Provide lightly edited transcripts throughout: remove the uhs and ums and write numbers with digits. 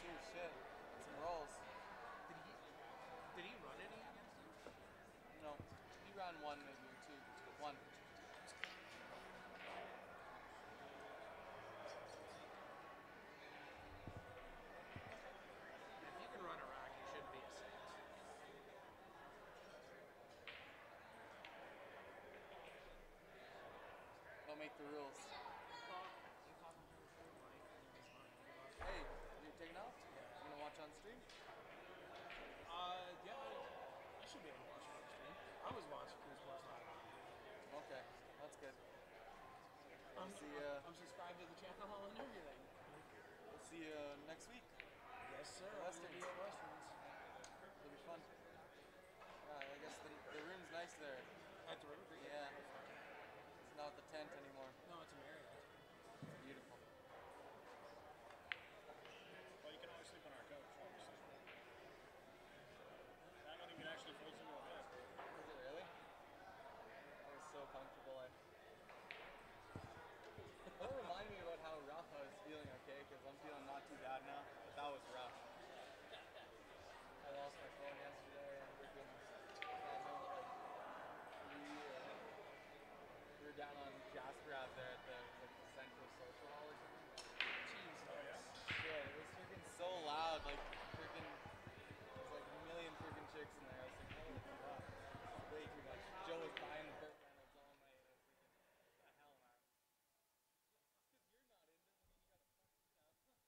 too. Shit. Some rolls. Did he did he run any against you? No. He ran one maybe or two. One. If you can run a rack, you shouldn't be a saint. Don't make the rules. Well, if I'm doing food, Mike, it's fine. Hey, you taking off? Yeah. You gonna watch on stream? Yeah, I should be able to watch it on stream. I was watching Cruise Sports Live. Okay, that's good. I'm, We'll see. I'm subscribed to the channel and everything. We'll see you next week. Yes, sir. The I will Westerns. be at Westerns. It'll be fun. Yeah, I guess the room's nice there. At the River Creek? Yeah. It's not the tent anymore. No, it's a Marriott. It's beautiful. Well, you can always sleep on our couch, obviously. That one even actually folds into a bed. Is it really? It was so comfortable. Don't remind me about how rough I was feeling, okay? Because I'm feeling not too bad now. But that was rough. I lost my phone yesterday and freaking got home at like 3 we were down on Jasper out there at the Central Social Hall or something. Jesus. Oh, yeah? Shit, it was freaking so loud, like freaking there's like a million freaking chicks in there. I was like, holy fuck. This is way too much. Joe was buying the Burt Reynolds all night. I was thinking, what the hell, man? Just because you're not into it, I mean you gotta fucking fuck, we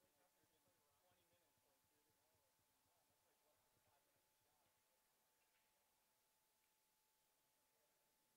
had about 5 of those shots in like freaking 20 minutes, like freaking hell, like come on, that's like less than 5 minutes a shot.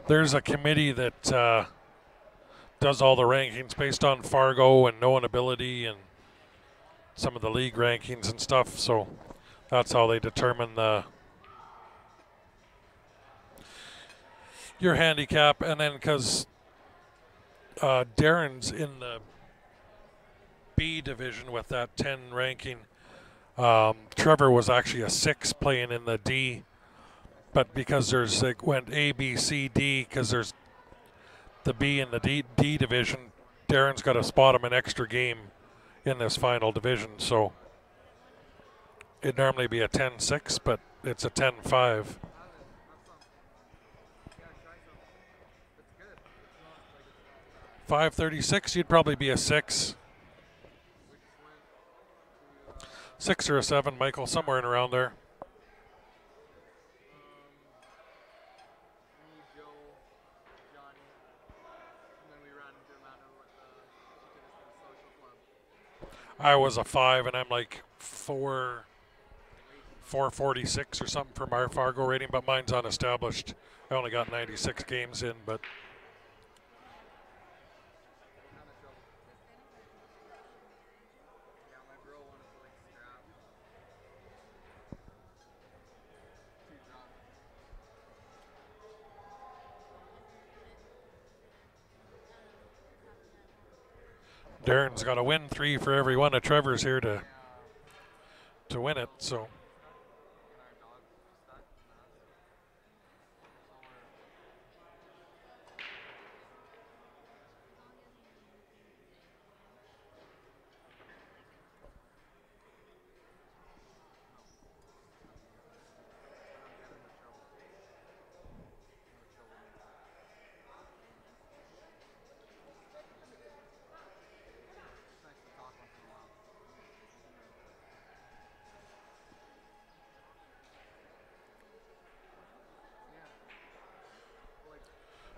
there's a committee that does all the rankings based on Fargo and known ability and some of the league rankings and stuff. So that's how they determine your handicap. And then because Darren's in the B division with that 10 ranking, Trevor was actually a 6 playing in the D. But because there's like went A, B, C, D, because there's the B and the D division, Darren's got to spot him an extra game in this final division. So it'd normally be a 10-6, but it's a 10-5. 536, you'd probably be a 6. 6 or a 7, Michael, somewhere in around there. I was a 5, and I'm like 446 or something for my Fargo rating, but mine's unestablished. I only got 96 games in, but Darren's got to win 3 for every one of Trevor's here to win it. So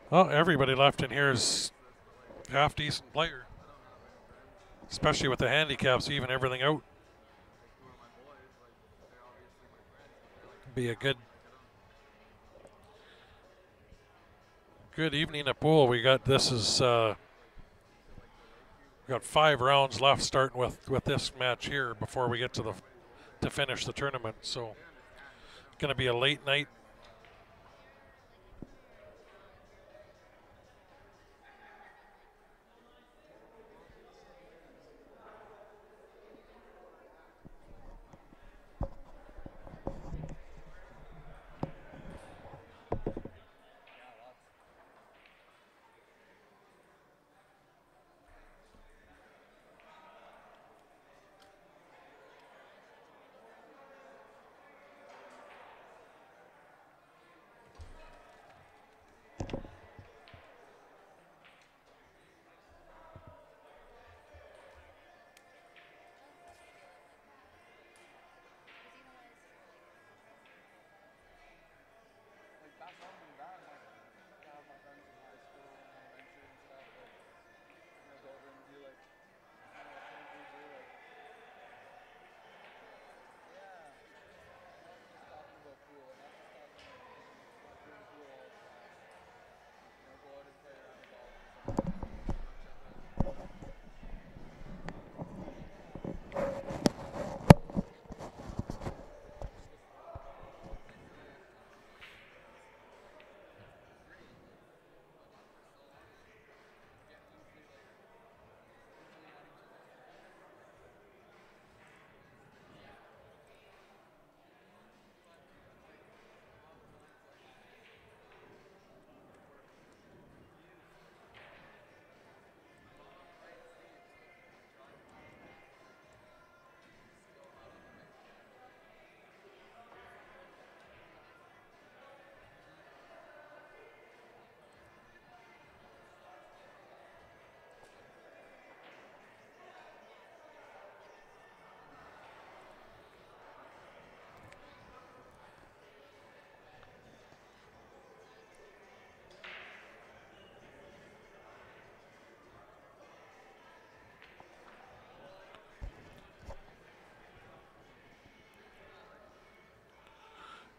well, everybody left in here is half decent player, especially with the handicaps, even everything out. Be a good evening at pool. We got we got 5 rounds left, starting with this match here before we get to finish the tournament. So going to be a late night.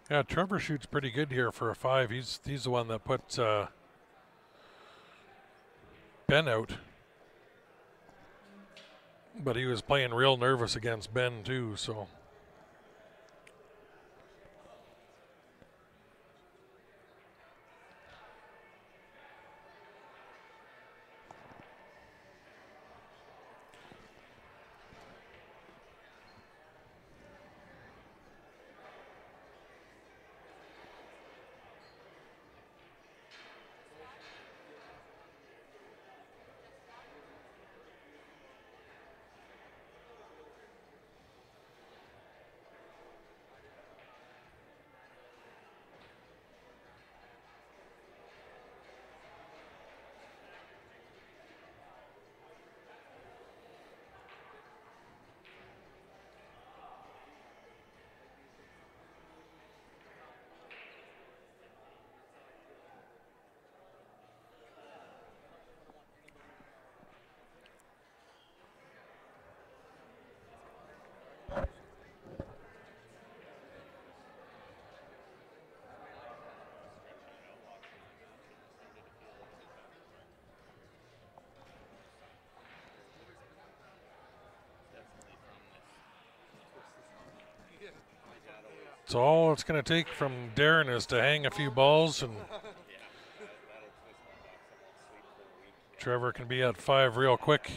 Yeah, Trevor shoots pretty good here for a 5. He's the one that put Ben out. But he was playing real nervous against Ben too, so. So all it's going to take from Darren is to hang a few balls, and Trevor can be at 5 real quick.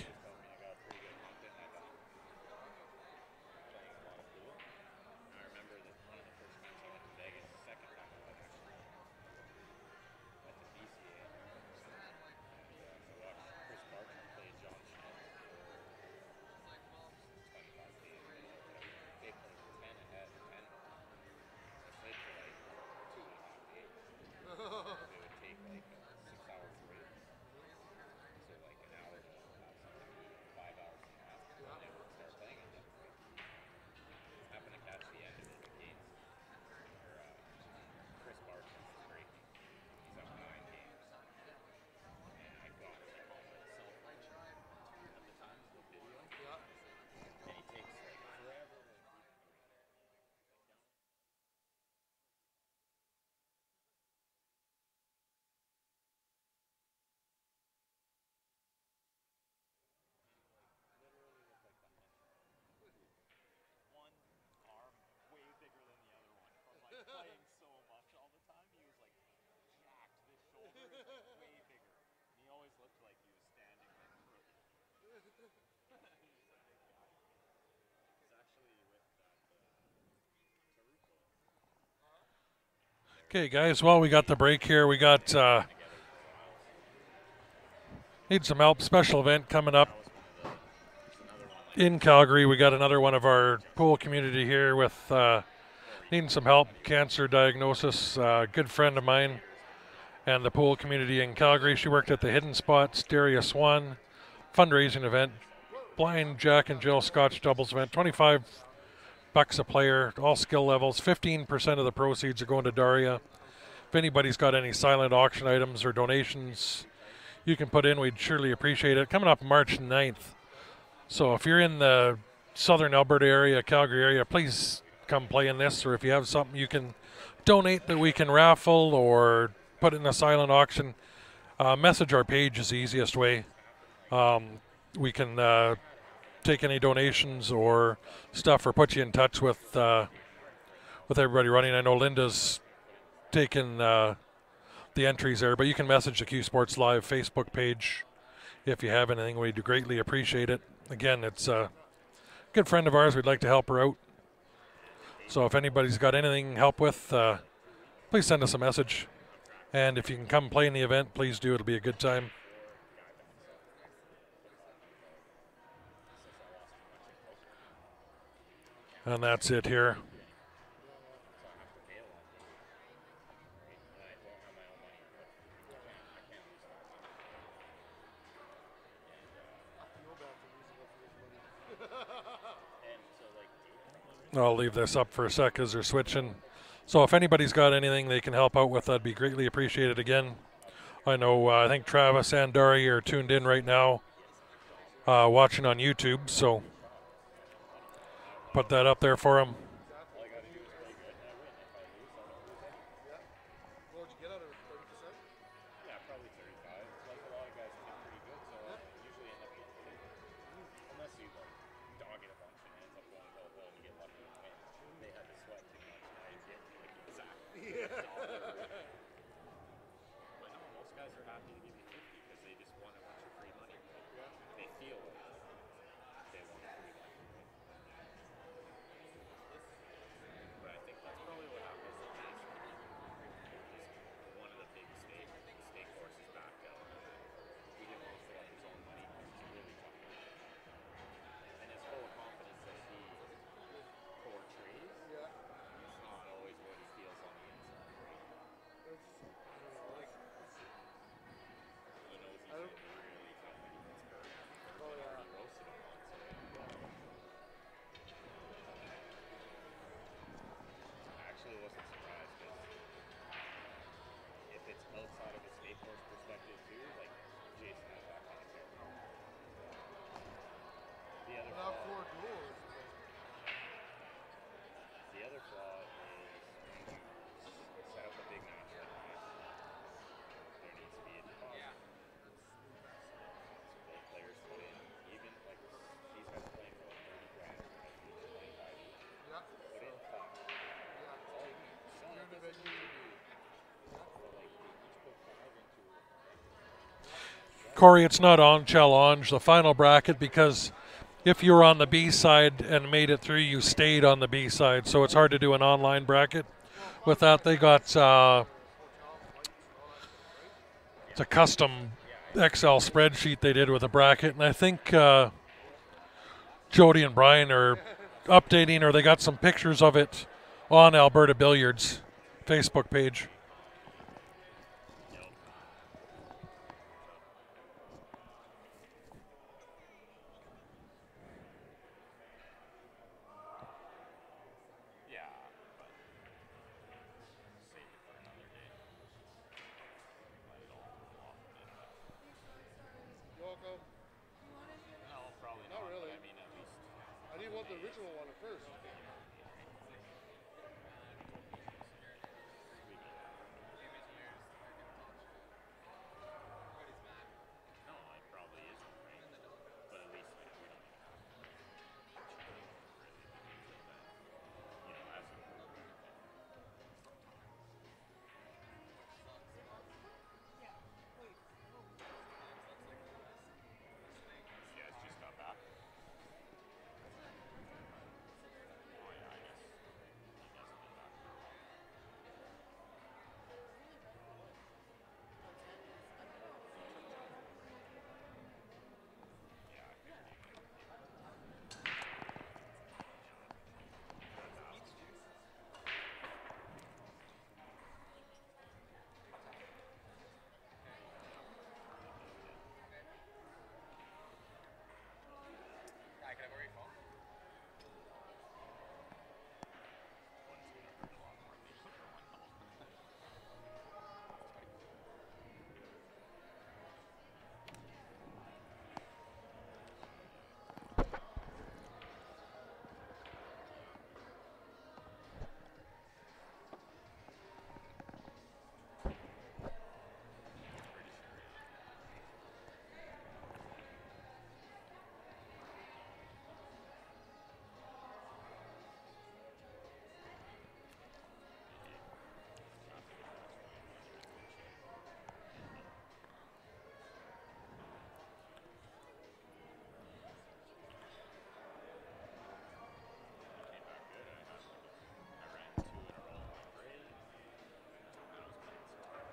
Okay, guys, well, we got the break here. We got need some help. Special event coming up in Calgary. We got another one of our pool community here with needing some help, cancer diagnosis. Good friend of mine and the pool community in Calgary. She worked at the Hidden Spots, Darius One fundraising event, blind Jack and Jill Scotch doubles event, $25 a player, all skill levels. 15% of the proceeds are going to Daria. If anybody's got any silent auction items or donations you can put in, we'd surely appreciate it. Coming up March 9th. So if you're in the southern Alberta area, Calgary area, please come play in this. Or if you have something you can donate that we can raffle or put in a silent auction, message our page is the easiest way. We can take any donations or stuff or put you in touch with everybody running. I know Linda's taken the entries there, but you can message the Q Sports Live Facebook page if you have anything. We'd greatly appreciate it. Again, it's a good friend of ours. We'd like to help her out. So if anybody's got anything to help with, please send us a message. And if you can come play in the event, please do. It'll be a good time. And that's it here. I'll leave this up for a sec as they're switching. So if anybody's got anything they can help out with, that'd be greatly appreciated. Again, I know I think Travis and Dari are tuned in right now, watching on YouTube. So put that up there for them. top 4 duels. The other flaw is when you set up a big match like that, there needs to be a deposit. So both players put in, even like these guys are playing for like 30 grand, right? Each 25 each. Yeah. Put in 5. Yeah. That's all you need. Secure It the doesn't venue. need to be, but like they each put 5 into it. Corey, it's not on challenge, the final bracket, because if you were on the B side and made it through, you stayed on the B side. So it's hard to do an online bracket. With that, they got Hotel flights, all that stuff, right? it's a custom Excel spreadsheet they did with a bracket, and I think Jody and Brian are updating, or they got some pictures of it on Alberta Billiards Facebook page. Yeah, but save it for another day. Let it all cool off a bit. You welcome. No, probably Not not. really. But I mean, at least. I didn't want the original one at first. No, it probably isn't, right? But at least like we don't even have to really until then. You know, as a group. Yeah, it's just got back. Oh yeah, I guess he doesn't get back for a while. Yeah, I figured he might be back. Hi, can I borrow your phone? One's gonna hurt a lot more than the other one though. Pretty sure, yeah. Came back good. I ran 2 in a row, went great. And I was playing smart.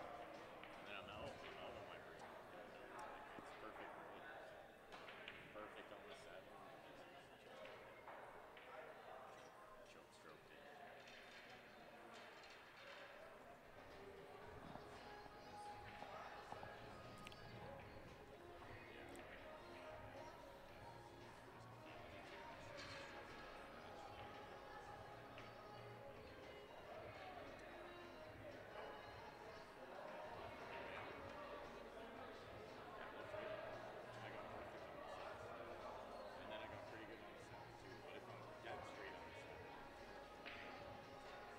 And then I'm out went great. It's perfect for me. Perfect on the 7. Choke stroked it. I got perfect on the 6. And then I got pretty good on the 7 too. But if I'm dead straight on the 7,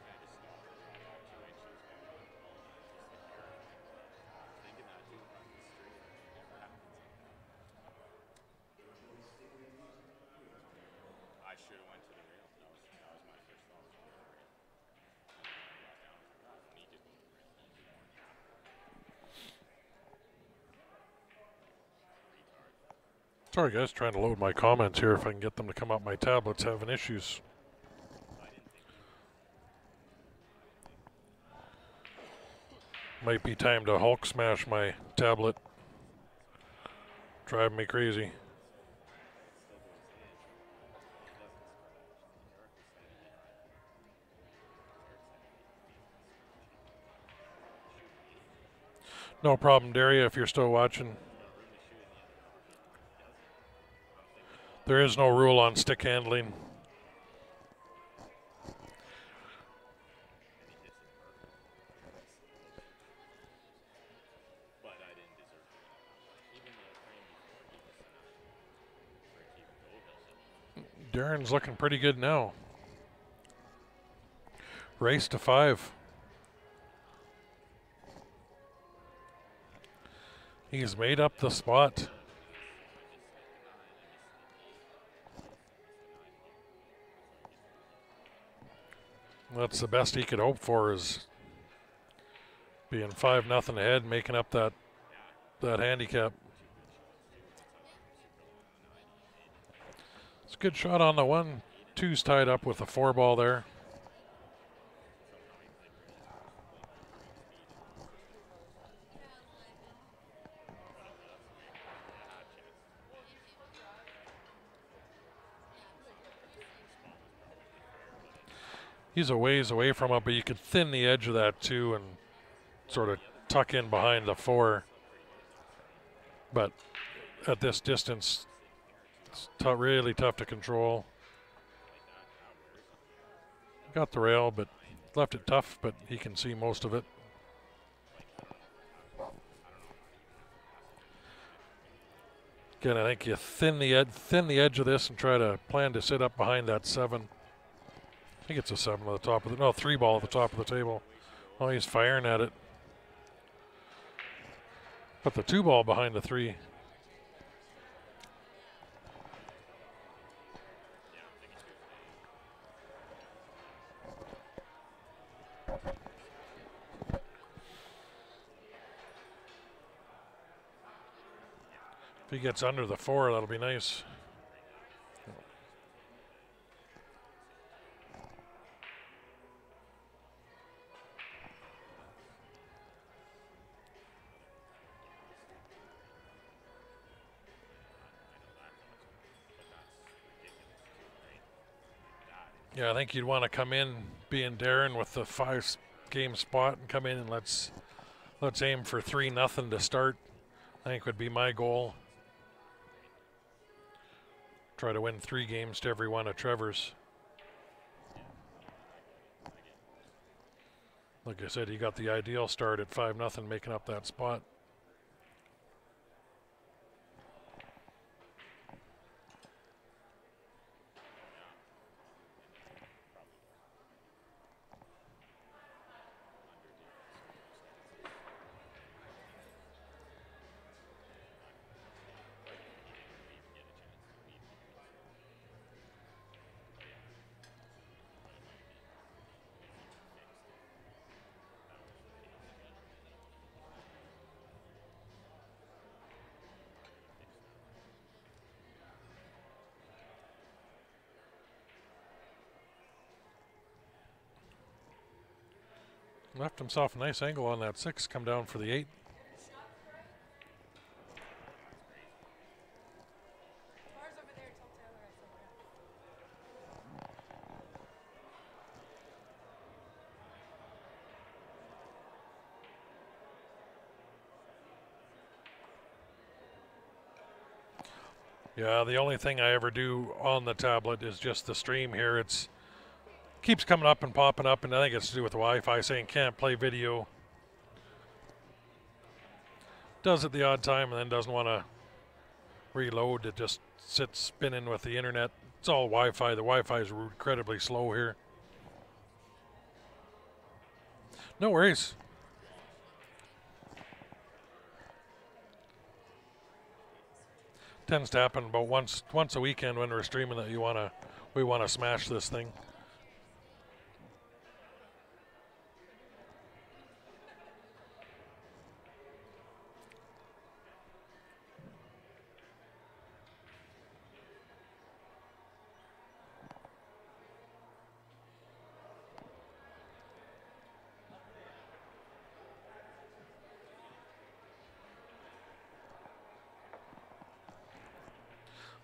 I just stop it. Drop back 2 inches, got it on 12. Just like you're thinking that too. Practice straight. It never happens like that. I should have went to the rail. That was my first thought, was going to the rail. And then when I got down, I was like, I don't need to go to the rail. Don't do more than that. Retard. Sorry, guys, trying to load my comments here. If I can get them to come up, my tablet's having issues. I didn't think he was. Might be time to Hulk smash my tablet. Driving me crazy. Still goes in. It doesn't scratch. The dark is setting it high. Start setting it. No problem, Daria, if you're still watching. There is no rule on stick handling. But I didn't deserve to win it that way. Even the frame before, he was for it to even go, Bill said, Darren's looking pretty good now. Race to 5. He's made up the spot. That's the best he could hope for, is being 5-0 ahead, making up that handicap. It's a good shot on the 1. 2's tied up with a 4 ball there. He's a ways away from it, but you could thin the edge of that 2 and sort of tuck in behind the 4. But at this distance, it's really tough to control. Got the rail, but left it tough, but he can see most of it. Again, I think you thin the edge of this and try to plan to sit up behind that 7. I think it's a 7 at the top of the, no, 3 ball at the top of the table. Oh, he's firing at it. Put the 2 ball behind the 3. If he gets under the 4, that'll be nice. Yeah, I think you'd want to come in being Darren with the 5-game spot and come in and let's aim for 3-0 to start. I think would be my goal. Try to win 3 games to every one of Trevor's. Like I said, he got the ideal start at 5-0, making up that spot. Left himself a nice angle on that 6, come down for the 8. Yeah, the only thing I ever do on the tablet is just the stream here. It's keeps coming up and popping up, and I think it's to do with the Wi-Fi saying can't play video. Does it the odd time and then doesn't want to reload. It just sits spinning with the internet. It's all Wi-Fi. The Wi-Fi is incredibly slow here. No worries. Tends to happen about once a weekend when we're streaming that we want to smash this thing.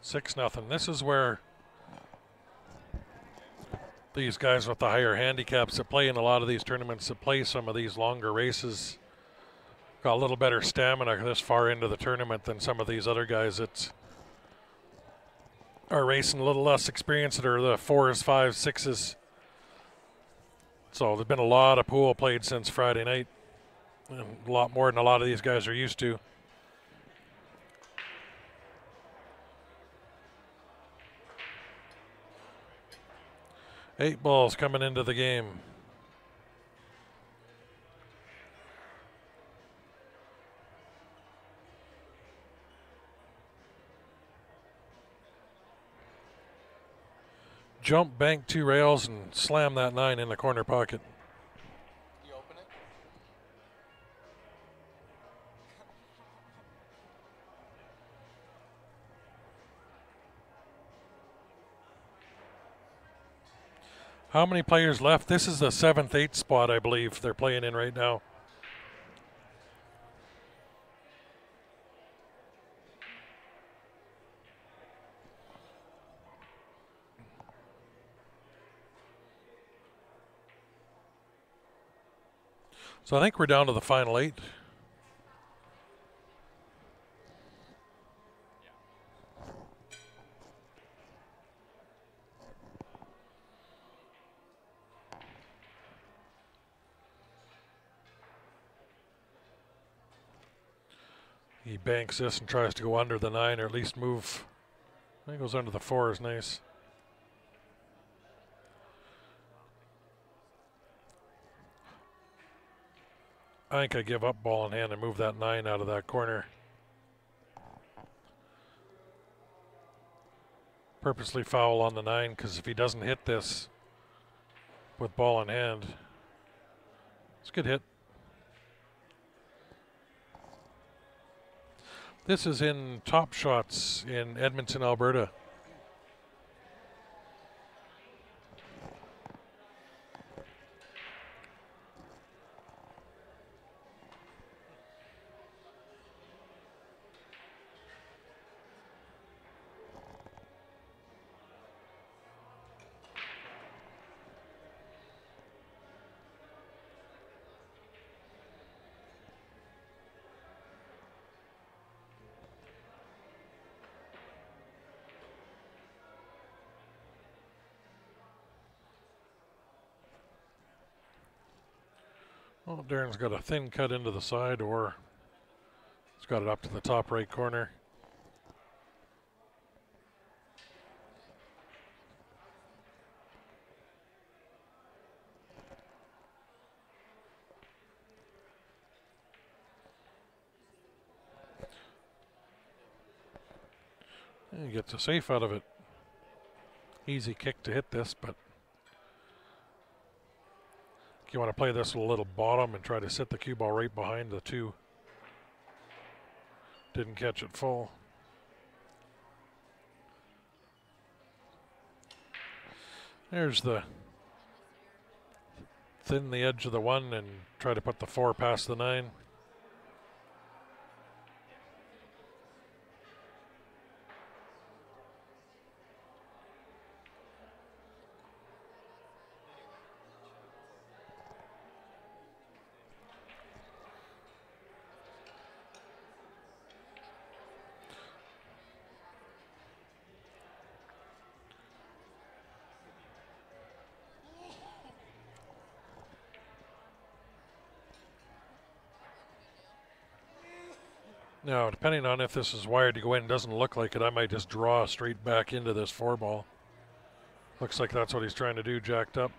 Six nothing. This is where these guys with the higher handicaps that play in a lot of these tournaments, that play some of these longer races, got a little better stamina this far into the tournament than some of these other guys that are racing a little less experienced, that are the 4s, 5s, 6s. So there's been a lot of pool played since Friday night, and a lot more than a lot of these guys are used to. 8 balls coming into the game. Jump, bank 2 rails, and slam that 9 in the corner pocket. You open it? How many players left? This is the 7th, 8th spot, I believe, they're playing in right now. So I think we're down to the final 8. He banks this and tries to go under the 9 or at least move. I think it goes under the 4 is nice. I think I give up ball in hand and move that 9 out of that corner. Purposely foul on the 9 because if he doesn't hit this with ball in hand, it's a good hit. This is in Top Shots in Edmonton, Alberta. Well, Darren's got a thin cut into the side, or he's got it up to the top right corner. And he gets a safe out of it. Easy kick to hit this, but you want to play this with a little bottom and try to sit the cue ball right behind the 2. Didn't catch it full. There's the thin the edge of the 1 and try to put the 4 past the 9. Now, depending on if this is wired to go in, doesn't look like it, I might just draw straight back into this 4 ball. Looks like that's what he's trying to do, jacked up.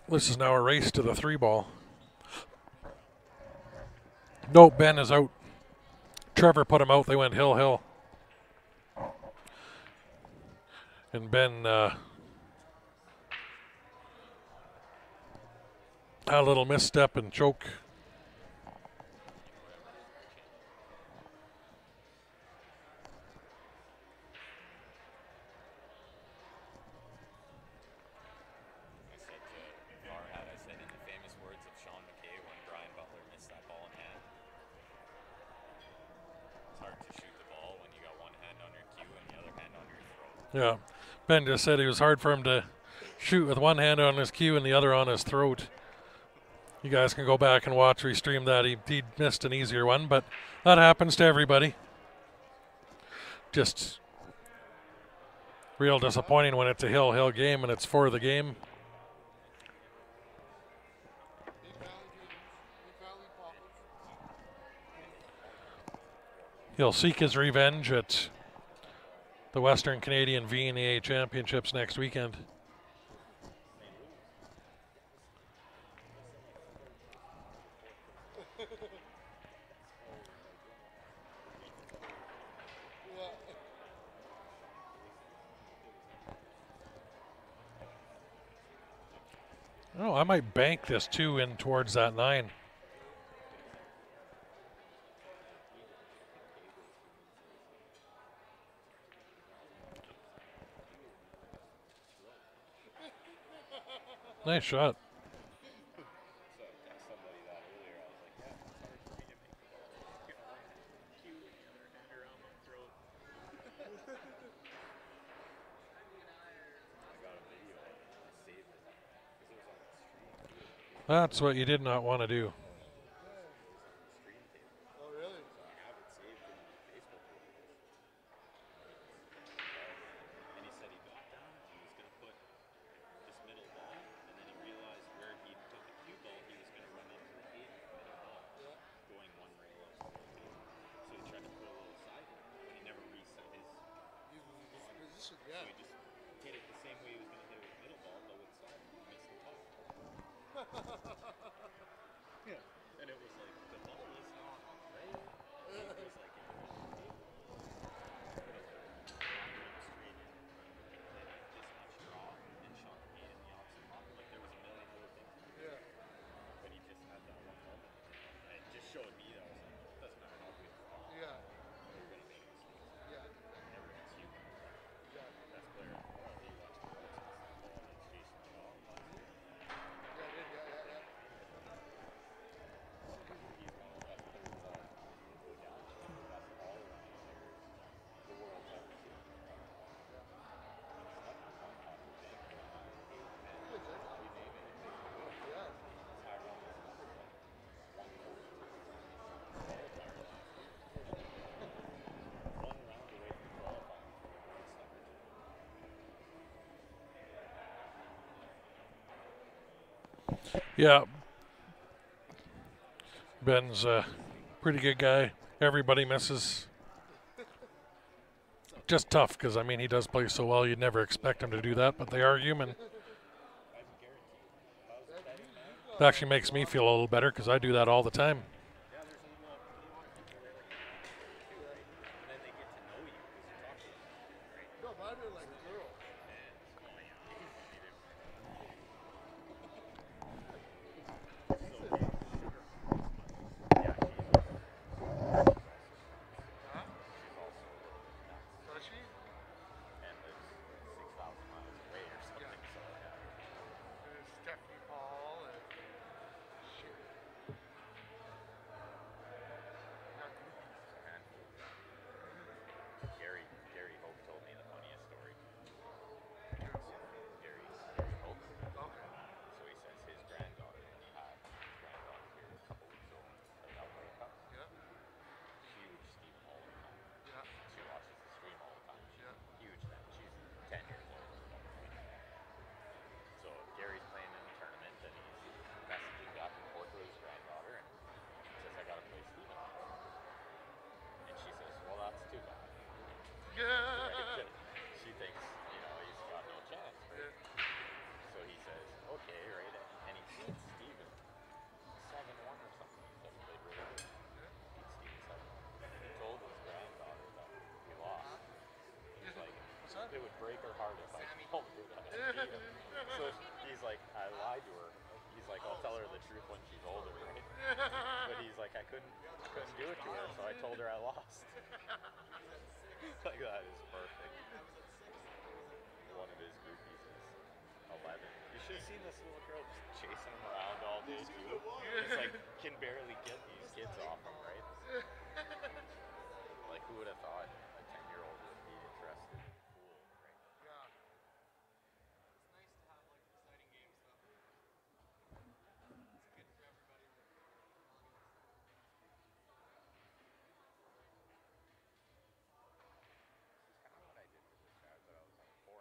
This is now a race to the 3 ball. No, Ben is out. Trevor put him out. They went hill. And Ben had a little misstep and choke. Yeah, Ben just said it was hard for him to shoot with one hand on his cue and the other on his throat. You guys can go back and watch restream that. He missed an easier one, but that happens to everybody. Just Real disappointing when it's a Hill game and it's for the game. Big Valley Dreams, Big Valley Poppers. He'll seek his revenge at the Western Canadian VNA Championships next weekend. Yeah. Oh, I might bank this 2 in towards that 9. Nice shot. So I text somebody that earlier. I was like, yeah, it's hard for me to make the ball. You know, one cue and the other hand around my throat. I got a video of it. I saved it because it was on the stream. That's what you did not want to do. It was on the stream table. Oh, really? So I have it saved in my Facebook videos. And he said he got down and he was going to put this middle ball, and then he realized where he put the cue ball, he was going to run into the 8 middle ball, going one rail up to the 8. So he tried to put a little side in, but he never reset his. His position, So yeah. he just hit it the same way he was going to hit it with middle ball, but with side. He missed the top. Yeah. And it was like, the ball was not on the rail. It was like in the middle of the table. But it was like, went straight in, and then it this much draw, and shot the 8 in the opposite pocket. Like there was a million other things he could do. Yeah. But he just had that one moment. And it just showed me that I was like, it doesn't matter how good you are. Yeah. You're going to make mistakes. Yeah. Never against you. Yeah. Best player in the world. He watched the world since that ball against Jason Shaw last year. Yeah, I did. Yeah. He's one of the best players that go down to one of the best all-around players the world's ever seen. Yeah. He's not one hockey thing. He is, You name it, it's in the world. yeah. Tyrone was number like 142 qualifier last year. One round away from qualifying for the world's number 2. Yeah. Ben's a pretty good guy. Everybody misses. Just tough because, I mean, he does play so well. You'd never expect him to do that, but they are human. I can guarantee you, if I was a betting man, It actually makes me feel a little better because I do that all the time. yeah, there's a little people that too, right? And then they get to know you because you talk to them, right? No, but I really like girls. And oh yeah, they do. Huh? She's also nuts Does she? and lives 6,000 miles away or something. So yeah, There's Stephanie Paul and shit. Got groupies. it's a handful. Gary Hope told me the funniest story. Gary Hope. Okay. So he says his granddaughter, when he had his granddaughter here a couple weeks ago, like Alberta Cup, Yeah. huge Stephen Holden fan. Yeah. She watches the stream all the time. She's Yeah. huge fan. She's 10 years old. So Gary's playing in the tournament and he's messaging back and forth with his granddaughter and he says, I gotta play Stephen. And she says, well, that's too bad. Yeah. She thinks, you know, he's got no chance, right? So he says, okay, right? And he beats Stephen 7-1 or something. He's never played really good. Beats Stephen 7-1. And he told his granddaughter that we lost. He's like, it would break her heart if I told her that I beat him. So he's like, I lied to her. He's like, I'll tell her the truth when she's older, right? But he's like, I couldn't do it to her, so I told her I lost. Like that is perfect. One of his groupies is 11. You should have seen this little girl just chasing him around all day too. It's like can barely get these kids off him, right? Like who would have thought a 10-year-old would be interested in pool, right? Yeah. It's nice to have like exciting games though. It's good for everybody. This is kind of what I did for this guy, but I was on 4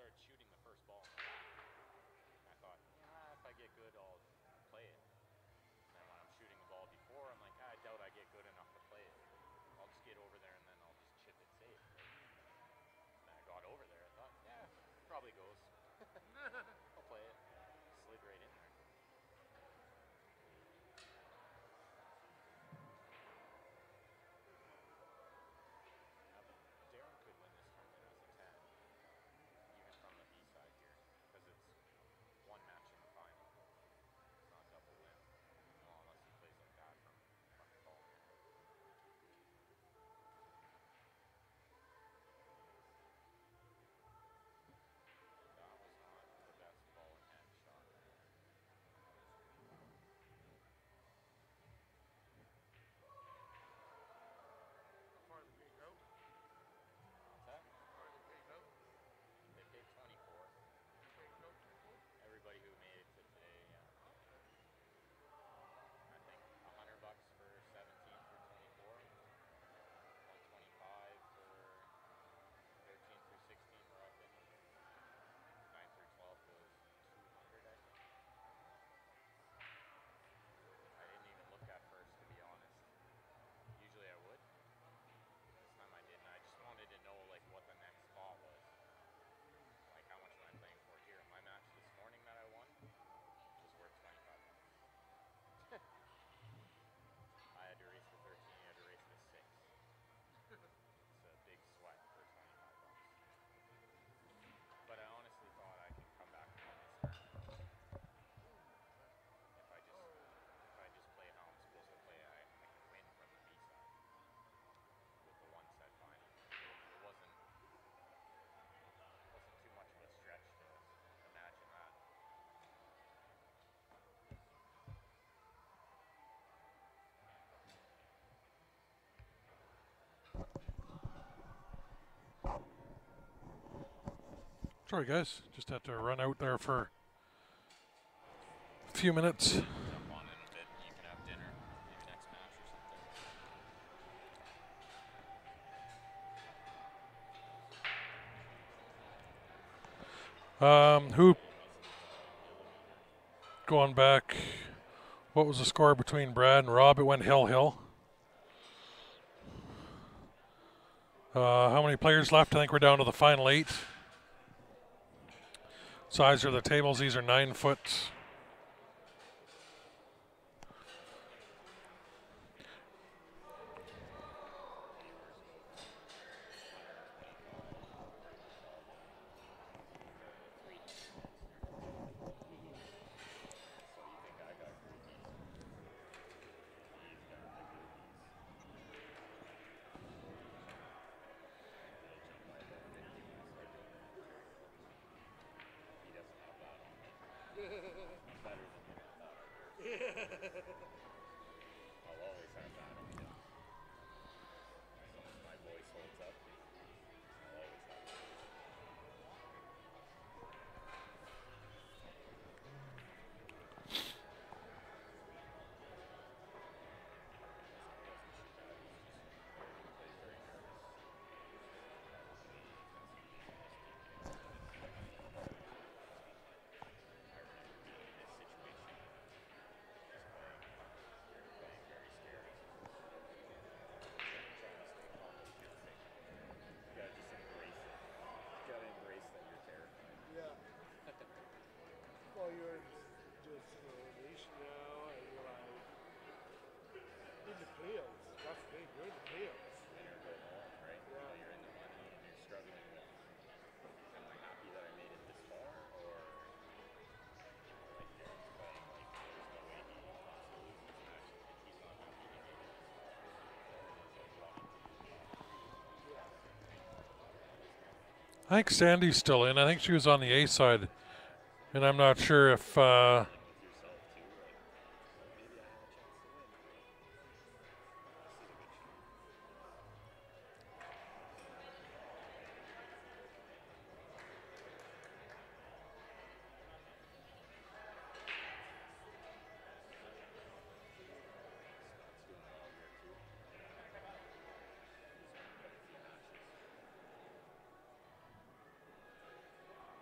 started shooting the first ball in the back. And I thought, yeah, if I get good, I'll play it. And then when I'm shooting the ball before, I'm like, I doubt I get good enough to play it. I'll just get over there and then I'll just chip it safe. And I got over there. I thought, yeah, probably goes. I'll play it. Slid right in there. Darren could win this tournament as a 10, even from the B side here, because it's one match in the final. It's not double win. Well, unless he plays like that from the call. That was not the best ball in hand shot. How far did they go? What's that? How far did they go? They paid 24. They go 24? Everybody who made it to today, yeah. Okay. I think $100 for 17 through 24, 125 for 13 through 16 were up in 9 through 12 was 200, I think. I didn't even look at first, to be honest. Usually I would. This time I didn't. I just wanted to know like what the next spot was. Like how much am I playing for here? My match this morning that I won was worth $25. I had to race to 13, you had to race to 6. It's a big sweat for $25. But I honestly thought I could come back and win this tournament. If I just play how I'm supposed to play, I can win from the B side with the one set final. It wasn't too much of a stretch to imagine that. Sorry, guys. Just had to run out there for a few minutes. Jump on in a bit and you can have dinner, maybe next match or something. Who going back? What was the score between Brad and Rob? It went hill. How many players left? I think we're down to the final 8. Size are the tables. These are 9 foot. So you think I got groupies? He's got the groupies. They jump by about 50 when I start doing that. He doesn't have that on me. I'm better than him at that, I guarantee. I'll always have that on me. As long as my voice holds up, I'll always have that. Yeah. Well, you're just in a relation now, and you're like in the playoffs. That's the thing. You're in the playoffs. Win or go home, right? Yeah. While you're in the money and you're struggling with, am I happy that I made it this far, or like Darren's playing like there's no way he wants to lose this match, and he's not happy he made it this far. He's like running to the top. I think Sandy's still in. I think she was on the A side. And I'm not sure if With yourself too, like maybe I have a chance to win. This is a good shot. Scott's doing well here too. He's won quite a few matches.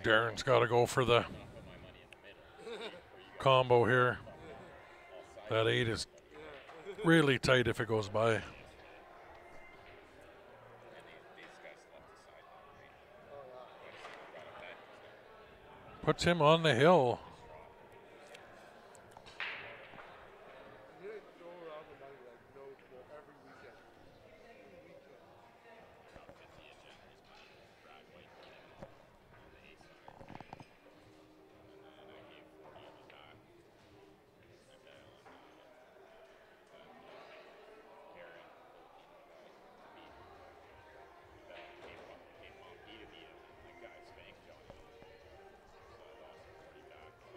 Darren's got to go for the I'm gonna put my money in the middle. combo here. All That sides. 8 is really tight if it goes by. And these guys left the side now, right? Oh, yeah. Brought it back. He's Puts him on the hill. You like throw around the money like no tomorrow every weekend. Every weekend. got 50 a generous money to Brad White on the A side. And then I gave 40 of it back. I bet on Aaron, Filipino guy, beat. Bet on K-pop, beat him. That guy spanked Johnny. So I lost 40 back.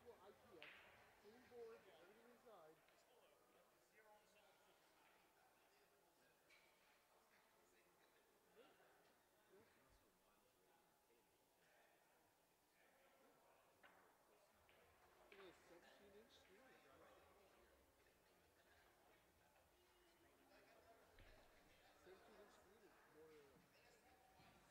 Well, IKEA, same boards, everything inside. Yeah, Unless we're miles away from the cable, yeah. we're close enough that Look at this 17-inch screen, guys. right here. Screen is big enough here. 17-inch screen is more than enough.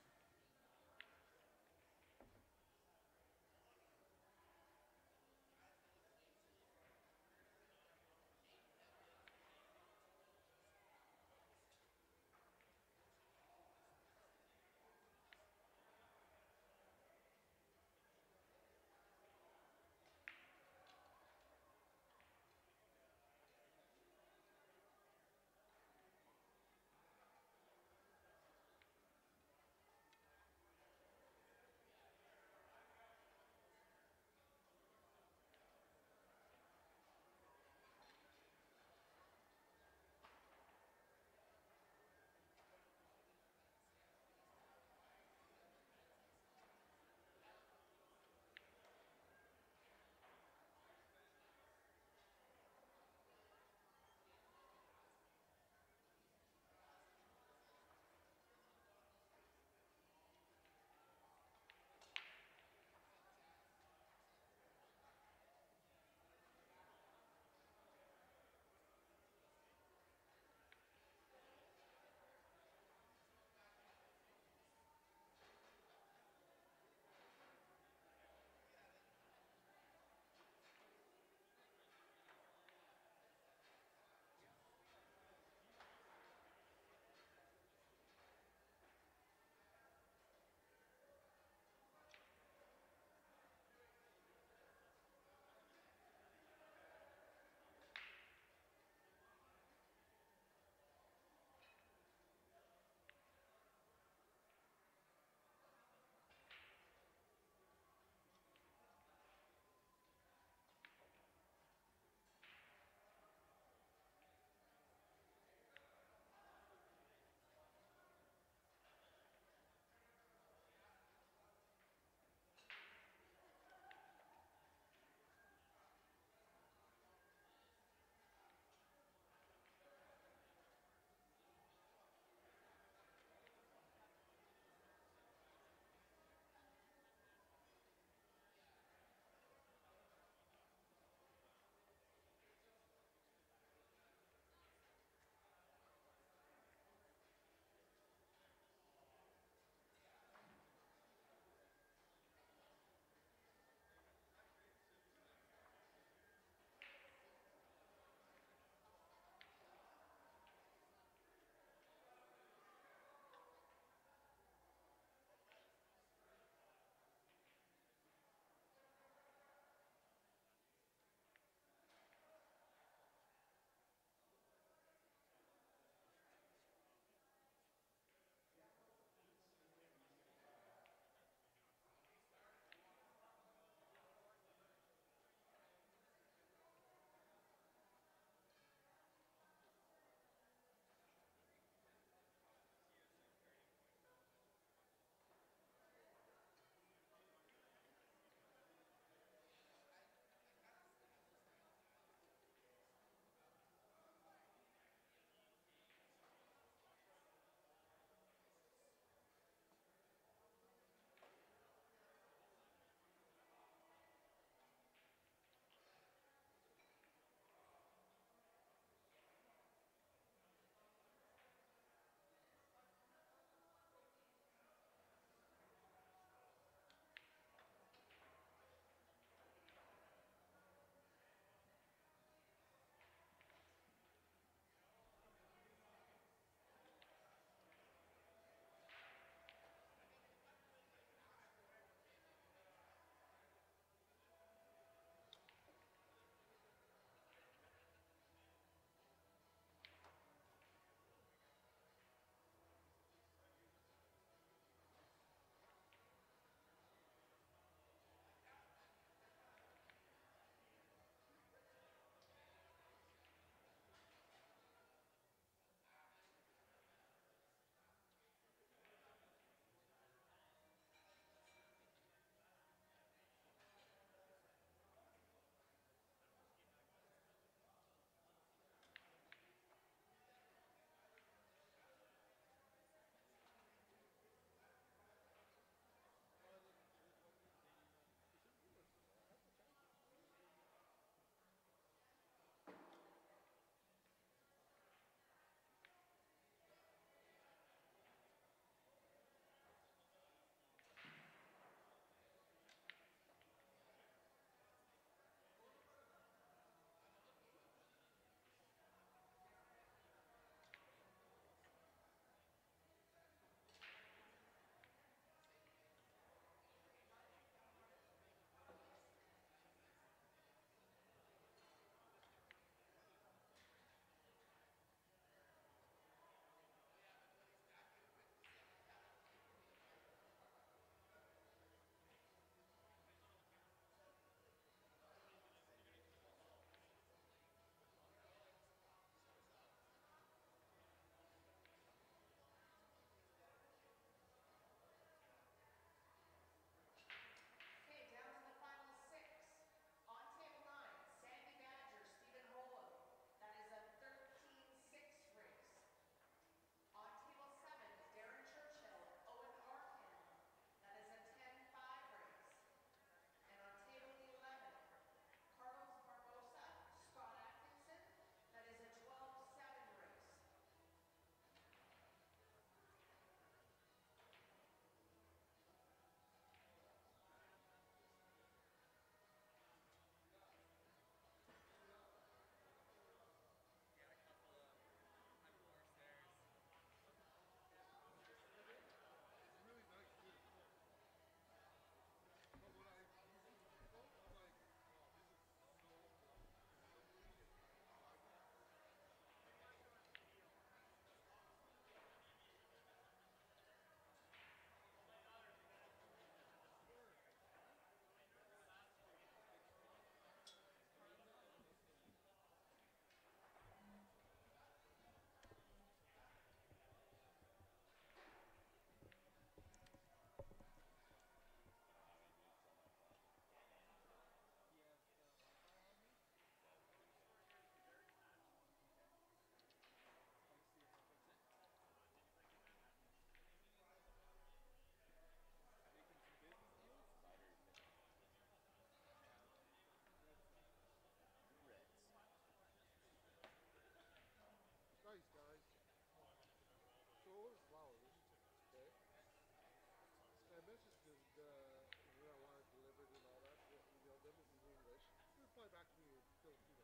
right back to me in Filipino.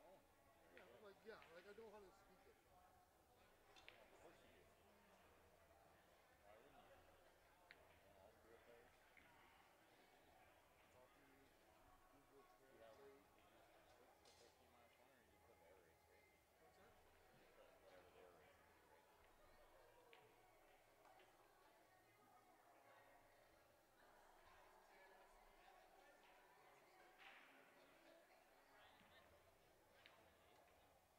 Oh, very Yeah, good. like like I know how to speak it. Well, of course you do. Why wouldn't you? Don't all pool players speak English? Copy, Google Do you have? Translate. Did you switch to 13 minus one, or you just put the air race, right? What's that? You just put whatever the air race is, right? Two and eight. Gosh, She loses like 7, wins at 6. 56, bro. is she a six? You should probably know. Maybe if you find out, let me know. Scott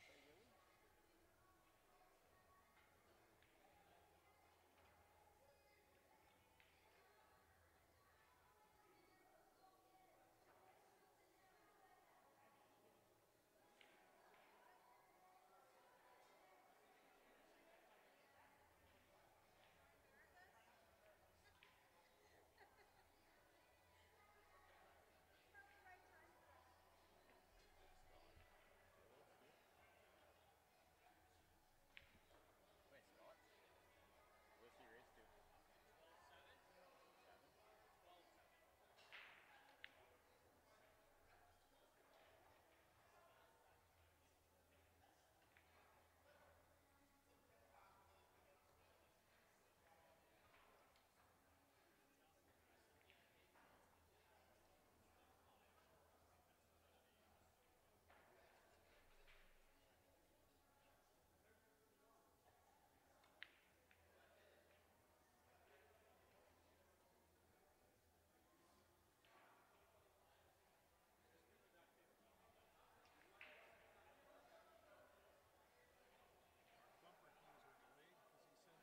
play Willie? No. Does Scott play Willie? Scott. Willis too? Wait, Scott? What's he race to? 7?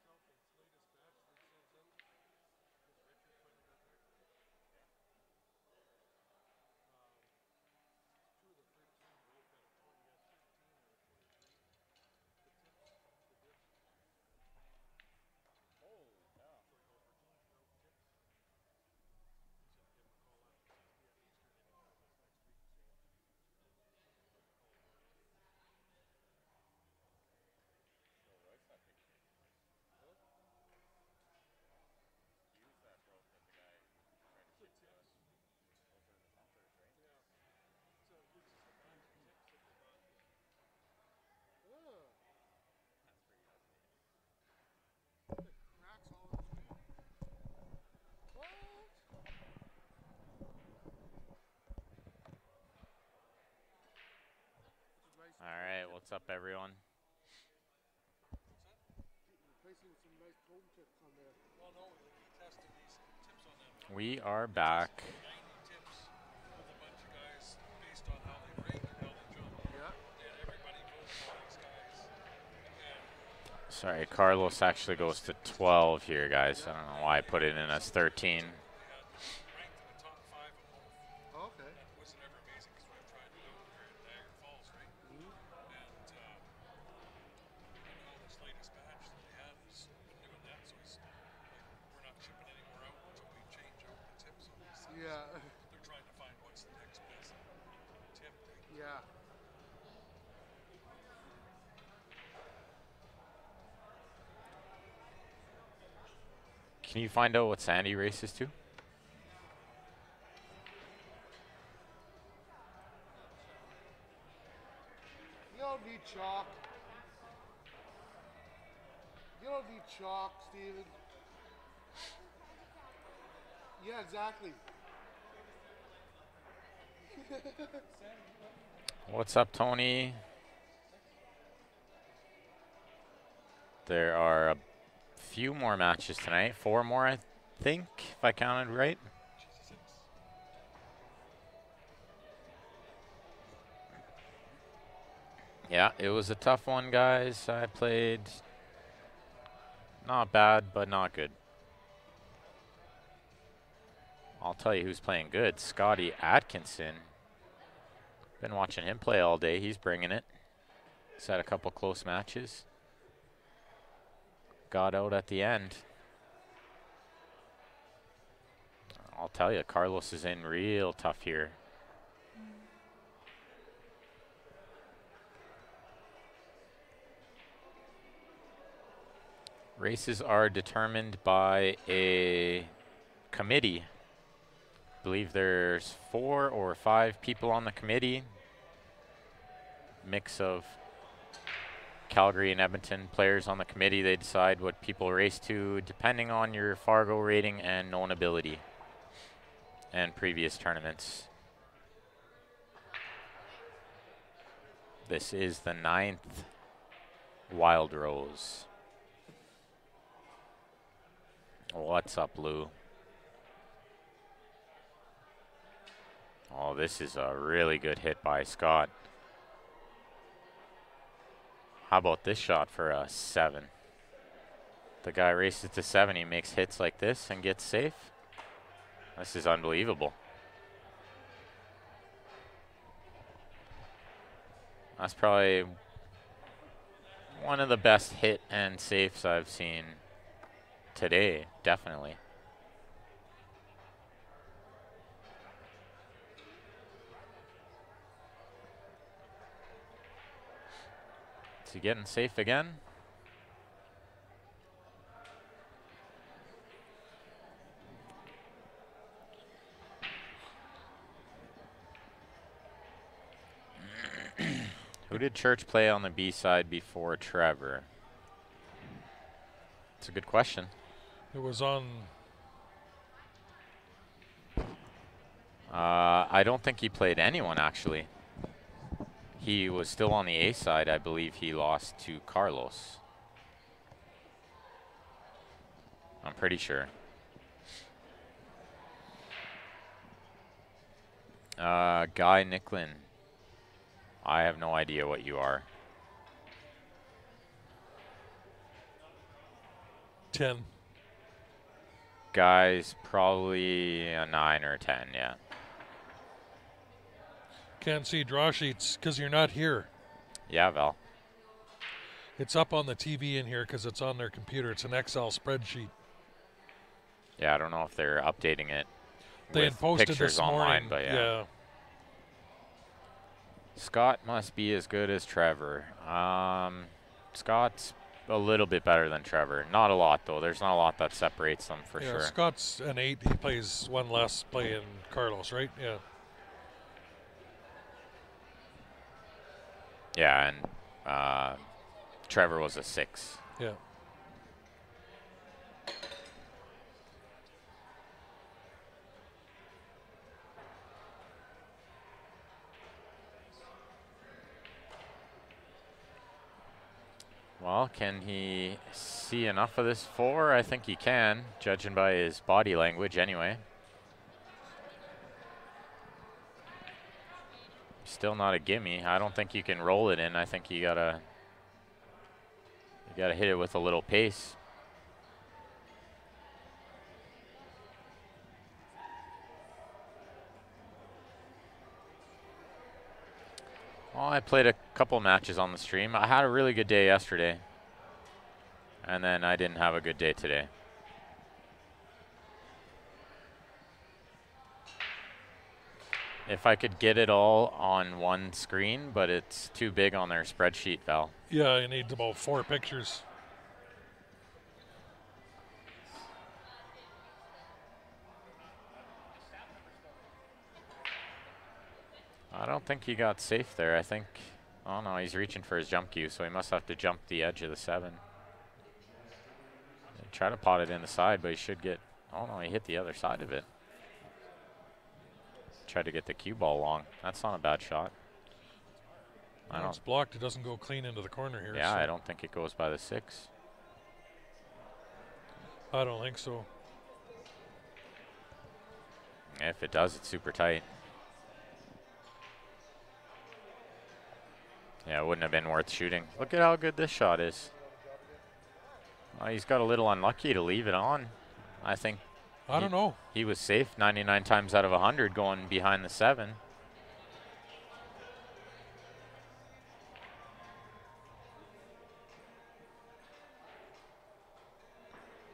Bumper keys are delayed because he sent out the latest batch that he sends out. Because Richard finally got back to me. Okay. Two of the 13 are both at a 20, 13 or a 23. The tips, the dips. Holy cow. So I go for teams without tips. He said to give him a call after 6 p.m. Eastern anytime this next week. So I might call him now. Show Royce that picture. Huh? Hughes that broke that the guy tried to The ship to us. tips. Those are the pumpers, right? Yeah. It's just a batch of tips that they bought. Ugh. That's pretty ugly. The cracks all in the screen. What? It's a nice All tone right, tip. what's up, everyone? What's that? Replacing some nice tone tips on there. Well, no, he tested these tips on them. We are back. 90 tips with a bunch of guys based on how they rake and how they jump. Yeah. And everybody voted all these guys. And Sorry, Carlos actually goes to 12 here, guys. I don't know why I put it in as 13. they had ranked in the top 5 of both. Oh, okay. And wasn't ever amazing because we've tried it out here in Niagara Falls, right? Mm-hmm. And now this latest batch that they had has been doing that, so he's like, we're not shipping any more out until we change out the tips on these things. Yeah. They're trying to find what's the next best tip thing. Yeah. Can you find out what Sandy races to? You don't need chalk. You don't need chalk, Steven. Yeah, exactly. What's up, Tony? There are a few more matches tonight. 4 more, I think, if I counted right. Yeah, it was a tough one, guys. I played Not bad, but not good. I'll tell you who's playing good. Scotty Atkinson. Been watching him play all day. He's bringing it. He's had a couple close matches. Got out at the end. I'll tell you, Carlos is in real tough here. Races are determined by a committee. I believe there's 4 or 5 people on the committee. Mix of Calgary and Edmonton players on the committee. They decide what people race to depending on your Fargo rating and known ability and previous tournaments. This is the 9th Wild Rose. What's up, Lou? Oh, this is a really good hit by Scott. How about this shot for a 7? The guy races to 7. He makes hits like this and gets safe. This is unbelievable. That's probably one of the best hit and safes I've seen today, definitely. Is he getting safe again? Who did Church play on the B side before Trevor? It's a good question. It was on. I don't think he played anyone, actually. He was still on the A side. I believe he lost to Carlos. I'm pretty sure. Guy Nicklin. I have no idea what you are. 10. Guy's probably a 9 or a 10, yeah. Can't see draw sheets because you're not here. Yeah, Val. It's up on the TV in here because it's on their computer. It's an Excel spreadsheet. Yeah, I don't know if they're updating it. They had with posted pictures this online, morning. but yeah. Scott must be as good as Trevor. Scott's a little bit better than Trevor. Not a lot, though. There's not a lot that separates them for sure. Scott's an 8. He plays one less playing Carlos, right? Yeah. Yeah, and Trevor was a 6. Yeah. Well, can he see enough of this 4? I think he can, judging by his body language anyway. Still not a gimme. I don't think you can roll it in. I think you gotta hit it with a little pace. Well, I played a couple matches on the stream. I had a really good day yesterday. And then I didn't have a good day today. If I could get it all on one screen, but it's too big on their spreadsheet, Val. Yeah, you need about 4 pictures. I don't think he got safe there. I think, oh no, he's reaching for his jump cue, so he must have to jump the edge of the 7. Try to pot it in the side, but he should get, oh no, he hit the other side of it. Tried to get the cue ball long. That's not a bad shot. When it's blocked, it doesn't go clean into the corner here. Yeah, so I don't think it goes by the 6. I don't think so. If it does, it's super tight. Yeah, it wouldn't have been worth shooting. Look at how good this shot is. He's got a little unlucky to leave it on. I think I don't know. he was safe 99 times out of 100 going behind the 7.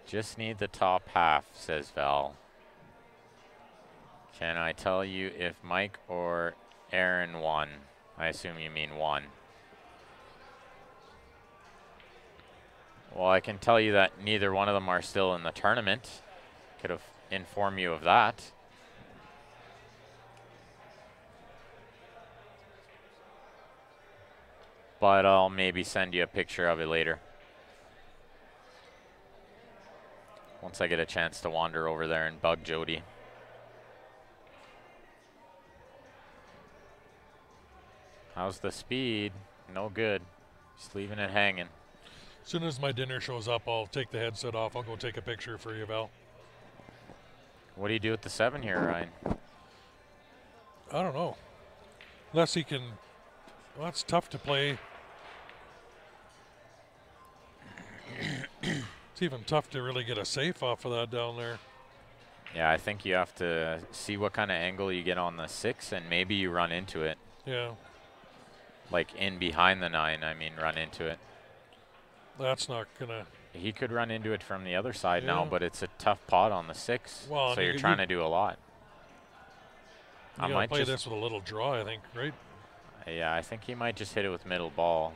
Just need the top half, says Val. Can I tell you if Mike or Aaron won? I assume you mean won. Well, I can tell you that neither one of them are still in the tournament. Could have informed you of that. But I'll maybe send you a picture of it later. Once I get a chance to wander over there and bug Jody. How's the speed? No good. Just leaving it hanging. As soon as my dinner shows up, I'll take the headset off. I'll go take a picture for you, Val. What do you do with the 7 here, Ryan? I don't know. Unless he can. Well, it's tough to play. It's even tough to really get a safe off of that down there. Yeah, I think you have to see what kind of angle you get on the 6, and maybe you run into it. Yeah. Like in behind the 9, I mean, run into it. That's not gonna. He could run into it from the other side now, Yeah. but it's a tough pot on the 6. Well, so and you're you- trying to do a lot. You I gotta might play just, this with a little draw, I think, right? yeah, I think he might just hit it with middle ball.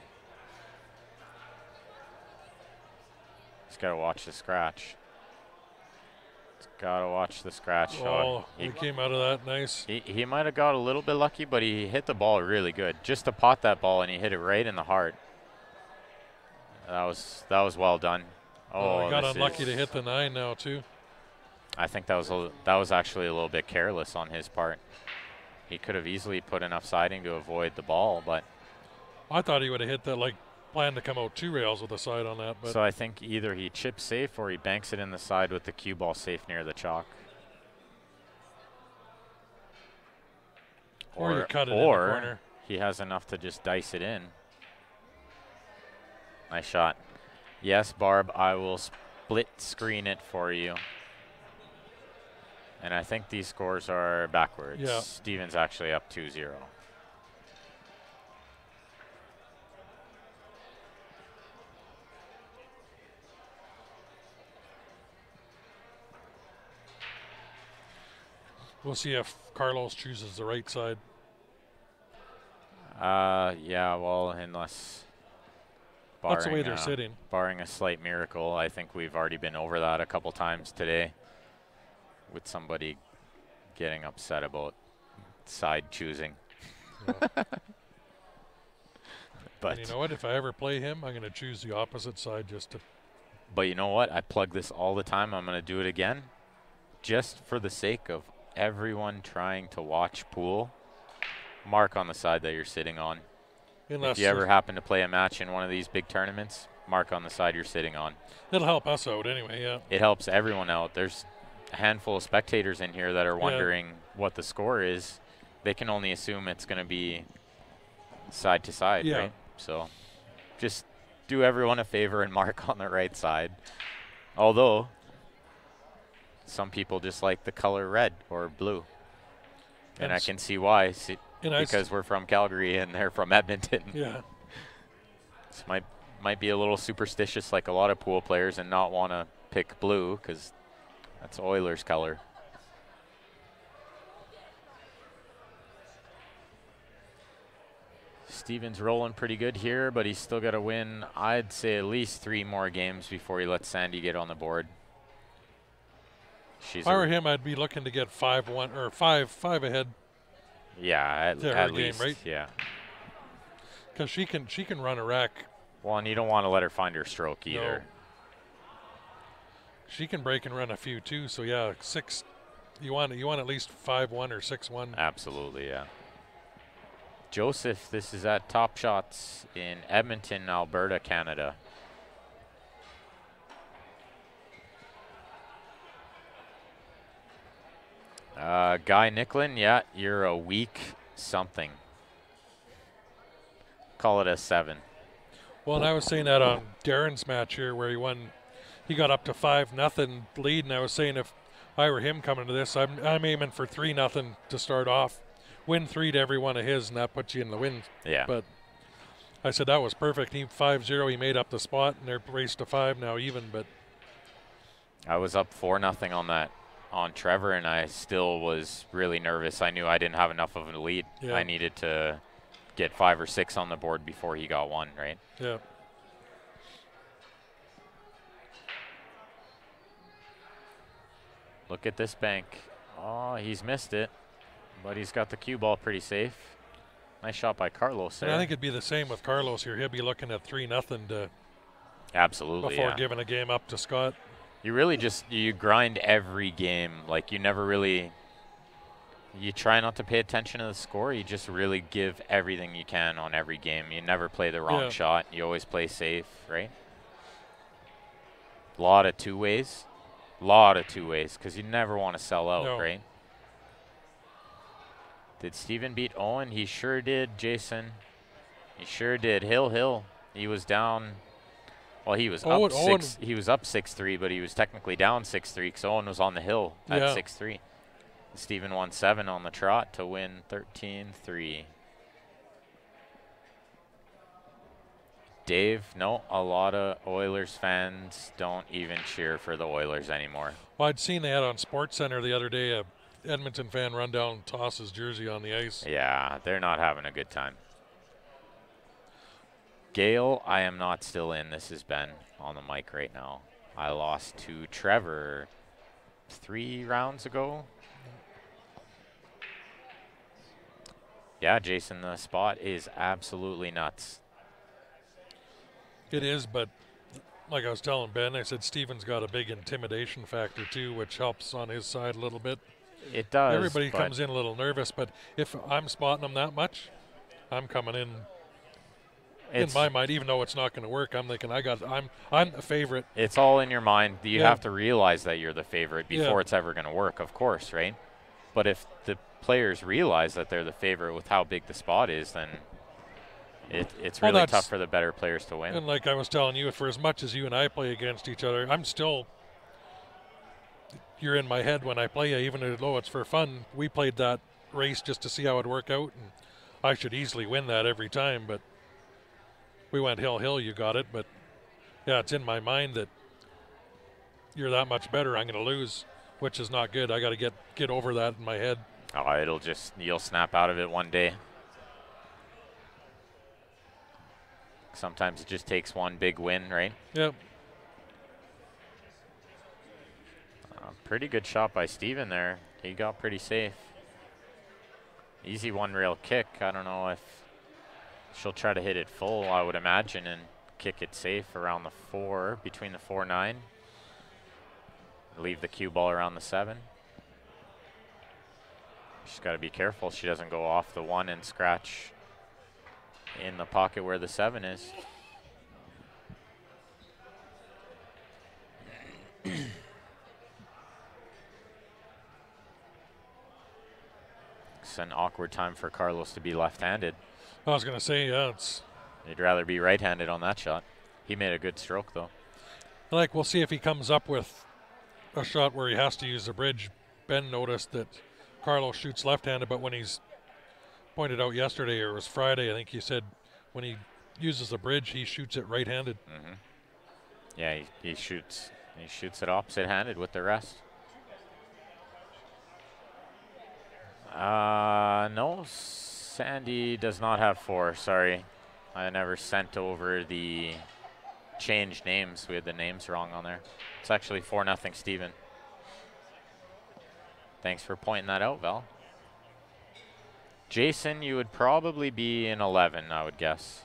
He's got to watch the scratch. He's got to watch the scratch shot. Oh, he came out of that nice. He might have got a little bit lucky, but he hit the ball really good. Just to pot that ball, and he hit it right in the heart. That was well done. Oh, Oh, got this unlucky is- to hit the 9 now too. I think that was actually a little bit careless on his part. He could have easily put enough siding to avoid the ball, but I thought he would have hit that, like, planned to come out 2 rails with a side on that, but so I think either he chips safe or he banks it in the side with the cue ball safe near the chalk. or you cut it in the or corner. he has enough to just dice it in. Nice shot. Yes, Barb, I will split screen it for you. And I think these scores are backwards. Yeah. Steven's actually up 2-0. We'll see if Carlos chooses the right side. Yeah, well, unless That's the way barring, they're sitting. barring a slight miracle, I think we've already been over that a couple times today with somebody getting upset about side choosing. But And you know what? If I ever play him, I'm going to choose the opposite side just to. But you know what? I plug this all the time. I'm going to do it again just for the sake of everyone trying to watch pool. Mark on the side that you're sitting on. Unless If you ever happen to play a match in one of these big tournaments, mark on the side you're sitting on. it'll help us out anyway. Yeah. It helps everyone out. There's a handful of spectators in here that are wondering what the score is. They can only assume it's going to be side to side, Yeah. right? So just do everyone a favor and mark on the right side. Although some people just like the color red or blue. And I can see why, because we're from Calgary and they're from Edmonton. Yeah. This might be a little superstitious like a lot of pool players and not want to pick blue because that's Oilers color. Steven's rolling pretty good here, but he's still got to win, I'd say, at least 3 more games before he lets Sandy get on the board. If I were him, I'd be looking to get 5-1 or 5 ahead. Yeah, to her at game, least, right? yeah. Because she can run a rack. Well, and you don't want to let her find her stroke either. No. She can break and run a few too. So yeah, 6. You want at least 5-1 or 6-1. Absolutely, yeah. Joseph, this is at Top Shots in Edmonton, Alberta, Canada. Guy Nicklin, yeah, you're a weak something. Call it a 7. Well, and I was saying that on Darren's match here where he won he got up to 5-0 lead, and I was saying if I were him coming to this, I'm aiming for 3-0 to start off, win 3 to every one of his, and that puts you in the win. Yeah. But I said that was perfect. He 5-0. He made up the spot, and they're raced to 5 now even. But I was up 4-0 on that on Trevor, and I still was really nervous. I knew I didn't have enough of a lead. Yeah. I needed to get 5 or 6 on the board before he got 1, right? yeah, Look at this bank. Oh, he's missed it, but he's got the cue ball pretty safe. Nice shot by Carlos there. and I think it'd be the same with Carlos here. He'll be looking at 3-0 to Absolutely, before yeah. giving a game up to Scott. You really just, you grind every game. Like, you never really, you try not to pay attention to the score. You just really give everything you can on every game. You never play the wrong Yeah. shot. You always play safe, right? Lot of two-ways. Lot of two-ways, because you never want to sell out, No. right? Did Steven beat Owen? He sure did, Jason. He sure did. Hill. He was down. Well, he was up Owen- 6. He was up 6-3, but he was technically down 6-3 because Owen was on the hill at Yeah. 6-3. Steven won 7 on the trot to win 13-3. Dave, no, a lot of Oilers fans don't even cheer for the Oilers anymore. Well, I'd seen they had on Sports Center the other day a Edmonton fan run down and toss his jersey on the ice. Yeah, they're not having a good time. Gail, I am not still in. This is Ben on the mic right now. I lost to Trevor 3 rounds ago. Yeah, Jason, the spot is absolutely nuts. It is, but like I was telling Ben, I said Steven's got a big intimidation factor too, which helps on his side a little bit. It does. Everybody but comes in a little nervous, but if I'm spotting them that much, I'm coming in it's, my mind, even though it's not going to work. I'm thinking I'm the favorite. it's all in your mind. You Yeah. have to realize that you're the favorite before Yeah. it's ever going to work, of course, right? But if the players realize that they're the favorite with how big the spot is, then it's Well, really that's- tough for the better players to win. And like I was telling you, for as much as you and I play against each other, you're in my head when I play you, even though it's for fun. We played that race just to see how it'd work out, and I should easily win that every time, but we went hill, you got it. But yeah, it's in my mind that you're that much better, I'm going to lose, which is not good. I got to get over that in my head. Oh, you'll snap out of it one day. Sometimes it just takes one big win, right? Yep. Pretty good shot by Steven there. He got pretty safe. Easy one rail kick. I don't know if she'll try to hit it full, I would imagine, and kick it safe around the 4, between the 4-9. Leave the cue ball around the 7. She's got to be careful she doesn't go off the 1 and scratch in the pocket where the 7 is. It's an awkward time for Carlos to be left-handed. I was going to say, yeah, it's He'd rather be right-handed on that shot. He made a good stroke, though. like we'll see if he comes up with a shot where he has to use the bridge. Ben noticed that Carlos shoots left-handed, but when he's pointed out yesterday, or it was Friday, I think he said when he uses the bridge, he shoots it right-handed. Mm-hmm. Yeah, he shoots it opposite-handed with the rest. No, Sandy does not have 4. Sorry, I never sent over the changed names. We had the names wrong on there. It's actually 4-0 Steven. Thanks for pointing that out, Val. Jason, you would probably be in 11, I would guess.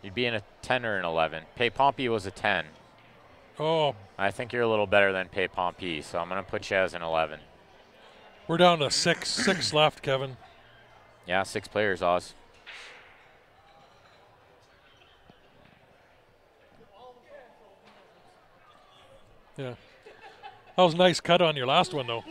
You'd be in a 10 or an 11. Pay Pompey was a 10. Oh, I think you're a little better than Pay Pompey, so I'm going to put you as an 11. we're down to six left, Kevin. Yeah, 6 players, Oz. Yeah. That was a nice cut on your last one, though.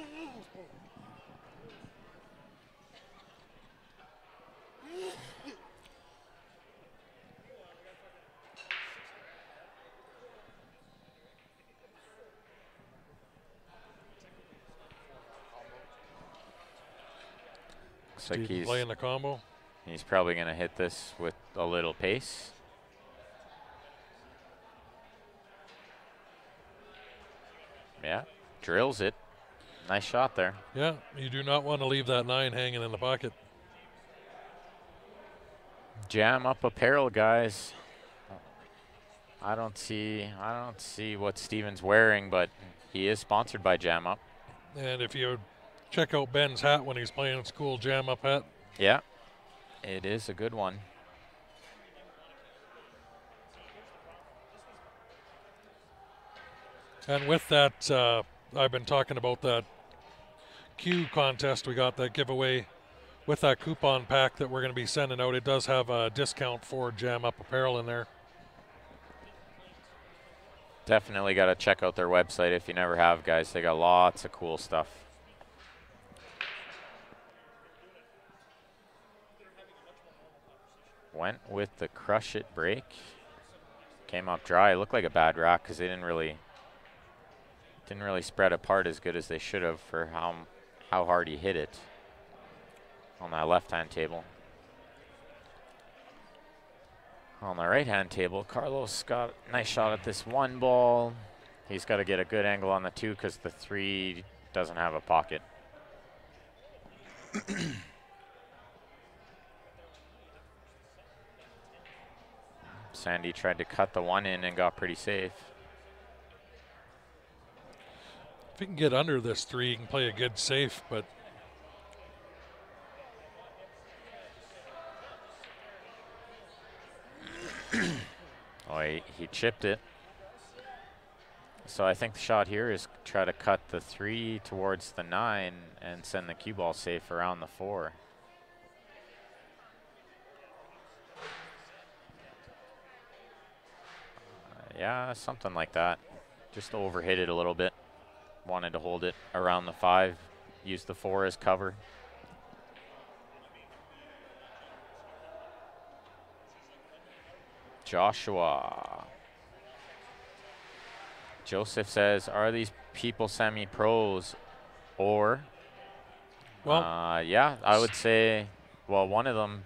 Looks like Steven playing the combo. he's probably going to hit this with a little pace. Yeah, drills it. Nice shot there. Yeah, you do not want to leave that 9 hanging in the pocket. Jam Up Apparel, guys. I don't see what Steven's wearing, but he is sponsored by Jam Up. And if you check out Ben's hat when he's playing, it's a cool Jam Up hat. Yeah, it is a good one. And with that, I've been talking about that Q contest. We got that giveaway with that coupon pack that we're going to be sending out. It does have a discount for Jam Up Apparel in there. Definitely got to check out their website if you never have, guys. They got lots of cool stuff. Went with the crush it break. Came up dry. It looked like a bad rack because they didn't really spread apart as good as they should have for how hard he hit it on that left-hand table. On the right-hand table, Carlos got a nice shot at this 1 ball. He's got to get a good angle on the 2 because the 3 doesn't have a pocket. Sandy tried to cut the 1 in and got pretty safe. If he can get under this 3, he can play a good safe, but oh, he chipped it. So I think the shot here is try to cut the 3 towards the 9 and send the cue ball safe around the 4. Yeah, something like that. Just overhit it a little bit. Wanted to hold it around the 5. Use the 4 as cover. Joshua. Joseph says, are these people semi-pros or? well, Yeah, I would say, well, one of them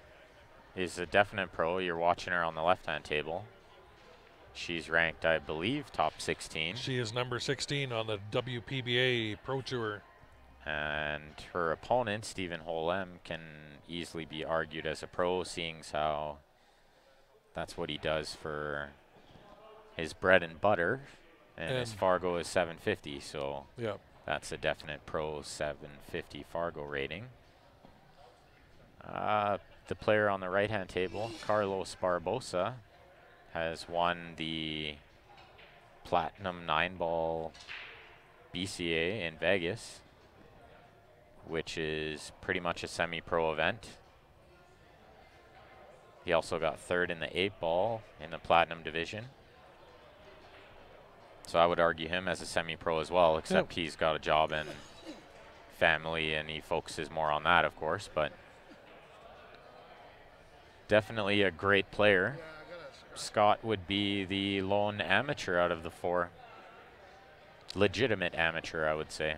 is a definite pro. You're watching her on the left-hand table. She's ranked, I believe, top 16. she is number 16 on the WPBA Pro Tour. And her opponent, Stephen Holem, can easily be argued as a pro, seeing how that's what he does for his bread and butter. And his Fargo is 750, so Yeah. that's a definite pro 750 Fargo rating. The player on the right-hand table, Carlos Barbosa, has won the Platinum 9-ball BCA in Vegas, which is pretty much a semi-pro event. He also got 3rd in the 8-ball in the Platinum division. So I would argue him as a semi-pro as well, except he's got a job and family, and he focuses more on that, of course. But definitely a great player. Scott would be the lone amateur out of the 4. Legitimate amateur, I would say.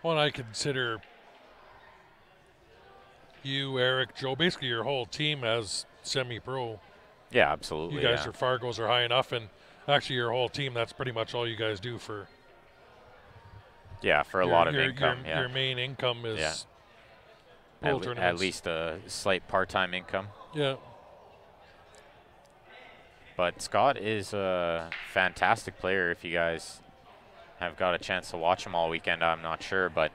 Well, I consider you, Eric, Joe, basically your whole team as semi-pro. Yeah, absolutely. You guys, your Fargos are high enough, and actually your whole team, that's pretty much all you guys do for. Yeah, for a lot of income. Your main income is at least a slight part-time income. Yeah. But Scott is a fantastic player. If you guys have got a chance to watch him all weekend, I'm not sure, but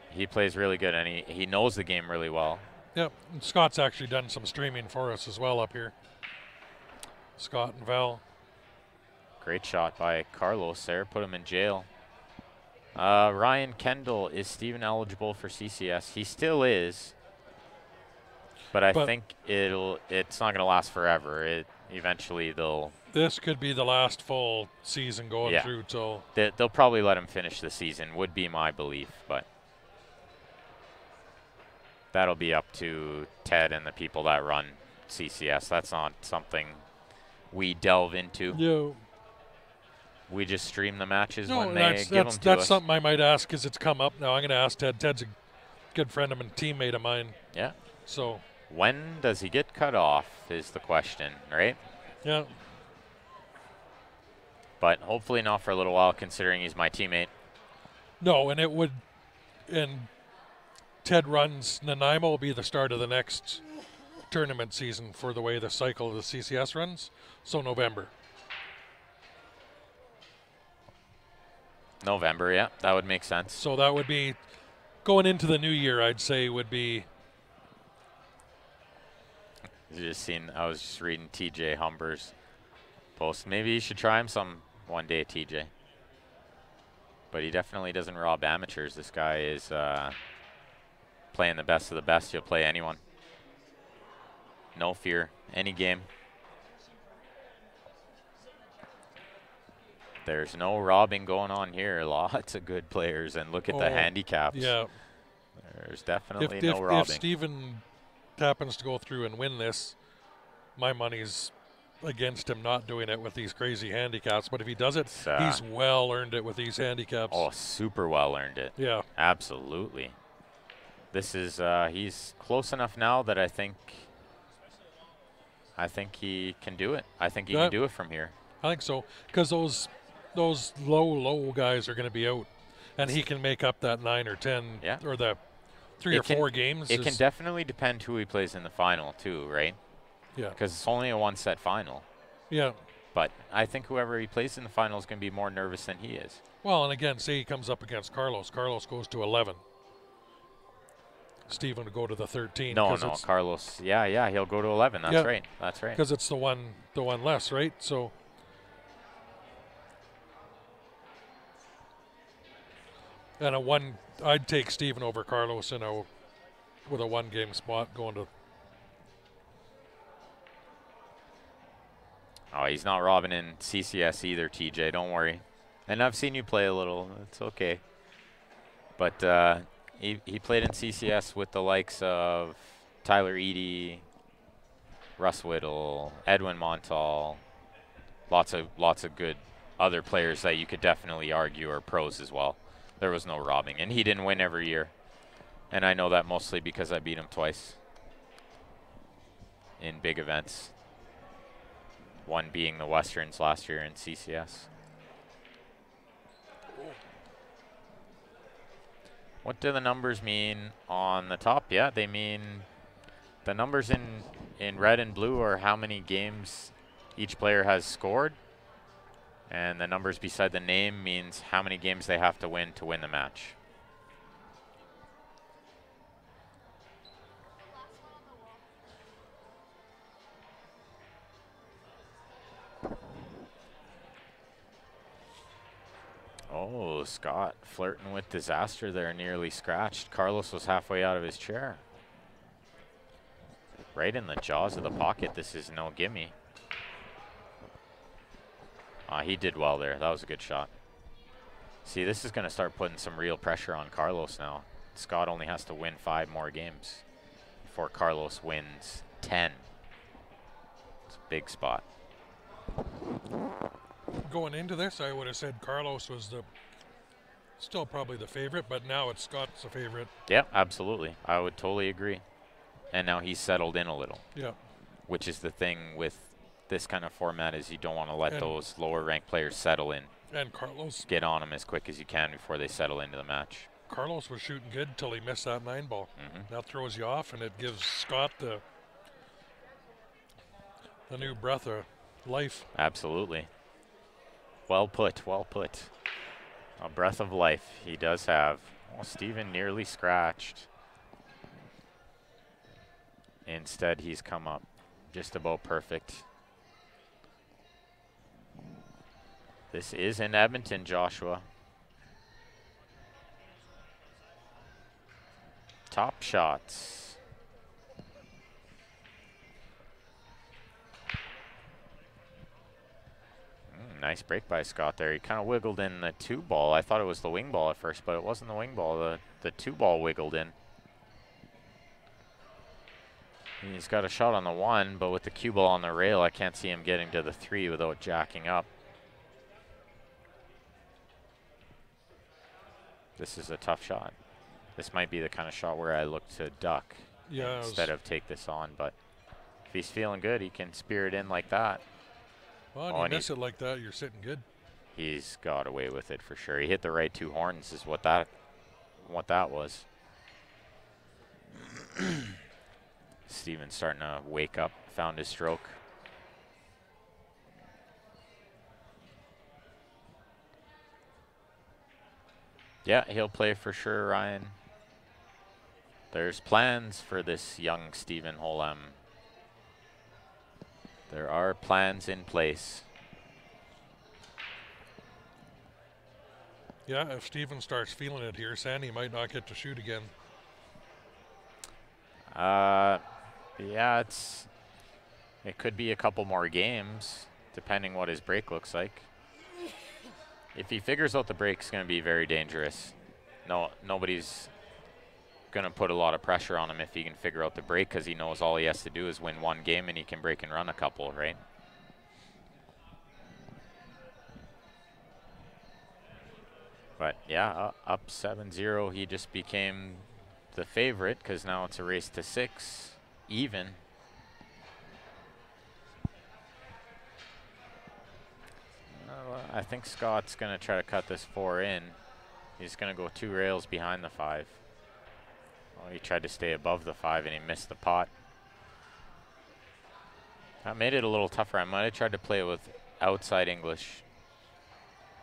he plays really good, and he knows the game really well. Yep, and Scott's actually done some streaming for us as well up here. Scott and Val. Great shot by Carlos there, put him in jail. Ryan Kendall, is Steven eligible for CCS? He still is, but I think it's not going to last forever. Eventually they'll. This could be the last full season going through till. They'll probably let him finish the season, would be my belief, but that'll be up to Ted and the people that run CCS. That's not something we delve into. Yeah. We just stream the matches No, when they give them to that's us. something I might ask as it's come up now. I'm going to ask Ted. Ted's a good friend of mine, teammate of mine. Yeah. So. When does he get cut off is the question, right? Yeah. But hopefully not for a little while, considering he's my teammate. No, and it would, and Ted runs, Nanaimo will be the start of the next tournament season for the way the cycle of the CCS runs. So November. November, yeah, that would make sense. So that would be going into the new year, I'd say would be. I was just reading TJ Humber's post. Maybe you should try him some one day, TJ. But he definitely doesn't rob amateurs. This guy is playing the best of the best. He'll play anyone. No fear, any game. There's no robbing going on here. Lots of good players, and look at the handicaps. Yeah. There's definitely If no robbing. If Steven happens to go through and win this, my money's against him not doing it with these crazy handicaps. But if he does it, he's well earned it with these handicaps. Oh, super well earned it. Yeah. Absolutely. This is he's close enough now that I think he can do it. I think he can do it from here. I think so, because those low guys are going to be out, and he can make up that 9 or 10 or the 3 or 4 games. It can definitely depend who he plays in the final too, right? Yeah. Because it's only a one-set final. Yeah. But I think whoever he plays in the final is going to be more nervous than he is. Well, and again, say he comes up against Carlos. Carlos goes to 11. Steven would go to the 13. No, Carlos. Yeah, he'll go to 11. That's right. That's right. Because it's the one less, right? So. And I'd take Steven over Carlos with a 1-game spot going to. Oh, he's not robbing in CCS either, TJ. Don't worry. And I've seen you play a little. It's okay. But he played in CCS with the likes of Tyler Eady, Russ Whittle, Edwin Montal, lots of good other players that you could definitely argue are pros as well. There was no robbing, and he didn't win every year. And I know that mostly because I beat him twice in big events. One being the Westerns last year in CCS. What do the numbers mean on the top? Yeah, they mean the numbers in red and blue are how many games each player has scored. And the numbers beside the name means how many games they have to win the match. Oh, Scott flirting with disaster there, nearly scratched. Carlos was halfway out of his chair. Right in the jaws of the pocket. This is no gimme. He did well there. That was a good shot. See, this is going to start putting some real pressure on Carlos now. Scott only has to win 5 more games before Carlos wins 10. It's a big spot. Going into this, I would have said Carlos was still probably the favorite, but now it's Scott's the favorite. Yeah, absolutely. I would totally agree. And now he's settled in a little. Yeah. Which is the thing with this kind of format is you don't want to let those lower ranked players settle in. And Carlos. Get on them as quick as you can before they settle into the match. Carlos was shooting good until he missed that 9 ball. That throws you off, and it gives Scott the new breath of life. Absolutely. Well put, well put. A breath of life he does have. Oh, Steven nearly scratched. Instead, he's come up just about perfect. This is in Edmonton, Joshua. Top shots. Nice break by Scott there. He kind of wiggled in the 2 ball. I thought it was the wing ball at first, but it wasn't the wing ball. The 2 ball wiggled in. He's got a shot on the 1, but with the cue ball on the rail, I can't see him getting to the 3 without jacking up. This is a tough shot. This might be the kind of shot where I look to duck instead of take this on, but if he's feeling good, he can spear it in like that. Well, and you miss it like that, you're sitting good. He's got away with it for sure. He hit the right 2 horns is what that was. Steven's starting to wake up, found his stroke. Yeah, he'll play for sure, Ryan. There's plans for this young Steven Holm. There are plans in place. Yeah, if Steven starts feeling it here, Sandy might not get to shoot again. Yeah, it could be a couple more games, depending what his break looks like. If he figures out the break's going to be very dangerous. Nobody's going to put a lot of pressure on him if he can figure out the break, because he knows all he has to do is win 1 game and he can break and run a couple, right? But yeah, up 7-0, he just became the favorite because now it's a race to 6, even. I think Scott's going to try to cut this 4 in. He's going to go 2 rails behind the 5. Well, he tried to stay above the 5 and he missed the pot. That made it a little tougher. I might have tried to play with outside English.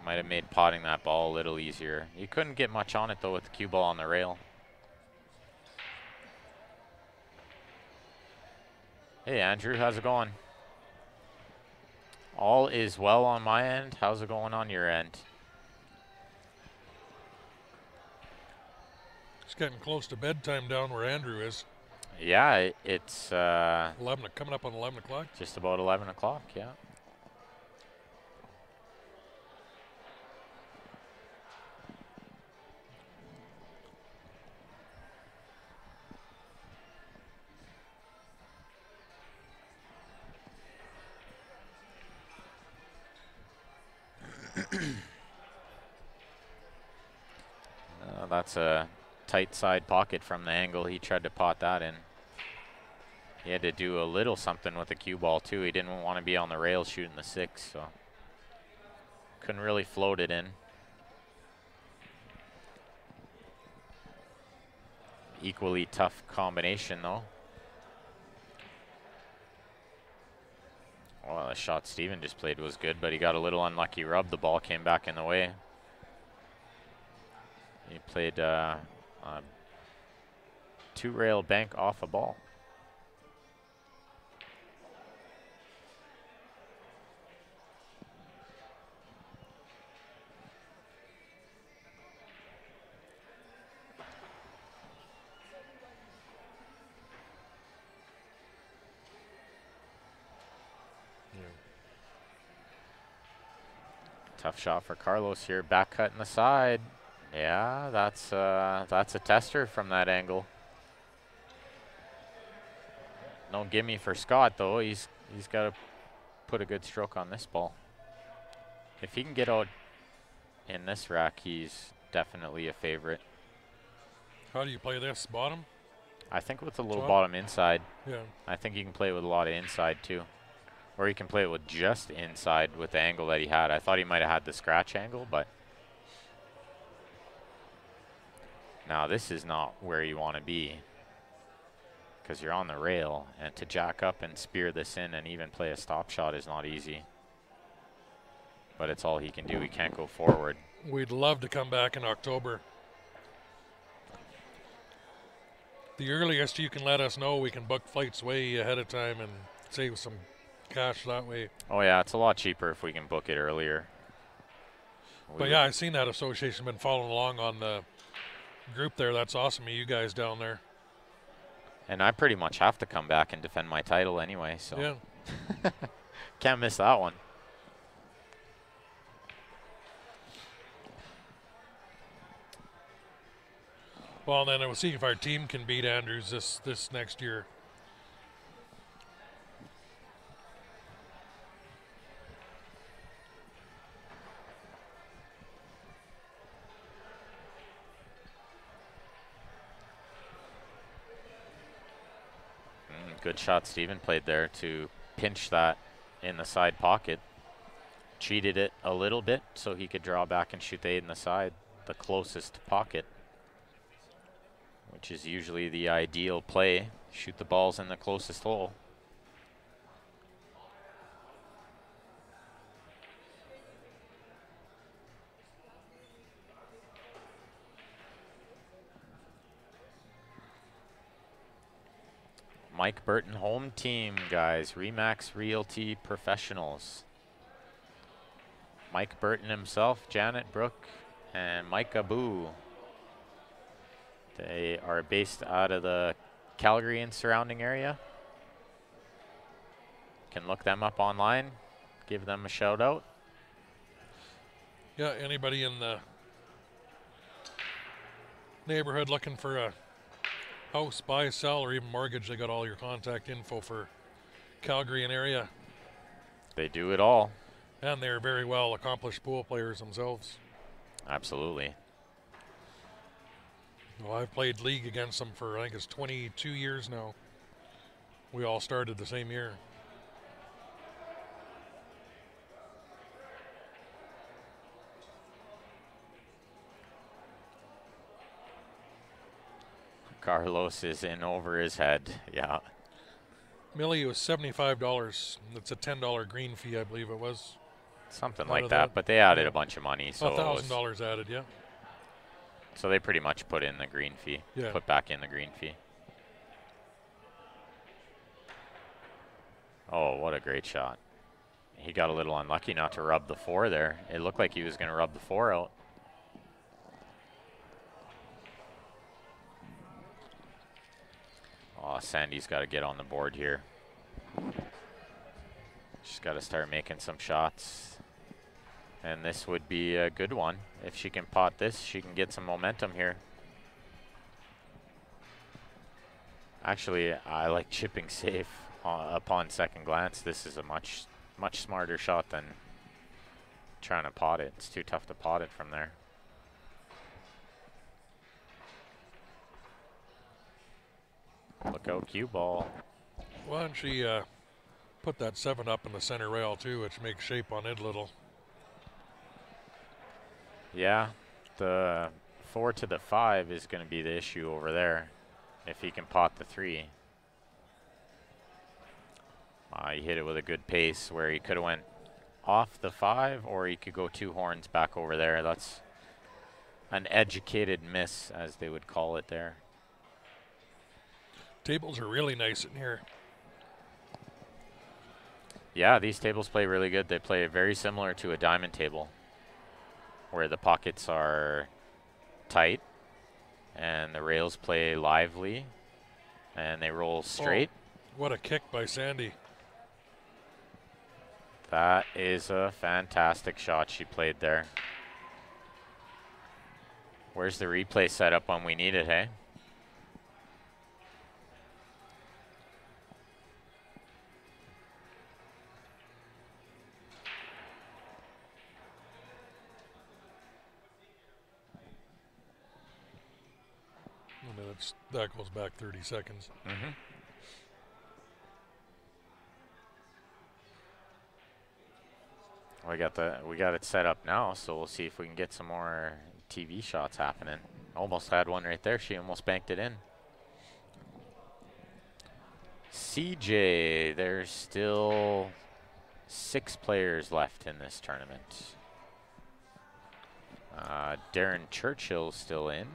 Might have made potting that ball a little easier. You couldn't get much on it though with the cue ball on the rail. Hey Andrew, how's it going? All is well on my end. How's it going on your end? It's getting close to bedtime down where Andrew is. Yeah, it's 11, coming up on 11 o'clock. Just about 11 o'clock, yeah. That's a tight side pocket from the angle. He tried to pot that in. He had to do a little something with the cue ball too. He didn't want to be on the rails shooting the 6, so couldn't really float it in. Equally tough combination though. Well, the shot Steven just played was good, but he got a little unlucky rub. The ball came back in the way. He played 2-rail bank off a ball. Tough shot for Carlos here. Back cut in the side. Yeah, that's a tester from that angle. No gimme for Scott though. He's got to put a good stroke on this ball. If he can get out in this rack, he's definitely a favorite. How do you play this? Bottom? I think with a little bottom inside. Yeah. I think you can play with a lot of inside too. Or you can play it with just inside with the angle that he had. I thought he might have had the scratch angle, but now this is not where you want to be because you're on the rail, and to jack up and spear this in and even play a stop shot is not easy. But it's all he can do. He can't go forward. We'd love to come back in October. The earliest you can let us know, we can book flights way ahead of time and save some cash that way. Oh yeah, it's a lot cheaper if we can book it earlier. But yeah, I've seen that association been following along on the group there. That's awesome of you guys down there. And I pretty much have to come back and defend my title anyway, so yeah. Can't miss that one. Well, then we'll see if our team can beat Andrews this next year. Good shot Steven played there to pinch that in the side pocket. Cheated it a little bit so he could draw back and shoot the 8 in the side, the closest pocket, which is usually the ideal play. Shoot the balls in the closest hole. Mike Burton home team, guys. Remax Realty Professionals. Mike Burton himself, Janet Brooke, and Mike Abu. They are based out of the Calgary and surrounding area. Can look them up online. Give them a shout out. Yeah, anybody in the neighborhood looking for a house, buy, sell, or even mortgage, they got all your contact info for Calgary and area. They do it all. And they're very well accomplished pool players themselves. Absolutely. Well, I've played league against them for, I think it's 22 years now. We all started the same year. Carlos is in over his head. Yeah. Millie was $75. That's a $10 green fee, I believe it was. Something Out like of that, that. but they added a bunch of money. So $1,000 added, yeah. So they pretty much put in the green fee. Yeah. Put back in the green fee. Oh, what a great shot. He got a little unlucky not to rub the 4 there. It looked like he was going to rub the 4 out. Oh, Sandy's got to get on the board here. She's got to start making some shots. And this would be a good one. If she can pot this, she can get some momentum here. Actually, I like chipping safe upon second glance. This is a much smarter shot than trying to pot it. It's too tough to pot it from there. Look out, cue ball. Why don't she put that 7 up in the center rail too, which makes shape on it a little. Yeah, the 4 to the 5 is going to be the issue over there if he can pot the 3. He hit it with a good pace where he could have went off the 5 or he could go 2 horns back over there. That's an educated miss, as they would call it there. Tables are really nice in here. Yeah, these tables play really good. They play very similar to a diamond table, where the pockets are tight and the rails play lively and they roll straight. Oh, what a kick by Sandy. That is a fantastic shot she played there. Where's the replay setup when we need it, hey? That goes back 30 seconds. Mm-hmm. We got it set up now, so we'll see if we can get some more TV shots happening. Almost had one right there. She almost banked it in. CJ, there's still 6 players left in this tournament. Darren Churchill's still in.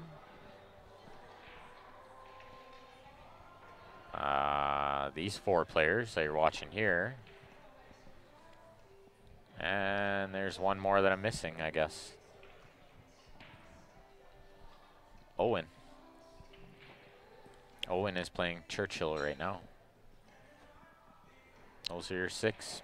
These 4 players that you're watching here. And there's one more that I'm missing, I guess. Owen. Owen is playing Churchill right now. Those are your 6.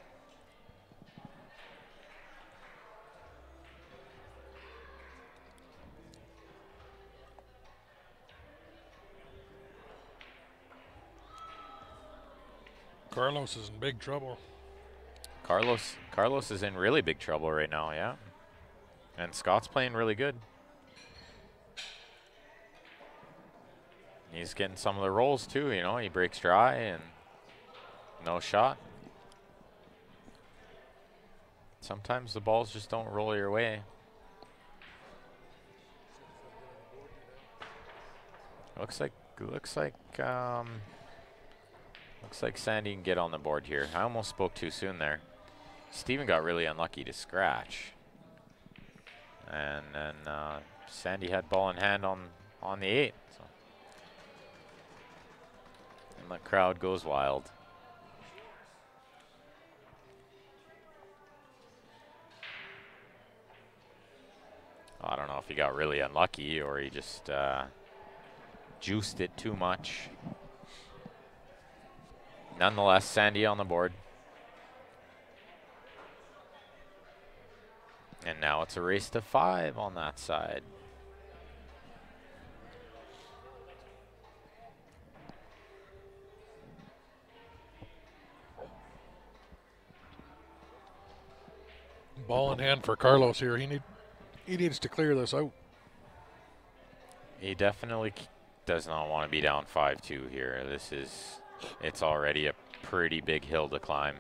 Carlos is in big trouble. Carlos is in really big trouble right now, yeah. And Scott's playing really good. He's getting some of the rolls too, you know. He breaks dry and No shot. Sometimes the balls just don't roll your way. Looks like Sandy can get on the board here. I almost spoke too soon there. Steven got really unlucky to scratch. And then Sandy had ball in hand on the 8. So. And the crowd goes wild. I don't know if he got really unlucky or he just juiced it too much. Nonetheless, Sandy on the board. And now it's a race to 5 on that side. Ball in hand for Carlos here. He needs to clear this out. He definitely does not want to be down 5-2 here. It's already a pretty big hill to climb.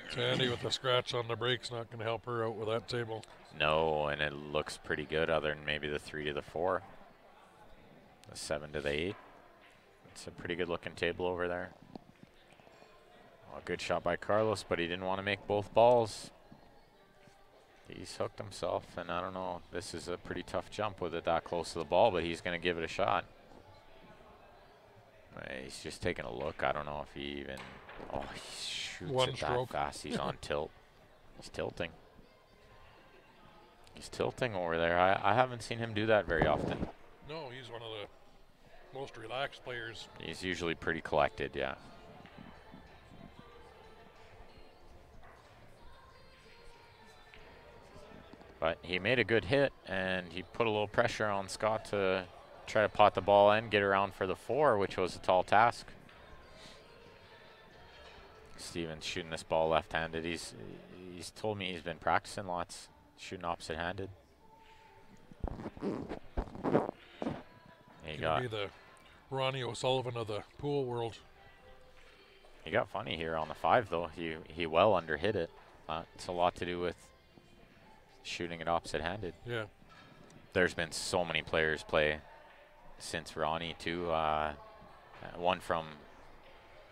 Sandy with the scratch on the brakes, not going to help her out with that table. No, and it looks pretty good other than maybe the 3 to the 4. The 7 to the 8. It's a pretty good looking table over there. Well, good shot by Carlos, but he didn't want to make both balls. He's hooked himself, and I don't know. This is a pretty tough jump with it that close to the ball, but he's going to give it a shot. He's just taking a look. I don't know if he even... Oh, he shoots One it stroke. that fast. He's on tilt. He's tilting. He's tilting over there. I haven't seen him do that very often. No, he's one of the most relaxed players. He's usually pretty collected, yeah. But he made a good hit, and he put a little pressure on Scott to try to pot the ball in, get around for the 4, which was a tall task. Steven's shooting this ball left-handed. He's told me he's been practicing lots, shooting opposite-handed. He got be the Ronnie O'Sullivan of the pool world. He got funny here on the 5, though. He well underhit it. It's a lot to do with shooting it opposite-handed. Yeah. There's been so many players play since Ronnie, too. One from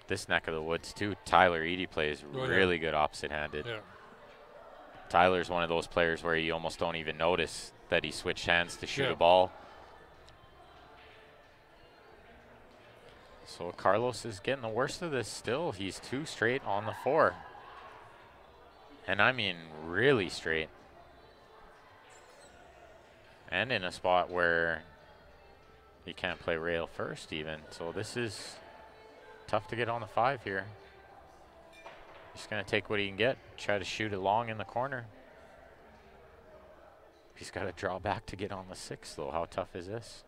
this neck of the woods, too. Tyler Eady plays really good opposite-handed. Yeah. Tyler's one of those players where you almost don't even notice that he switched hands to shoot Yeah. a ball. So Carlos is getting the worst of this still. He's 2 straight on the 4. And I mean really straight. And in a spot where he can't play rail first even. So this is tough to get on the 5 here. He's going to take what he can get, try to shoot it long in the corner. He's got to draw back to get on the 6, though. How tough is this?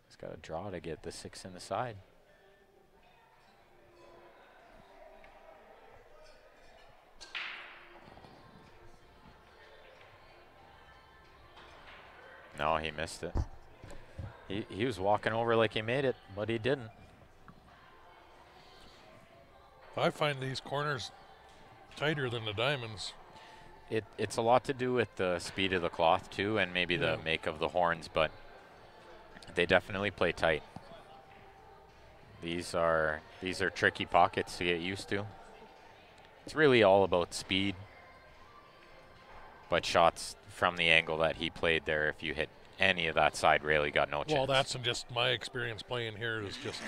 He's got to draw to get the 6 in the side. No, he missed it. He was walking over like he made it, but he didn't. I find these corners tighter than the diamonds. It's a lot to do with the speed of the cloth too, and maybe the Yeah. make of the horns, but they definitely play tight. These are tricky pockets to get used to. It's really all about speed, but shots from the angle that he played there, if you hit any of that side rail, you got no chance. Well, that's just my experience playing here is just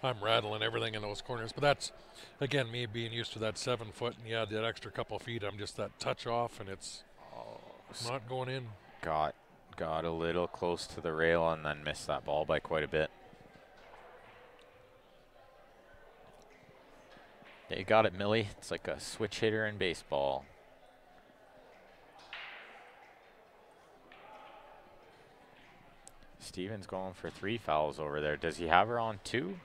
I'm rattling everything in those corners. But that's, again, me being used to that 7 foot, and yeah, that extra couple feet, I'm just that touch off, and it's not going in. Got a little close to the rail and then missed that ball by quite a bit. Yeah, you got it, Millie. It's like a switch hitter in baseball. Steven's going for 3 fouls over there. Does he have her on 2?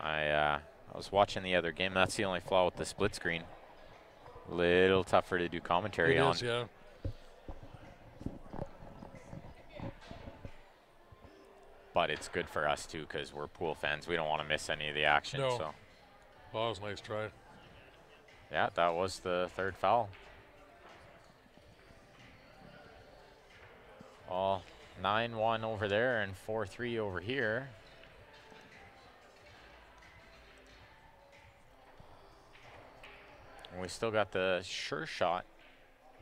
I was watching the other game. That's the only flaw with the split screen. Little tougher to do commentary on. It is, yeah. But it's good for us too because we're pool fans. We don't want to miss any of the action. No. So Well, that was a nice try. yeah, that was the 3rd foul. All 9-1 over there and 4-3 over here. And we still got the Sure Shot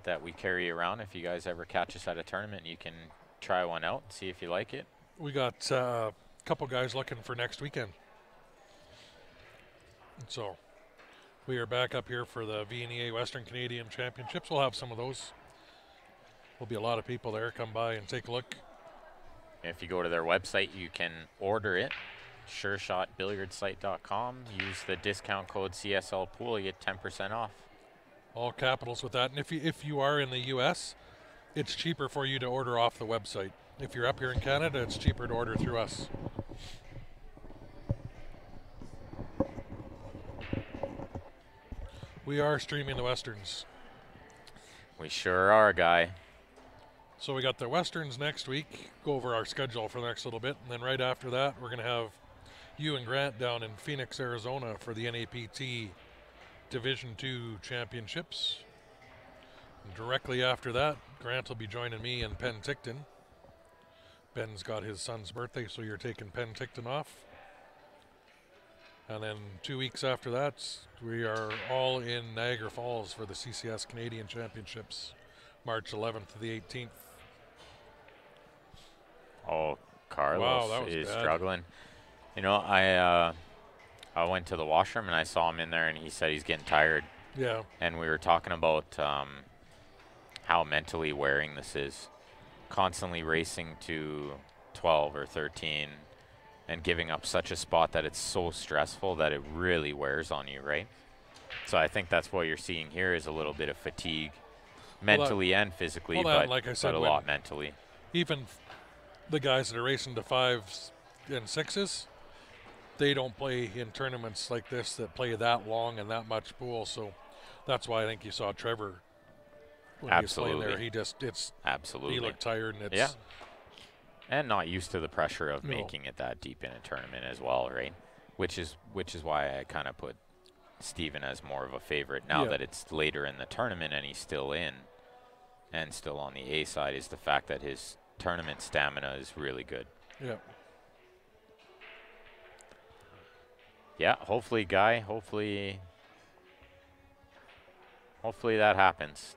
that we carry around. If you guys ever catch us at a tournament, you can try one out, see if you like it. We got a couple guys looking for next weekend. So we are back up here for the VNEA Western Canadian Championships. We'll have some of those. There'll be a lot of people there. Come by and take a look. If you go to their website, you can order it. SureShotBilliardsSite.com. Use the discount code CSLPool. You get 10% off. All capitals with that. And if you are in the U.S., it's cheaper for you to order off the website. If you're up here in Canada, it's cheaper to order through us. We are streaming the Westerns. We sure are, Guy. So we got the Westerns next week. Go over our schedule for the next little bit. And then right after that, we're going to have you and Grant down in Phoenix, Arizona for the NAPT Division II Championships. And directly after that, Grant will be joining me in Penticton. Ben's got his son's birthday, so you're taking Penticton off. And then 2 weeks after that, we are all in Niagara Falls for the CCS Canadian Championships, March 11th to the 18th. Oh, Carlos Wow, that was is bad. struggling. You know, I went to the washroom and I saw him in there, and he said he's getting tired. Yeah. And we were talking about how mentally wearing this is. Constantly racing to 12 or 13 and giving up such a spot that it's so stressful that it really wears on you, right? So I think that's what you're seeing here is a little bit of fatigue, mentally and physically, but, like I said, but a lot mentally. Even the guys that are racing to 5s and 6s, they don't play in tournaments like this that play that long and that much pool. So that's why I think you saw Trevor when he was playing there. He just, Absolutely. he looked tired, and it's, Yeah. And not used to the pressure of No. making it that deep in a tournament as well, right? Which is why I kind of put Steven as more of a favorite now Yeah. that it's later in the tournament and he's still in and still on the A side, is the fact that his tournament stamina is really good. yeah. Yeah, hopefully, Guy, hopefully that happens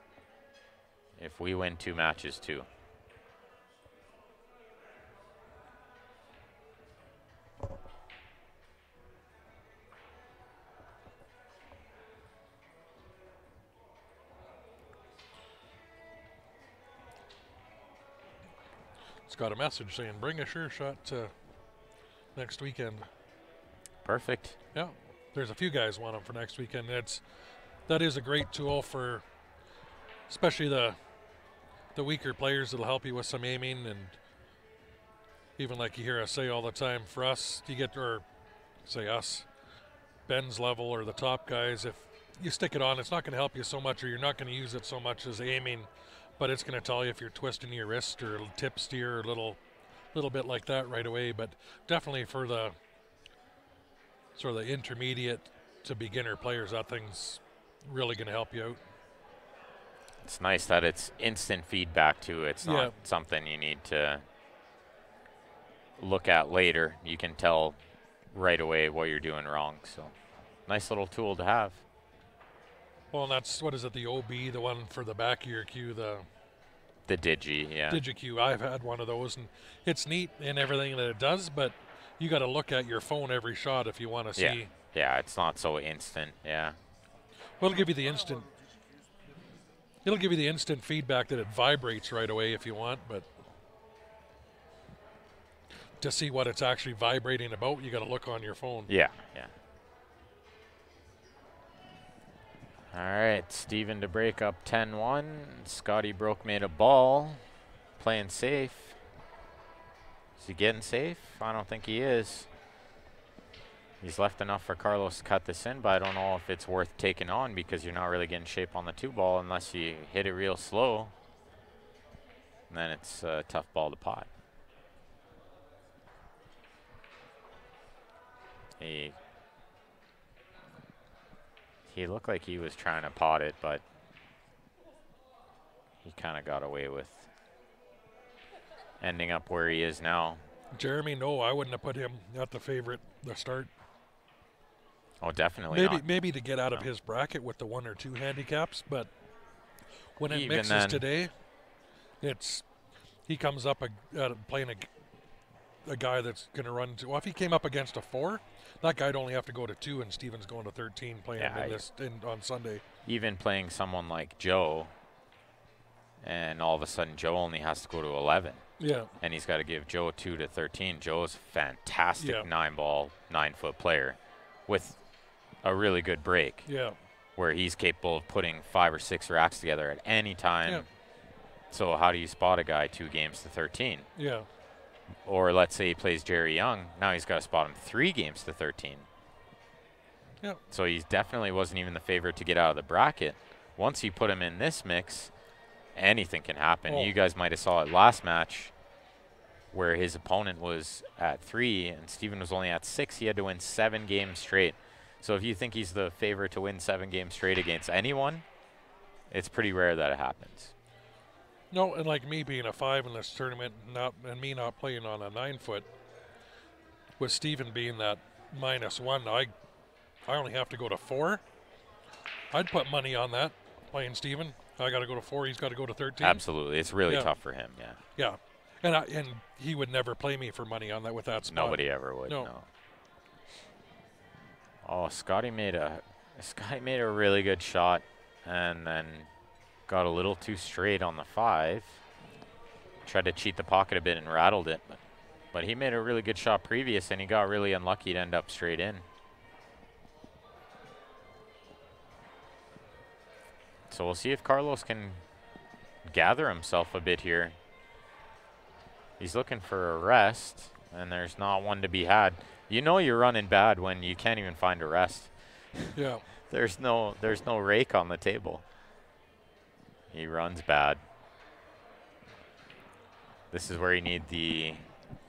if we win 2 matches too. It's got a message saying, bring a Sure Shot to next weekend. Perfect. Yeah, there's a few guys want them for next weekend. That is a great tool for especially the weaker players. It'll help you with some aiming, and even like you hear us say all the time, for us, you get, or say us, Ben's level or the top guys, if you stick it on, it's not going to help you so much, or you're not going to use it so much as aiming, but it's going to tell you if you're twisting your wrist or tip steer or little bit like that right away. But definitely for the sort of the intermediate to beginner players, that thing's really going to help you out. It's nice that it's instant feedback too. It's not something you need to look at later. You can tell right away what you're doing wrong. So nice little tool to have. Well, and that's, what is it, the OB, the one for the back of your cue, the Digi, yeah. DigiQ. I've had one of those, and it's neat in everything that it does, but you got to look at your phone every shot if you want to see. Yeah, it's not so instant, yeah. Well, it'll give you the instant. It'll give you the instant feedback that it vibrates right away if you want, but to see what it's actually vibrating about, you got to look on your phone. Yeah. All right, Steven to break up 10-1. Scotty Broke made a ball. Playing safe. Is he getting safe? I don't think he is. He's left enough for Carlos to cut this in, but I don't know if it's worth taking on because you're not really getting shape on the 2-ball unless you hit it real slow. And then it's a tough ball to pot. He looked like he was trying to pot it, but he kind of got away with ending up where he is now. Jeremy, no, I wouldn't have put him at the favorite the start. Oh, definitely not. Maybe to get out of his bracket with the 1 or 2 handicaps, but when it Even mixes then, today, he comes up playing a guy that's going to run to. Well, if he came up against a 4, that guy'd only have to go to 2, and Steven's going to 13 playing on Sunday. Even playing someone like Joe, and all of a sudden Joe only has to go to 11. Yeah. And he's got to give Joe 2 to 13. Joe's a fantastic 9-ball, 9-foot player with a really good break. Yeah. Where he's capable of putting 5 or 6 racks together at any time. Yeah. So how do you spot a guy 2 games to 13? Yeah. Or let's say he plays Jerry Young. Now he's got to spot him 3 games to 13. Yeah. So he definitely wasn't even the favorite to get out of the bracket. Once you put him in this mix, anything can happen. Oh. You guys might have saw it last match where his opponent was at 3 and Steven was only at 6. He had to win 7 games straight. So if you think he's the favorite to win 7 games straight against anyone, it's pretty rare that it happens. No, and like me being a 5 in this tournament, and me not playing on a 9-foot, with Steven being that -1, I only have to go to 4. I'd put money on that playing Steven. I got to go to 4. He's got to go to 13. Absolutely, it's really tough for him. Yeah. Yeah, and he would never play me for money on that with that spot. Nobody ever would. No. Oh, Scotty made a really good shot, and then got a little too straight on the 5. Tried to cheat the pocket a bit and rattled it, but he made a really good shot previous, and he got really unlucky to end up straight in. So we'll see if Carlos can gather himself a bit here. He's looking for a rest, and there's not one to be had. You know you're running bad when you can't even find a rest. Yeah. There's no rake on the table. He runs bad. This is where you need the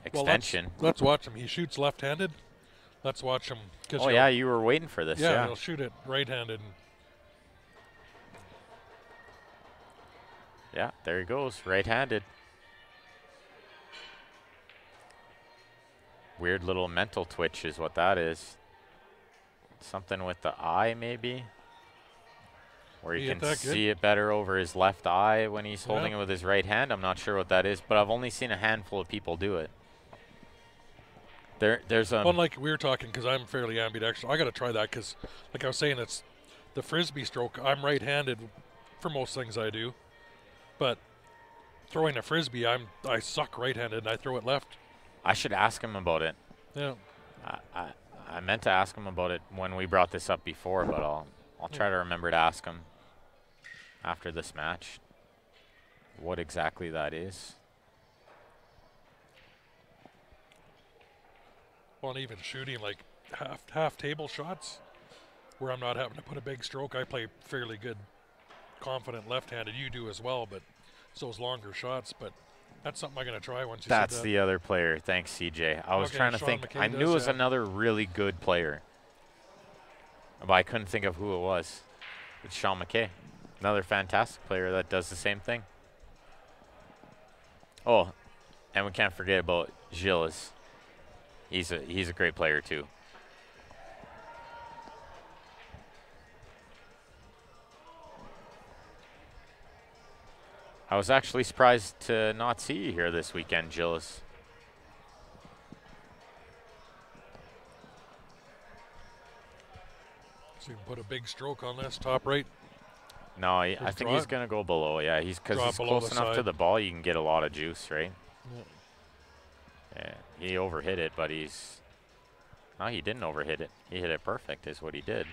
extension. Well, let's watch him. He shoots left-handed. Let's watch him. Oh, yeah, you were waiting for this. Yeah, he'll shoot it right-handed. Yeah, there he goes, right-handed. Weird little mental twitch is what that is. Something with the eye, maybe? Where you can see it better over his left eye when he's holding it with his right hand. I'm not sure what that is, but I've only seen a handful of people do it. There's a... Well, like we were talking, because I'm fairly ambidextrous. I got to try that because, like I was saying, it's the Frisbee stroke. I'm right-handed for most things I do. But throwing a Frisbee, I suck right-handed and I throw it left. I should ask him about it. Yeah. I meant to ask him about it when we brought this up before, but I'll try to remember to ask him after this match what exactly that is. Well, and even shooting like half table shots where I'm not having to put a big stroke. I play fairly good, confident left-handed. You do as well, but it's those longer shots. But that's something I'm going to try once you That's said that. the other player. Thanks, CJ. I was trying to think. I knew it was another really good player, but I couldn't think of who it was. It's Sean McKay, another fantastic player that does the same thing. Oh, and we can't forget about Gilles. He's a great player too. I was actually surprised to not see you here this weekend, Gilles. So you can put a big stroke on this top right. No, I think he's going to go below. Yeah, because he's close enough to the ball, you can get a lot of juice, right? Yeah, he overhit it, but he's... No, he didn't overhit it. He hit it perfect is what he did.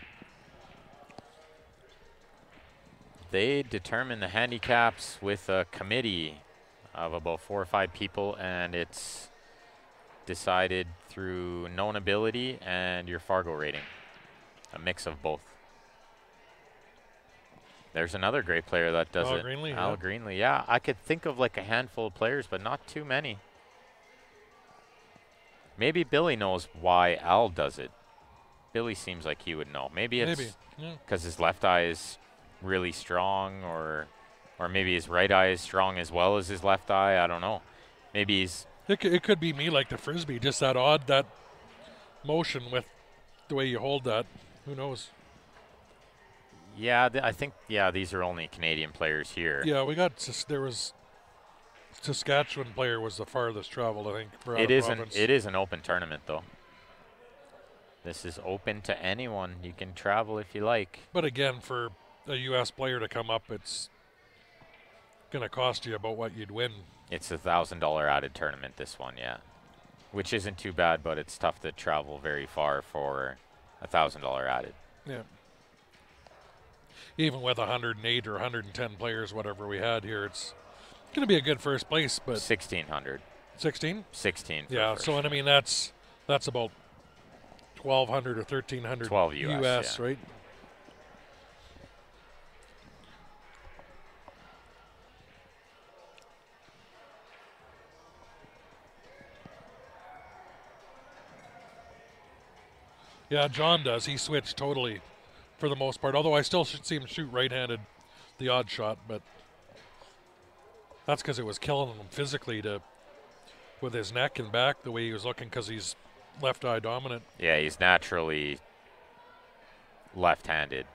they determine the handicaps with a committee of about 4 or 5 people, and it's decided through known ability and your Fargo rating, a mix of both. There's another great player that does it. Greenlee, Al yeah. Greenlee, yeah. I could think of like a handful of players, but not too many. Maybe Billy knows why Al does it. Billy seems like he would know. Maybe it's because his left eye is really strong, or maybe his right eye is strong as well as his left eye. I don't know. Maybe he's... It could be me like the Frisbee, just that odd, that motion with the way you hold that. Who knows? Yeah, I think, these are only Canadian players here. Yeah, there was Saskatchewan player was the farthest traveled, I think, for It is an open tournament, though. This is open to anyone. You can travel if you like. But again, for a U.S. player to come up, it's going to cost you about what you'd win. It's a $1,000 added tournament, this one, yeah. Which isn't too bad, but it's tough to travel very far for a $1,000 added. Yeah. Even with 108 or 110 players, whatever we had here, it's going to be a good first place. But 1,600. 16? 16. Yeah. So, and I mean, that's about 1,200 or 1,300 12 US, yeah. right? Yeah, John does. He switched totally for the most part, although I still see him shoot right-handed the odd shot, but that's because it was killing him physically with his neck and back the way he was looking, because he's left eye dominant. Yeah, he's naturally left-handed,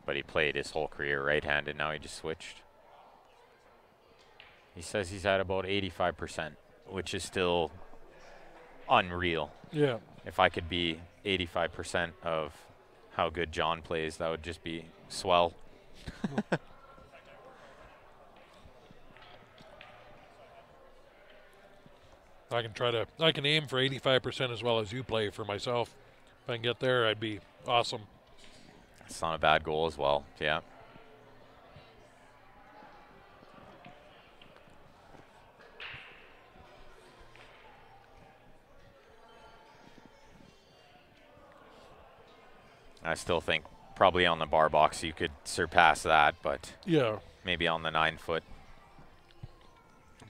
but he played his whole career right-handed. Now he just switched. He says he's at about 85%, which is still unreal. Yeah. If I could be 85% of how good John plays, that would just be swell. I can aim for 85% as well as you play for myself. If I can get there, I'd be awesome. It's not a bad goal as well, yeah. I still think probably on the bar box you could surpass that, but yeah, maybe on the 9 foot.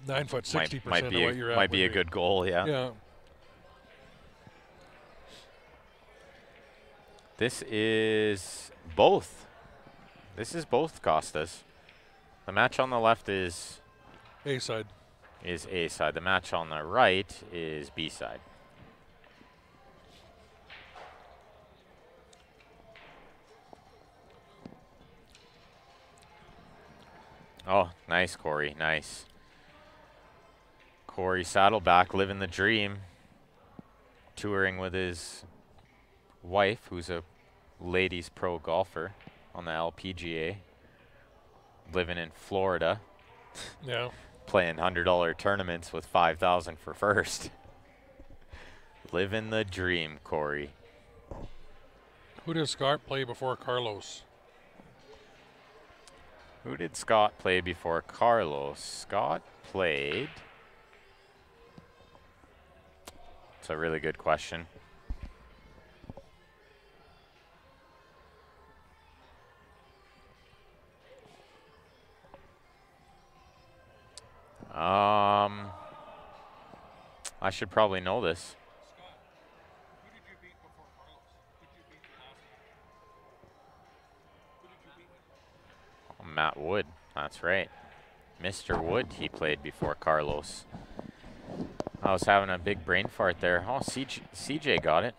9 foot, 60% of what you're at. Might be a good goal, yeah. Yeah. This is both. This is both Costas. The match on the left is A side. Is A side. The match on the right is B side. Oh, nice, Corey. Nice. Corey Saddleback living the dream. Touring with his wife, who's a ladies pro golfer on the LPGA. Living in Florida. Yeah. Playing $100 tournaments with $5,000 for first. Living the dream, Corey. Who does Scott play before Carlos? Who did Scott play before Carlos? Scott played... It's a really good question. I should probably know this. Scott, who did you beat before Carlos? Who did you beat the last time? Who did you beat? Oh, Matt Wood. That's right. Mr. Wood, he played before Carlos. I was having a big brain fart there. Oh, CJ got it.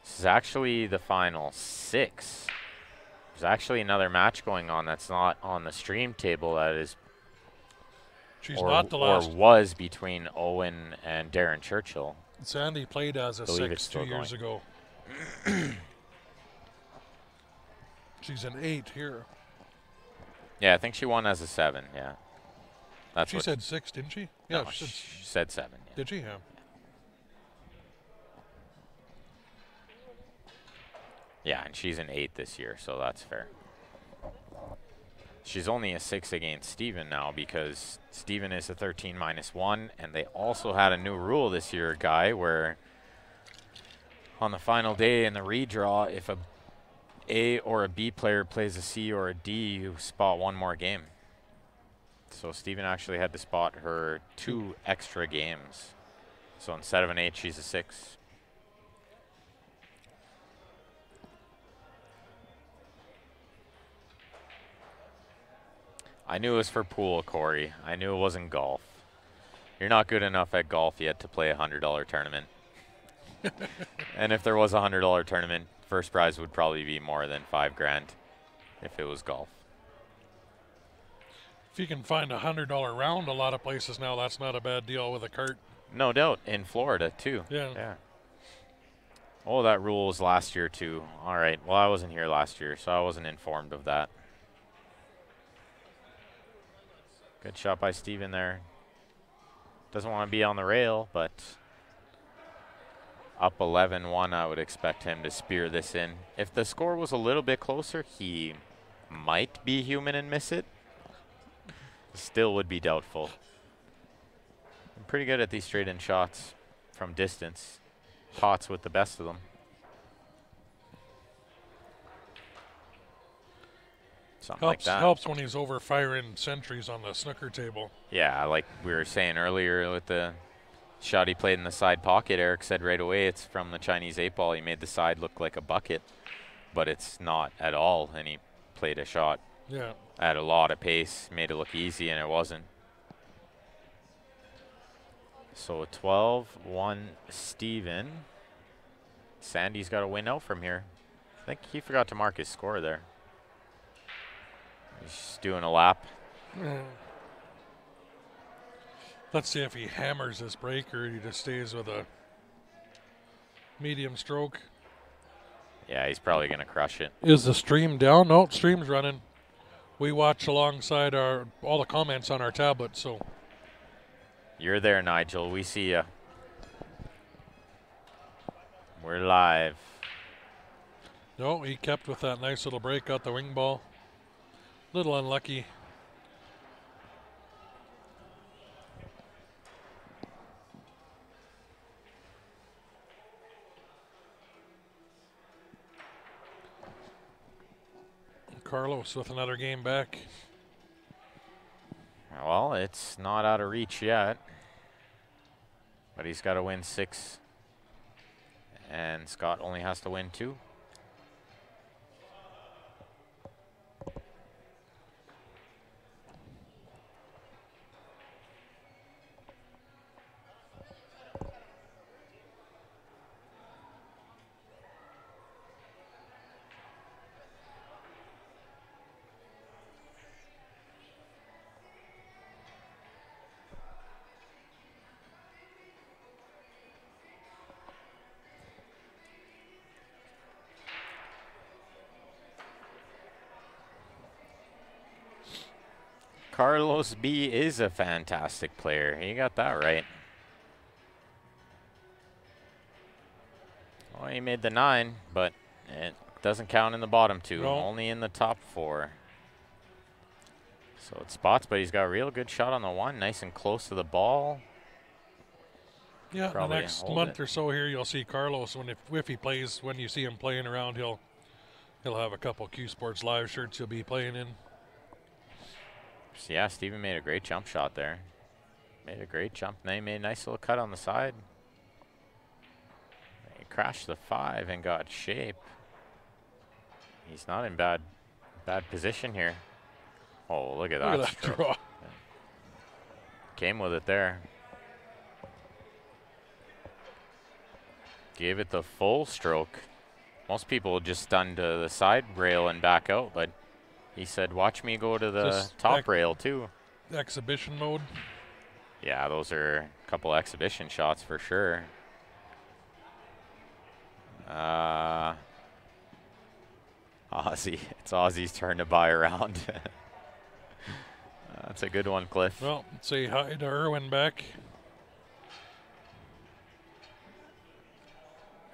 This is actually the final 6. There's actually another match going on that's not on the stream table. That is, not the last. Or was between Owen and Darren Churchill. Sandy played as a 6 2 years ago. She's an 8 here. Yeah, I think she won as a 7, yeah. That's She what said 6, didn't she? no, Yeah, she said. she said 7. Yeah. Did she? Yeah. Yeah, and she's an 8 this year, so that's fair. She's only a 6 against Steven now because Steven is a 13 -1, and they also had a new rule this year, Guy, where on the final day in the redraw, if a A or a B player plays a C or a D, you spot one more game. So Steven actually had to spot her 2 extra games. So instead of an 8, she's a 6. I knew it was for pool, Corey. I knew it wasn't golf. You're not good enough at golf yet to play a $100 tournament. And if there was a $100 tournament, first prize would probably be more than $5,000 if it was golf. If you can find a $100 round, a lot of places now, that's not a bad deal with a cart. No doubt. In Florida, too. Yeah. Yeah. Oh, that rule was last year, too. All right. Well, I wasn't here last year, so I wasn't informed of that. Good shot by Steven there. Doesn't want to be on the rail, but up 11-1, I would expect him to spear this in. If the score was a little bit closer, he might be human and miss it. Still would be doubtful. I'm pretty good at these straight-in shots from distance. Pots with the best of them. Something like that. Helps when he's over firing centuries on the snooker table. Yeah, like we were saying earlier with the shot he played in the side pocket, Eric said right away it's from the Chinese 8-ball. He made the side look like a bucket, but it's not at all. And he played a shot at a lot of pace, made it look easy, and it wasn't. So 12-1 Steven. Sandy's got to win out from here. I think he forgot to mark his score there. He's just doing a lap. Let's see if he hammers this break or he just stays with a medium stroke. Yeah, he's probably going to crush it. Is the stream down? No, stream's running. We watch alongside all the comments on our tablet, so. You're there, Nigel. We see you. We're live. No, he kept with that nice little break, got the wing ball. Little unlucky. Carlos with another game back. Well, it's not out of reach yet. But he's got to win 6. And Scott only has to win 2. Carlos B is a fantastic player. He got that right. Well, he made the 9, but it doesn't count in the bottom 2. No. Only in the top 4. So it spots, but he's got a real good shot on the 1. Nice and close to the ball. Yeah, the Probably next hold month it. or so here, you'll see Carlos. If he plays, when you see him playing around, he'll have a couple Q Sports Live shirts he'll be playing in. So yeah, Steven made a great jump shot there. Made a great jump. And then he made a nice little cut on the side. He crashed the 5 and got shape. He's not in bad position here. Oh, look at that. Look at that stroke. draw. Came with it there. Gave it the full stroke. Most people would just stun to the side rail and back out, but he said, watch me go to the Just top rail too. Exhibition mode. Yeah, those are a couple exhibition shots for sure. Ozzy. It's Ozzy's turn to buy around. That's a good one, Cliff. Well, say hi to Erwin back.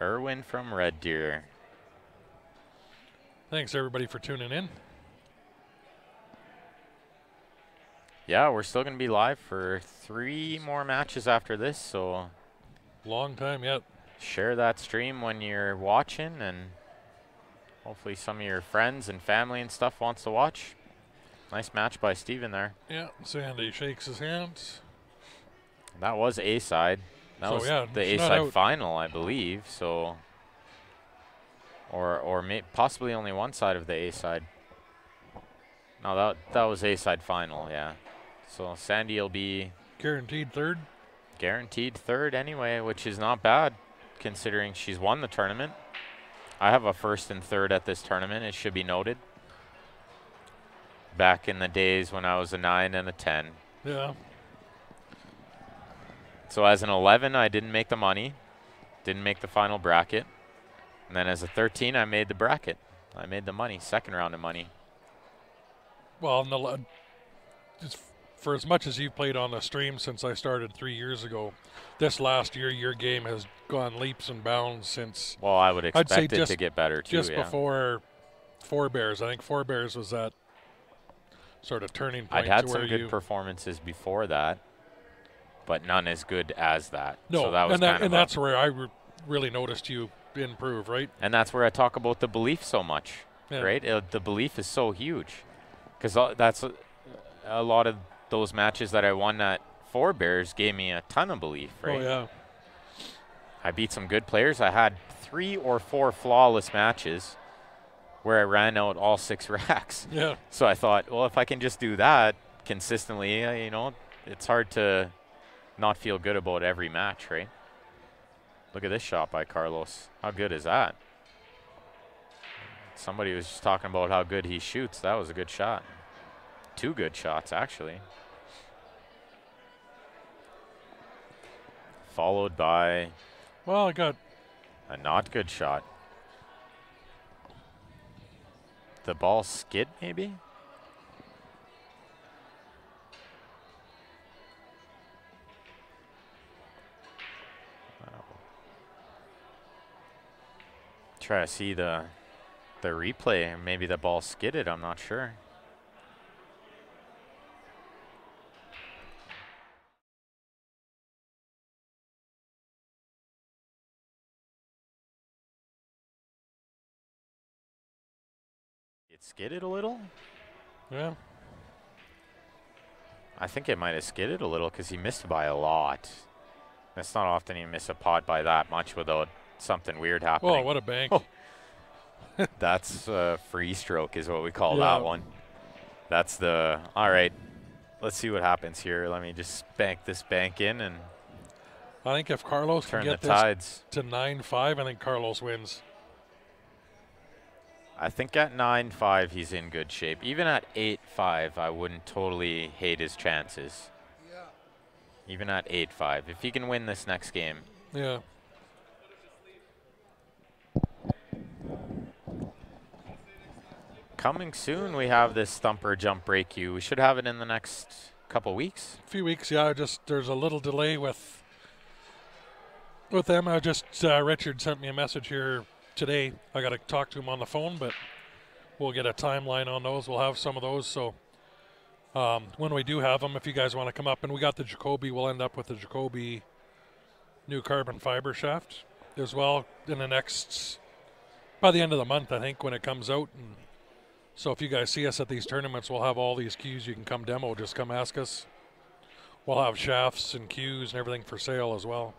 Erwin from Red Deer. Thanks, everybody, for tuning in. Yeah, we're still going to be live for 3 more matches after this, so Long time yet. share that stream when you're watching, and hopefully some of your friends and family and stuff wants to watch. Nice match by Steven there. Yeah, Sandy shakes his hand. That was A-side. That So, was yeah, the she's not A-side out. final, I believe, so... Or possibly only one side of the A-side. No, that was A-side final, yeah. So Sandy will be Guaranteed third. guaranteed third anyway, which is not bad considering she's won the tournament. I have a first and third at this tournament, it should be noted. Back in the days when I was a 9 and a 10. Yeah. So as an 11, I didn't make the money. Didn't make the final bracket. And then as a 13, I made the bracket. I made the money, second round of money. Well, just for as much as you've played on the stream since I started 3 years ago, this last year your game has gone leaps and bounds since Well, I would I'd expect say it just- to get better too, just yeah. before Four Bears. I think Four Bears was that sort of turning point. I'd had to some where good you performances before that, but none as good as that. No, so that was kind of that's where I really noticed you improve, right? and that's where I talk about the belief so much, Yeah. right? The belief is so huge, because that's a lot of those matches that I won at Four Bears gave me a ton of belief, right? Oh yeah. I beat some good players. I had 3 or 4 flawless matches where I ran out all 6 racks. Yeah. So I thought, well, if I can just do that consistently, you know, it's hard to not feel good about every match, right? Look at this shot by Carlos. How good is that? Somebody was just talking about how good he shoots. That was a good shot. 2 good shots, actually. Followed by Well, I got a not good shot. The ball skid, maybe? Wow. Try to see the replay. Maybe the ball skidded, I'm not sure. It skidded a little? yeah. I think it might have skidded a little because he missed by a lot. It's not often you miss a pot by that much without something weird happening. Oh, what a bank. Oh. That's free stroke is what we call Yeah. that one. That's the, all right, let's see what happens here. Let me just bank this bank in and I think if Carlos can turn the get this tides. to 9-5, I think Carlos wins. I think at 9-5 he's in good shape. Even at 8-5, I wouldn't totally hate his chances. Yeah. Even at 8-5, if he can win this next game. Yeah. Coming soon, we have this thumper jump break you. We should have it in the next couple weeks. A few weeks, yeah. Just there's a little delay with them. Richard sent me a message here today. I got to talk to him on the phone, but we'll get a timeline on those. We'll have some of those. So when we do have them, if you guys want to come up, and we got the Jacoby, we'll end up with the Jacoby new carbon fiber shaft as well in the next, by the end of the month, I think, when it comes out. And so if you guys see us at these tournaments, we'll have all these cues you can come demo. Just come ask us. We'll have shafts and cues and everything for sale as well.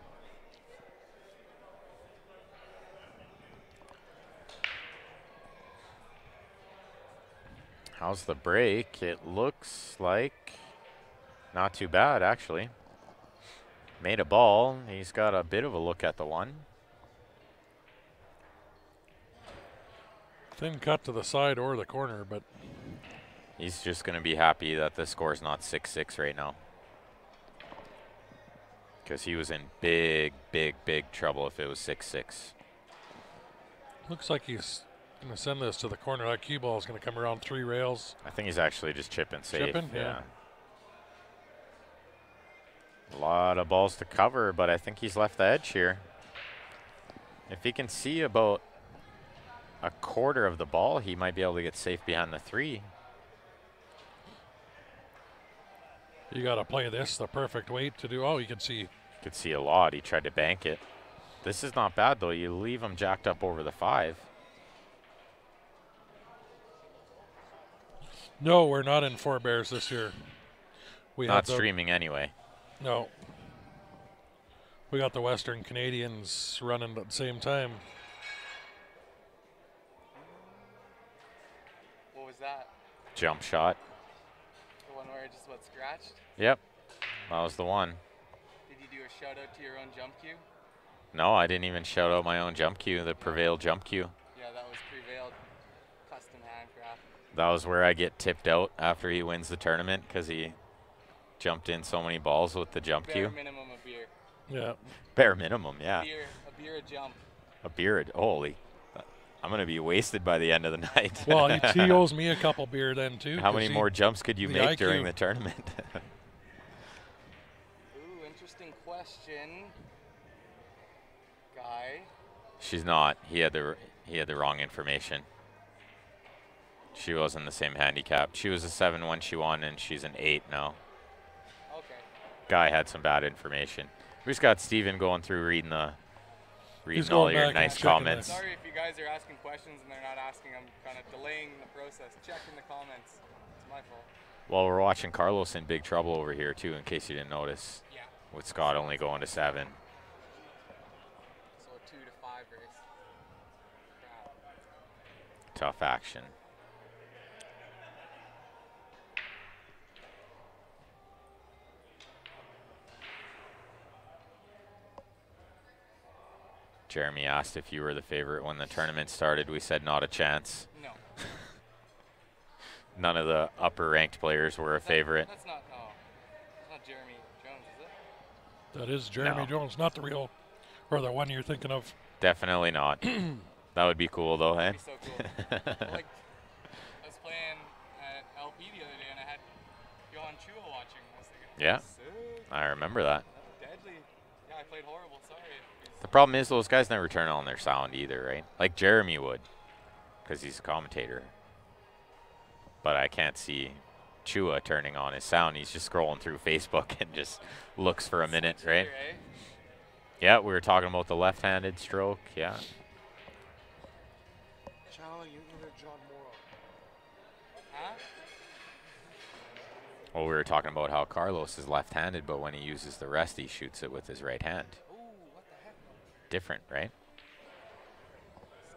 How's the break? It looks like not too bad, actually. Made a ball. He's got a bit of a look at the one. Thin cut to the side or the corner, but He's just going to be happy that the score's not 6-6 right now. Because he was in big, big, big trouble if it was 6-6. looks like he's going to send this to the corner. That cue ball is going to come around 3 rails. I think he's actually just chipping safe. Chipping? Yeah. A lot of balls to cover, but I think he's left the edge here. If he can see about a quarter of the ball, he might be able to get safe behind the 3. You got to play this the perfect weight to do. Oh, you can see. Could see a lot. He tried to bank it. This is not bad, though. You leave him jacked up over the 5. No, we're not in 4 bears this year. We Not have streaming anyway. No. We got the Western Canadians running at the same time. What was that? Jump shot. The one where it just what scratched? Yep. That was the one. Did you do a shout out to your own jump cue? No, I didn't even shout out my own jump cue, the Prevail jump cue. Yeah, that was Prevailed custom handcraft. That was where I get tipped out after he wins the tournament because he jumped in so many balls with the jump cue. Bare minimum a beer. Yeah. Bare minimum, yeah. A beer a jump. A beer, holy. I'm going to be wasted by the end of the night. Well, he owes me a couple beer then, too. How many more jumps could you make during the tournament? Ooh, interesting question. Guy. She's not. He had the wrong information. She wasn't the same handicap. She was a 7 when she won, and she's an 8 now. Okay. Guy had some bad information. We just got Steven going through reading He's all going your back nice and checking comments. this. Sorry if you guys are asking questions and they're not asking. I'm kind of delaying the process. Checking the comments. It's my fault. Well, we're watching Carlos in big trouble over here, too, in case you didn't notice. Yeah. With Scott only going to 7. So a 2 to 5 race. Crap. Tough action. Jeremy asked if you were the favorite when the tournament started. We said not a chance. No. None of the upper ranked players were a favorite. That's not, no. It's not Jeremy Jones, is it? That is Jeremy Jones, not the real, or the one you're thinking of. Definitely not. That would be cool, though, hey? That'd be so cool. Like, I was playing at LP the other day and I had Johan Chua watching. I was thinking, Yeah. sick. I remember that. Deadly. Yeah, I played horrible. Sorry. The problem is those guys never turn on their sound either, right? Like Jeremy would, because he's a commentator. But I can't see Chua turning on his sound. He's just scrolling through Facebook and just looks for a minute, right? Eh? Yeah, we were talking about the left-handed stroke, yeah. Channeling your inner John Morrow. Huh? Well, we were talking about how Carlos is left-handed, but when he uses the rest, he shoots it with his right hand. Ooh, what the heck? Different, right?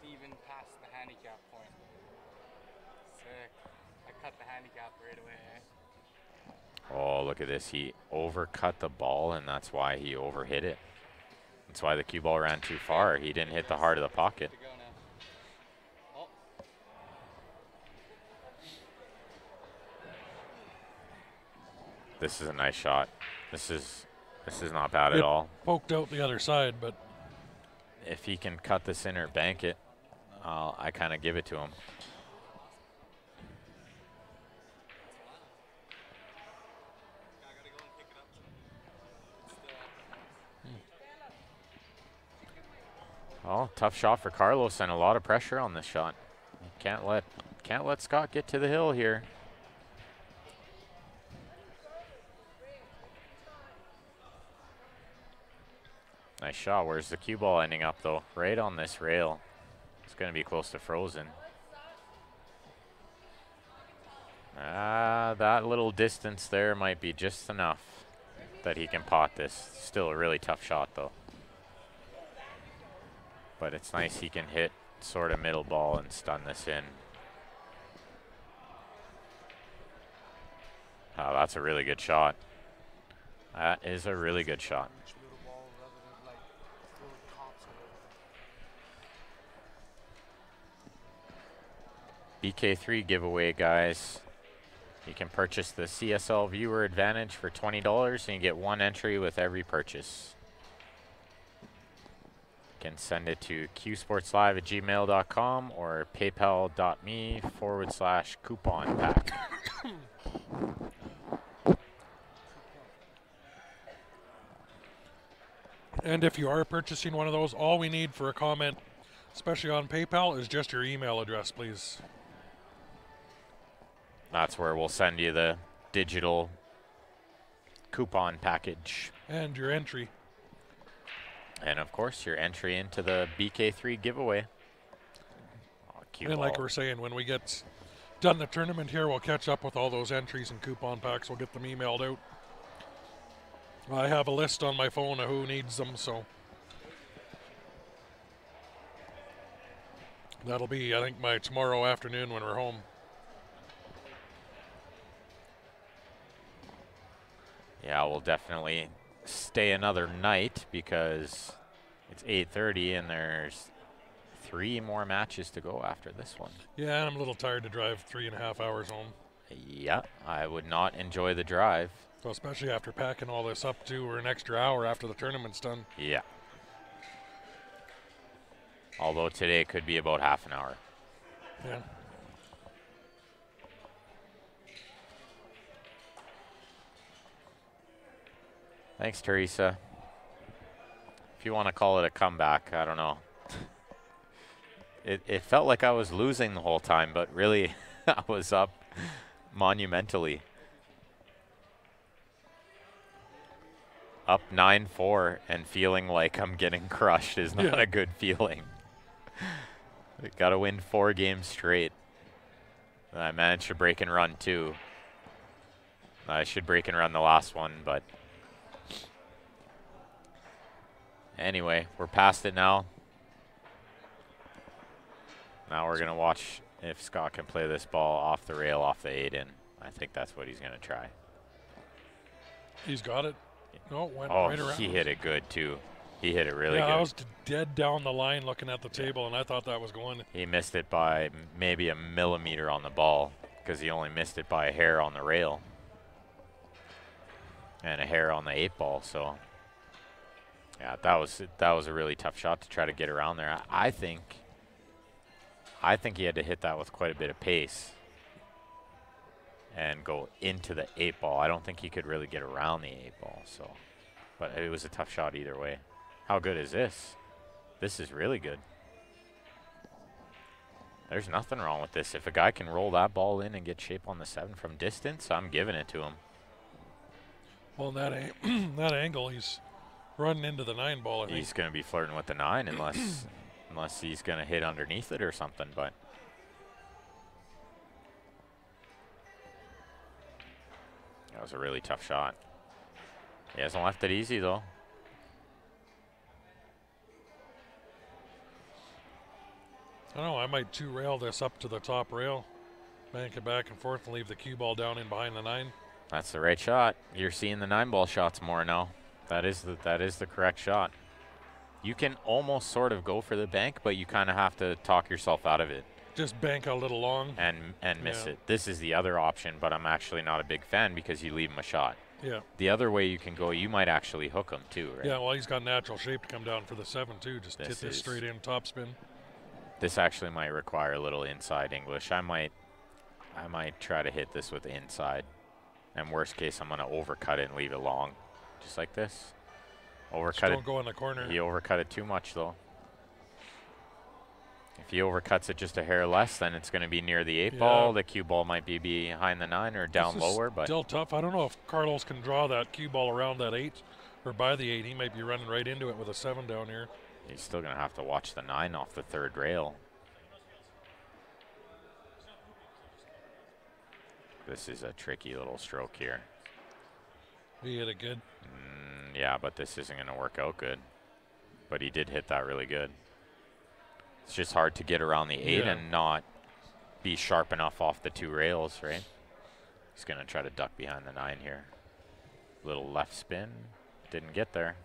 Steven passed the handicap point. Sick. I cut the handicap right away, eh? Oh, look at this. He overcut the ball, and that's why he overhit it. That's why the cue ball ran too far. He didn't hit the heart of the pocket. To go now. Oh. This is a nice shot. This is not bad at It all. poked out the other side, but If he can cut this in or bank it, I kind of give it to him. I gotta go and pick it up. It's still Oh, tough shot for Carlos and a lot of pressure on this shot. Can't let Scott get to the hill here. Nice shot. Where's the cue ball ending up though? Right on this rail. It's going to be close to frozen. That little distance there might be just enough that he can pot this. Still a really tough shot though. But it's nice he can hit sort of middle ball and stun this in. Oh, that's a really good shot. That is a really good shot. Each little ball rather than like throwing tops at everything. BK3 giveaway, guys. You can purchase the CSL Viewer Advantage for $20 and you get one entry with every purchase. You can send it to qsportslive@gmail.com or paypal.me/coupon pack. And if you are purchasing one of those, all we need for a comment, especially on PayPal, is just your email address, please. That's where we'll send you the digital coupon package. And your entry. And of course, your entry into the BK3 giveaway. Oh, cue And like ball. we're saying, when we get done the tournament here, we'll catch up with all those entries and coupon packs. We'll get them emailed out. I have a list on my phone of who needs them, so that'll be, I think, by tomorrow afternoon when we're home. Yeah, we'll definitely stay another night because it's 8:30 and there's 3 more matches to go after this one. Yeah, and I'm a little tired to drive 3.5 hours home. Yeah, I would not enjoy the drive. So especially after packing all this up too, or an extra hour after the tournament's done. Yeah. Although today could be about half an hour. Yeah. Thanks, Teresa. If you want to call it a comeback, I don't know. It felt like I was losing the whole time, but really I was up monumentally. Up 9-4 and feeling like I'm getting crushed is not a good feeling. Got to win 4 games straight. I managed to break and run too. I should break and run the last one, but anyway, we're past it now. Now we're going to watch if Scott can play this ball off the rail, off the 8-in. I think that's what he's going to try. He's got it. No, it went Oh, right around. he hit it good too. He hit it really Yeah, good. I was dead down the line looking at the table, and I thought that was going. He missed it by maybe a millimeter on the ball because he only missed it by a hair on the rail and a hair on the 8-ball. So, yeah, that was a really tough shot to try to get around there. I think he had to hit that with quite a bit of pace and go into the 8-ball. I don't think he could really get around the 8-ball. So, but it was a tough shot either way. How good is this? This is really good. There's nothing wrong with this. If a guy can roll that ball in and get shape on the 7 from distance, I'm giving it to him. Well, in that angle, he's running into the 9-ball. I think He's going to be flirting with the 9 unless he's going to hit underneath it or something. But that was a really tough shot. He hasn't left it easy though. I don't know. I might 2-rail this up to the top rail, bank it back and forth, and leave the cue ball down in behind the 9. That's the right shot. You're seeing the 9-ball shots more now. That is the correct shot. You can almost sort of go for the bank, but you kind of have to talk yourself out of it Just bank a little long. and miss Yeah. it. This is the other option, but I'm actually not a big fan because you leave him a shot. Yeah. The other way you can go, you might actually hook him too, right? Yeah, well, he's got natural shape to come down for the 7 too. Just hit this is- straight in top spin. This actually might require a little inside English. I might try to hit this with the inside. And worst case, I'm going to overcut it and leave it long. Just like this. Just Overcut don't it. go in the corner. He overcut it too much, though. If he overcuts it just a hair less, then it's going to be near the 8-ball. Yeah. The cue ball might be behind the 9 or down This is lower. But still tough. I don't know if Carlos can draw that cue ball around that 8 or by the 8. He might be running right into it with a 7 down here. he's still going to have to watch the 9 off the 3rd rail. This is a tricky little stroke here. He hit it good. Yeah, but this isn't going to work out good. But he did hit that really good. It's just hard to get around the 8 Yeah. and not be sharp enough off the 2 rails, right? He's going to try to duck behind the 9 here. Little left spin. Didn't get there.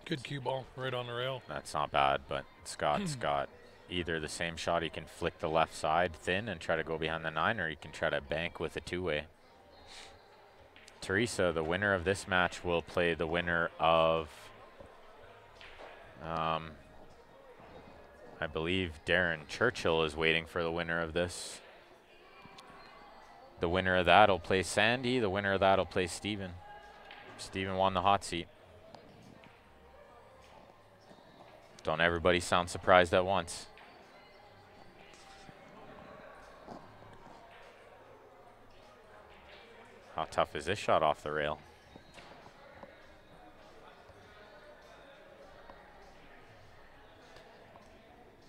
Good cue ball right on the rail. That's not bad, but Scott's got either the same shot, he can flick the left side thin and try to go behind the 9, or he can try to bank with a 2-way. Teresa, the winner of this match, will play the winner of, I believe Darren Churchill is waiting for the winner of this. The winner of that will play Sandy. The winner of that will play Steven. Steven won the hot seat. Don't everybody sound surprised at once. How tough is this shot off the rail?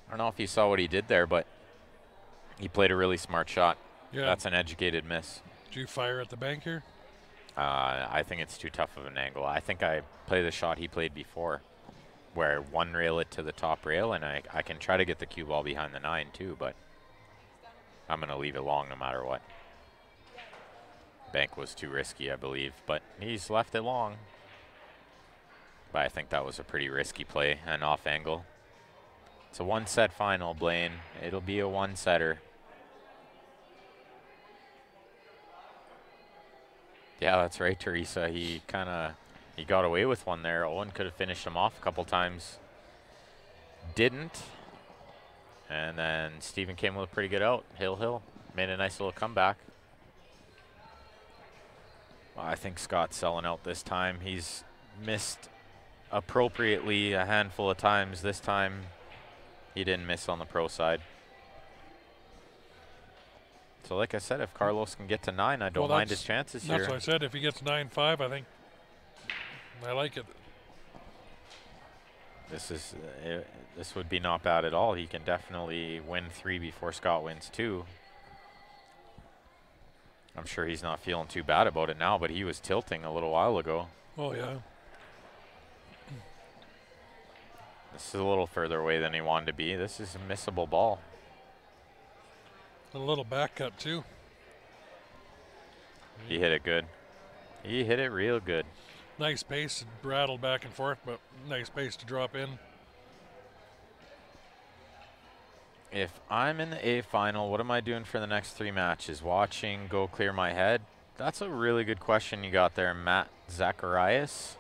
I don't know if you saw what he did there, but he played a really smart shot. Yeah. That's an educated miss. Did you fire at the bank here? I think it's too tough of an angle. I think I play the shot he played before, where one rail it to the top rail, and I can try to get the cue ball behind the 9 too, but I'm going to leave it long no matter what. Bank was too risky, I believe, but he's left it long. But I think that was a pretty risky play and off angle. It's a one-set final, Blaine. It'll be a one-setter. Yeah, that's right, Teresa. He got away with one there. Owen could have finished him off a couple times. Didn't. And then Steven came with a pretty good out. Hill made a nice little comeback. Well, I think Scott's selling out this time. He's missed appropriately a handful of times. This time he didn't miss on the pro side. So like I said, if Carlos can get to 9, I don't mind his chances here. That's what I said. If he gets 9-5, I think I like it. This would be not bad at all. He can definitely win 3 before Scott wins 2. I'm sure he's not feeling too bad about it now, but he was tilting a little while ago. Oh, yeah. This is a little further away than he wanted to be. This is a missable ball. A little back cut, too. He hit it good. He hit it real good. Nice pace, rattled back and forth, but nice pace to drop in. If I'm in the A final, what am I doing for the next 3 matches? Watching, go clear my head? That's a really good question you got there, Matt Zacharias.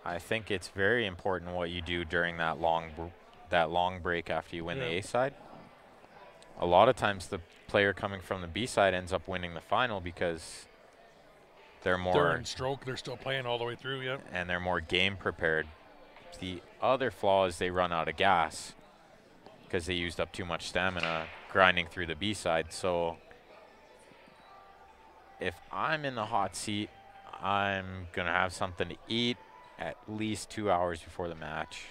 I think it's very important what you do during that long break after you win the A side. A lot of times the player coming from the B side ends up winning the final because they're in stroke, they're still playing all the way through, yeah. And they're more game prepared. The other flaw is they run out of gas because they used up too much stamina grinding through the B side. So if I'm in the hot seat, I'm going to have something to eat at least 2 hours before the match.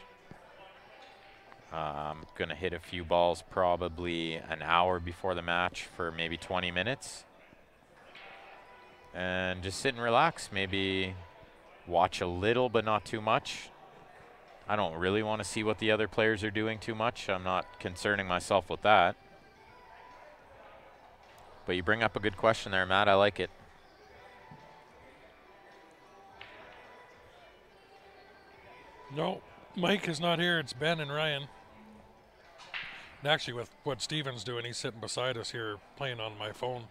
I'm going to hit a few balls probably an hour before the match for maybe 20 minutes. And just sit and relax. Maybe watch a little, but not too much. I don't really want to see what the other players are doing too much. I'm not concerning myself with that. But you bring up a good question there, Matt. I like it. No, Mike is not here. It's Ben and Ryan. And actually, with what Steven's doing, he's sitting beside us here playing on my phone.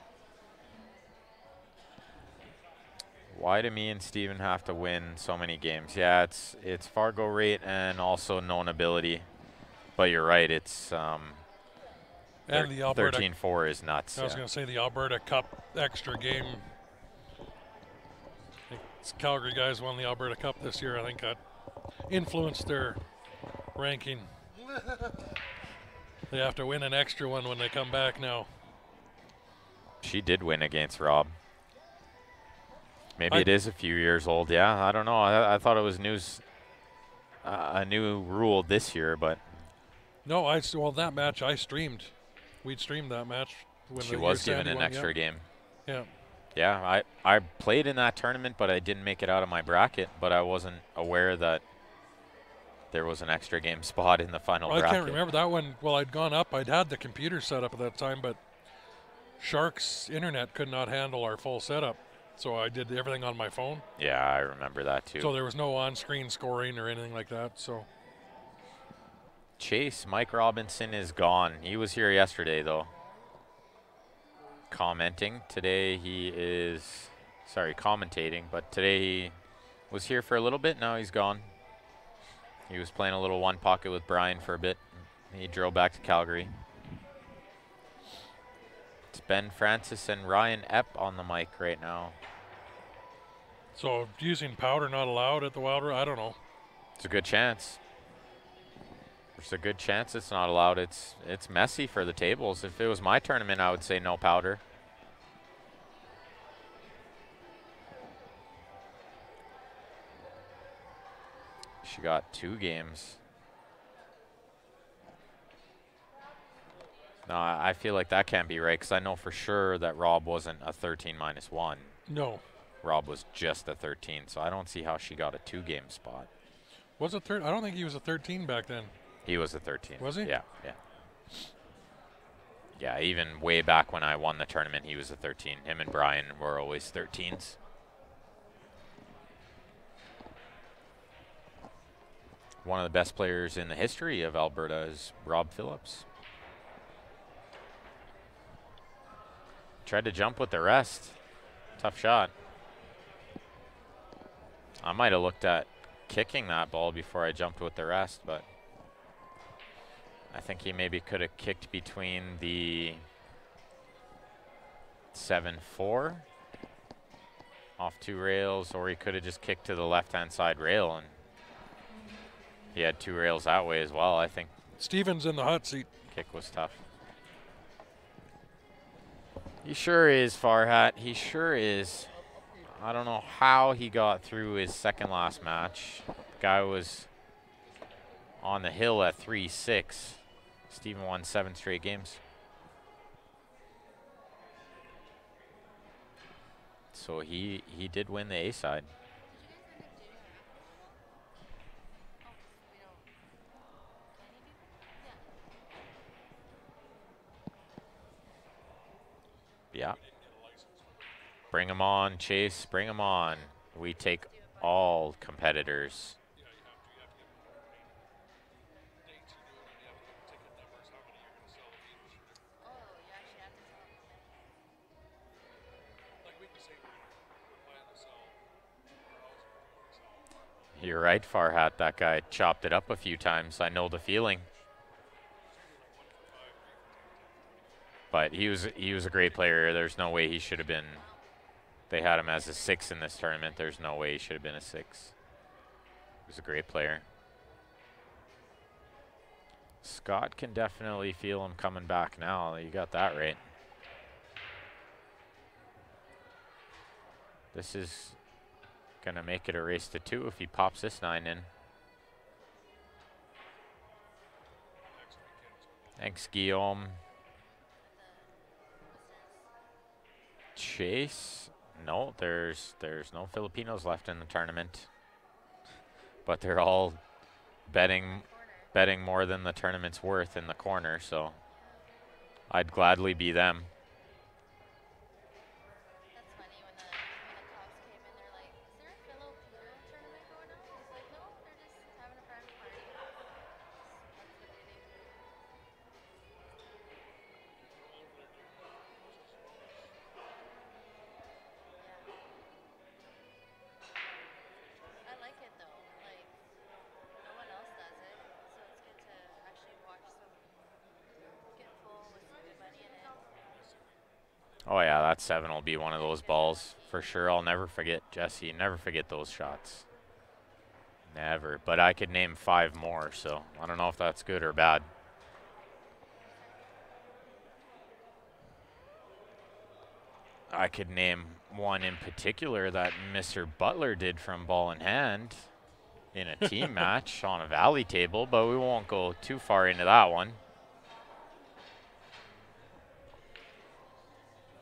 Why do me and Steven have to win so many games? Yeah, it's Fargo rate and also known ability. But you're right, it's and the Alberta 13-4 is nuts. I was going to say the Alberta Cup extra game. It's Calgary guys won the Alberta Cup this year. I think that influenced their ranking. They have to win an extra one when they come back now. She did win against Rob. Maybe it is a few years old. Yeah, I don't know. I thought it was a new rule this year, but no, well that match I streamed. We'd streamed that match. When she was given an extra game. Yeah. Yeah, I played in that tournament, but I didn't make it out of my bracket. But I wasn't aware that there was an extra game spot in the final bracket. I can't remember that one. Well, I'd gone up. I'd had the computer set up at that time, but Shark's internet could not handle our full setup. So I did everything on my phone. Yeah, I remember that too. So there was no on-screen scoring or anything like that. So Chase, Mike Robinson is gone. He was here yesterday though. Commenting. Today he is, commentating, but today he was here for a little bit. Now he's gone. He was playing a little one pocket with Brian for a bit. He drove back to Calgary. It's Ben Francis and Ryan Epp on the mic right now. So using powder not allowed at the Wild Rose? I don't know. It's a good chance. There's a good chance it's not allowed. It's messy for the tables. If it was my tournament, I would say no powder. She got 2 games. No, I feel like that can't be right because I know for sure that Rob wasn't a 13-1. No. Rob was just a 13, so I don't see how she got a 2-game spot. Was it I don't think he was a 13 back then. He was a 13. Was he? Yeah, yeah. Yeah, even way back when I won the tournament, he was a 13. Him and Brian were always 13s. One of the best players in the history of Alberta is Rob Phillips. Tried to jump with the rest. Tough shot. I might have looked at kicking that ball before I jumped with the rest, but I think he maybe could have kicked between the 7-4 off 2 rails, or he could have just kicked to the left-hand side rail, and he had 2 rails that way as well. I think Steven's in the hot seat. kick was tough. He sure is, Farhat. He sure is. I don't know how he got through his second last match. Guy was on the hill at 3-6. Steven won 7 straight games. So he did win the A side. Yeah. Bring them on, Chase. Bring them on. We take all competitors. You're right, Farhat. That guy chopped it up a few times. I know the feeling. But he was a great player. There's no way he should have been. They had him as a 6 in this tournament. There's no way he should have been a 6. He was a great player. Scott can definitely feel him coming back now. You got that right. This is gonna make it a race to 2 if he pops this 9 in. Thanks, Guillaume. Chase. No, there's no Filipinos left in the tournament. But they're all betting more than the tournament's worth in the corner, so I'd gladly be them. That's funny when the cops came in, they're like, "Is there a Filipino tournament going on?" He's like, "No, they're just having a private party." That's what they do. I like it though. Like, no one else does it, so it's good to actually watch some get full with some good money in it. Oh yeah, that 7 will be one of those balls for sure. I'll never forget, Jesse. Never forget those shots. Never. But I could name 5 more, so I don't know if that's good or bad. I could name one in particular that Mr. Butler did from ball in hand in a team match on a valley table, but we won't go too far into that one.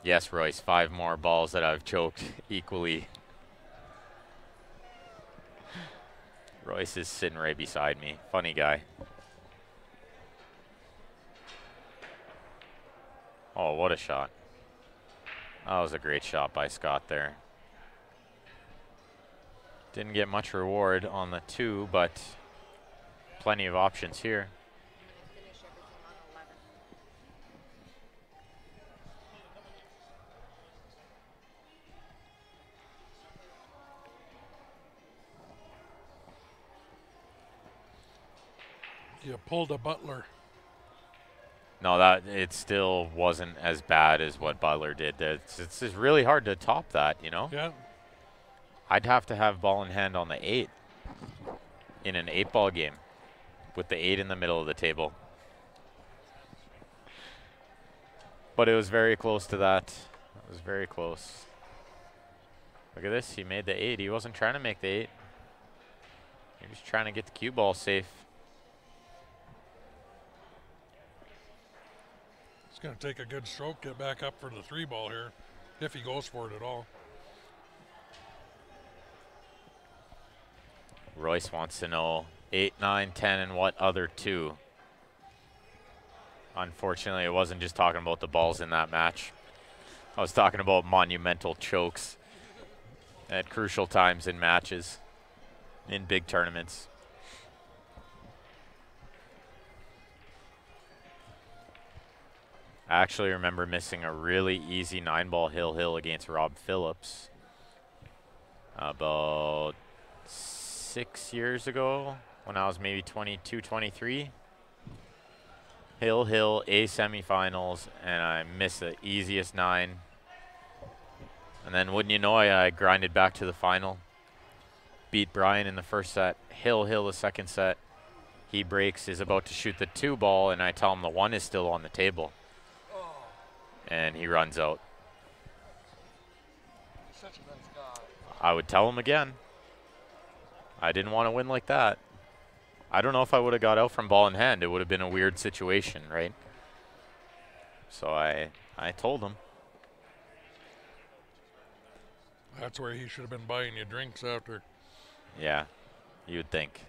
Yes, Royce, 5 more balls that I've choked equally. Royce is sitting right beside me. Funny guy. Oh, what a shot. That was a great shot by Scott there. Didn't get much reward on the 2, but plenty of options here. Finish everything on 11. You pulled a Butler. No, that it still wasn't as bad as what Butler did. It's really hard to top that, you know? Yeah. I'd have to have ball in hand on the 8 in an 8-ball game with the 8 in the middle of the table. But it was very close to that. It was very close. Look at this. He made the 8. He wasn't trying to make the 8. He was trying to get the cue ball safe. It's going to take a good stroke, get back up for the 3 ball here, if he goes for it at all. Royce wants to know 8, 9, 10, and what other 2? Unfortunately, it wasn't just talking about the balls in that match. I was talking about monumental chokes at crucial times in matches, in big tournaments. I actually remember missing a really easy 9-ball hill against Rob Phillips about 6 years ago when I was maybe 22, 23. Hill, A semifinals, and I missed the easiest 9. And then wouldn't you know, I grinded back to the final. Beat Brian in the first set. Hill the second set. He breaks, is about to shoot the 2 ball, and I tell him the 1 is still on the table. And he runs out. Such a nice guy. I would tell him again. I didn't want to win like that. I don't know if I would have got out from ball in hand. It would have been a weird situation, right? So I told him. That's where he should have been buying you drinks after. Yeah, you'd think.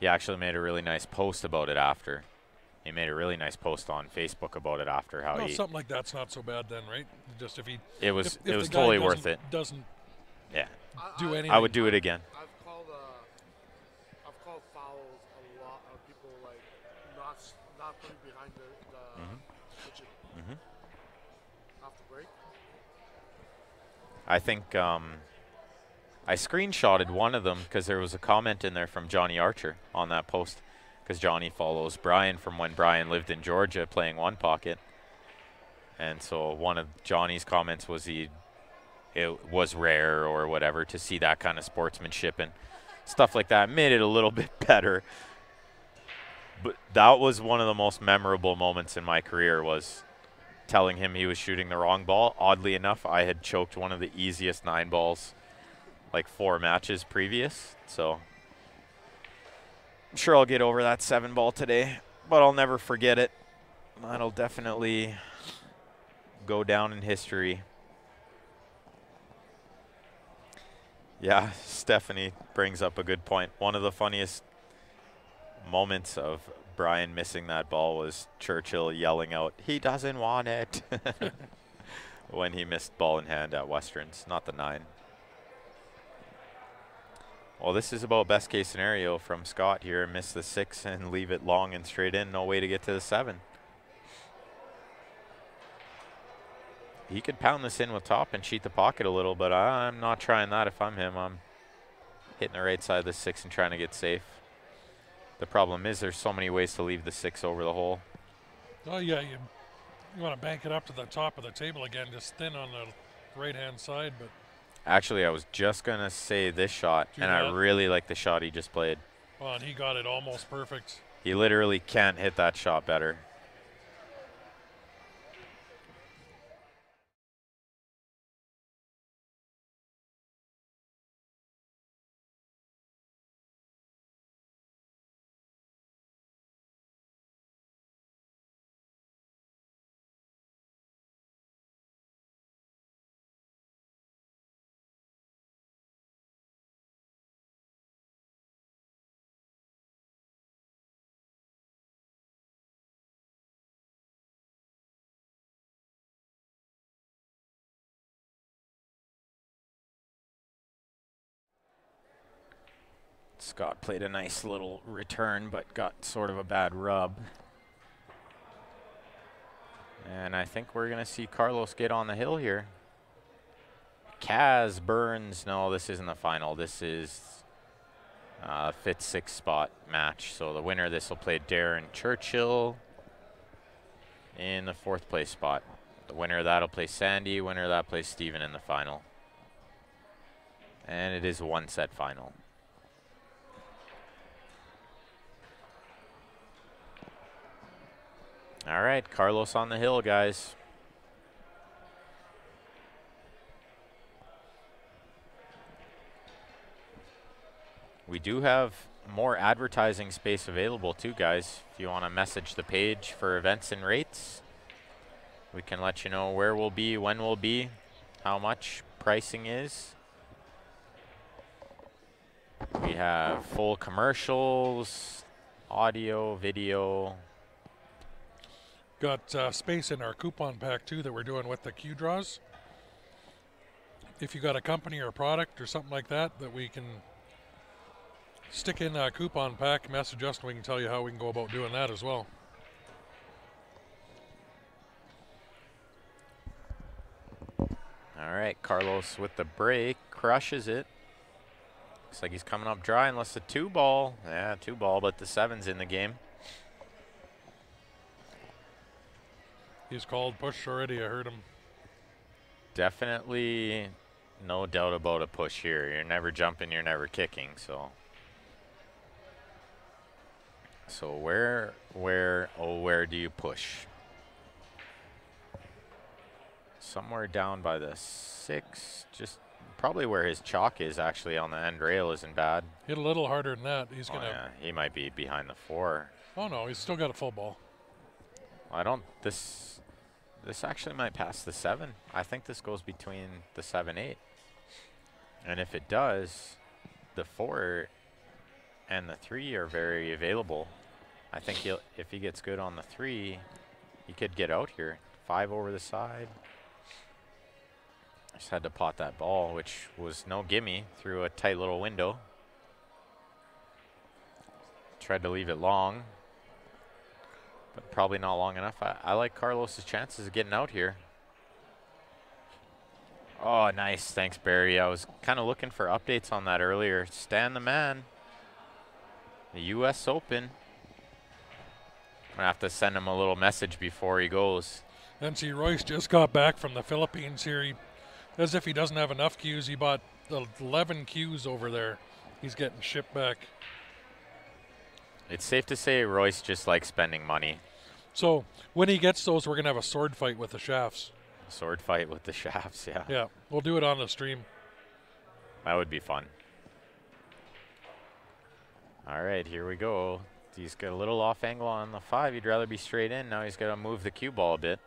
He actually made a really nice post about it after. He made a really nice post on Facebook about it after how Well, he. something like that's not so bad then, right? Just if he. It was if it was the guy totally worth it. Doesn't Yeah, do anything. I would do it again. I've called fouls a lot of people like not putting behind the kitchen after break. I think I screenshotted one of them because there was a comment in there from Johnny Archer on that post, because Johnny follows Brian from when Brian lived in Georgia playing one pocket. And so one of Johnny's comments was it was rare or whatever to see that kind of sportsmanship and stuff like that. Made it a little bit better. But that was one of the most memorable moments in my career, was telling him he was shooting the wrong ball. Oddly enough, I had choked one of the easiest 9 balls like 4 matches previous. So I'm sure I'll get over that 7 ball today, but I'll never forget it. That'll definitely go down in history. Yeah, Stephanie brings up a good point. One of the funniest moments of Brian missing that ball was Churchill yelling out, "He doesn't want it," when he missed ball in hand at Westerns, not the 9. Well, this is about best case scenario from Scott here. Miss the 6 and leave it long and straight in. No way to get to the 7. He could pound this in with top and cheat the pocket a little, but I'm not trying that if I'm him. I'm hitting the right side of the 6 and trying to get safe. The problem is there's so many ways to leave the 6 over the hole. Oh, yeah, you want to bank it up to the top of the table again, just thin on the right-hand side, but. Actually, I was just going to say this shot, and I really like the shot he just played. Well, and he got it almost perfect. He literally can't hit that shot better. Scott played a nice little return, but got sort of a bad rub. And I think we're going to see Carlos get on the hill here. Kaz Burns. No, this isn't the final. This is 5th, 6th spot match. So the winner of this will play Darren Churchill in the 4th place spot. The winner of that will play Sandy. Winner of that plays Steven in the final. And it is a 1-set final. All right, Carlos on the hill, guys. We do have more advertising space available too, guys. If you want to message the page for events and rates, we can let you know where we'll be, when we'll be, how much pricing is. We have full commercials, audio, video. Got space in our coupon pack too that we're doing with the Q draws. If you got a company or a product or something like that that we can stick in a coupon pack, message us, and we can tell you how we can go about doing that as well. All right, Carlos with the break, crushes it. Looks like he's coming up dry unless the 2-ball. Yeah, 2-ball, but the 7's in the game. He's called push already, I heard him. Definitely no doubt about a push here. You're never jumping, you're never kicking, so. So where do you push? Somewhere down by the 6, just probably where his chalk is actually on the end rail isn't bad. Hit a little harder than that. He's gonna. Yeah, he might be behind the 4. Oh no, he's still got a full ball. I don't. This actually might pass the 7. I think this goes between the 7-8, and if it does, the 4 and the 3 are very available. I think he'll, if he gets good on the 3, he could get out here. 5 over the side. Just had to pot that ball, which was no gimme through a tight little window. Tried to leave it long, but probably not long enough. I like Carlos's chances of getting out here. Oh, nice. Thanks, Barry. I was kind of looking for updates on that earlier. Stan the man. The U.S. Open. I'm going to have to send him a little message before he goes. NC Royce just got back from the Philippines here. As if he doesn't have enough cues, he bought 11 cues over there. He's getting shipped back. It's safe to say Royce just likes spending money. So when he gets those, we're going to have a sword fight with the shafts. Sword fight with the shafts, yeah. Yeah, we'll do it on the stream. That would be fun. All right, here we go. He's got a little off angle on the 5. He'd rather be straight in. Now he's got to move the cue ball a bit.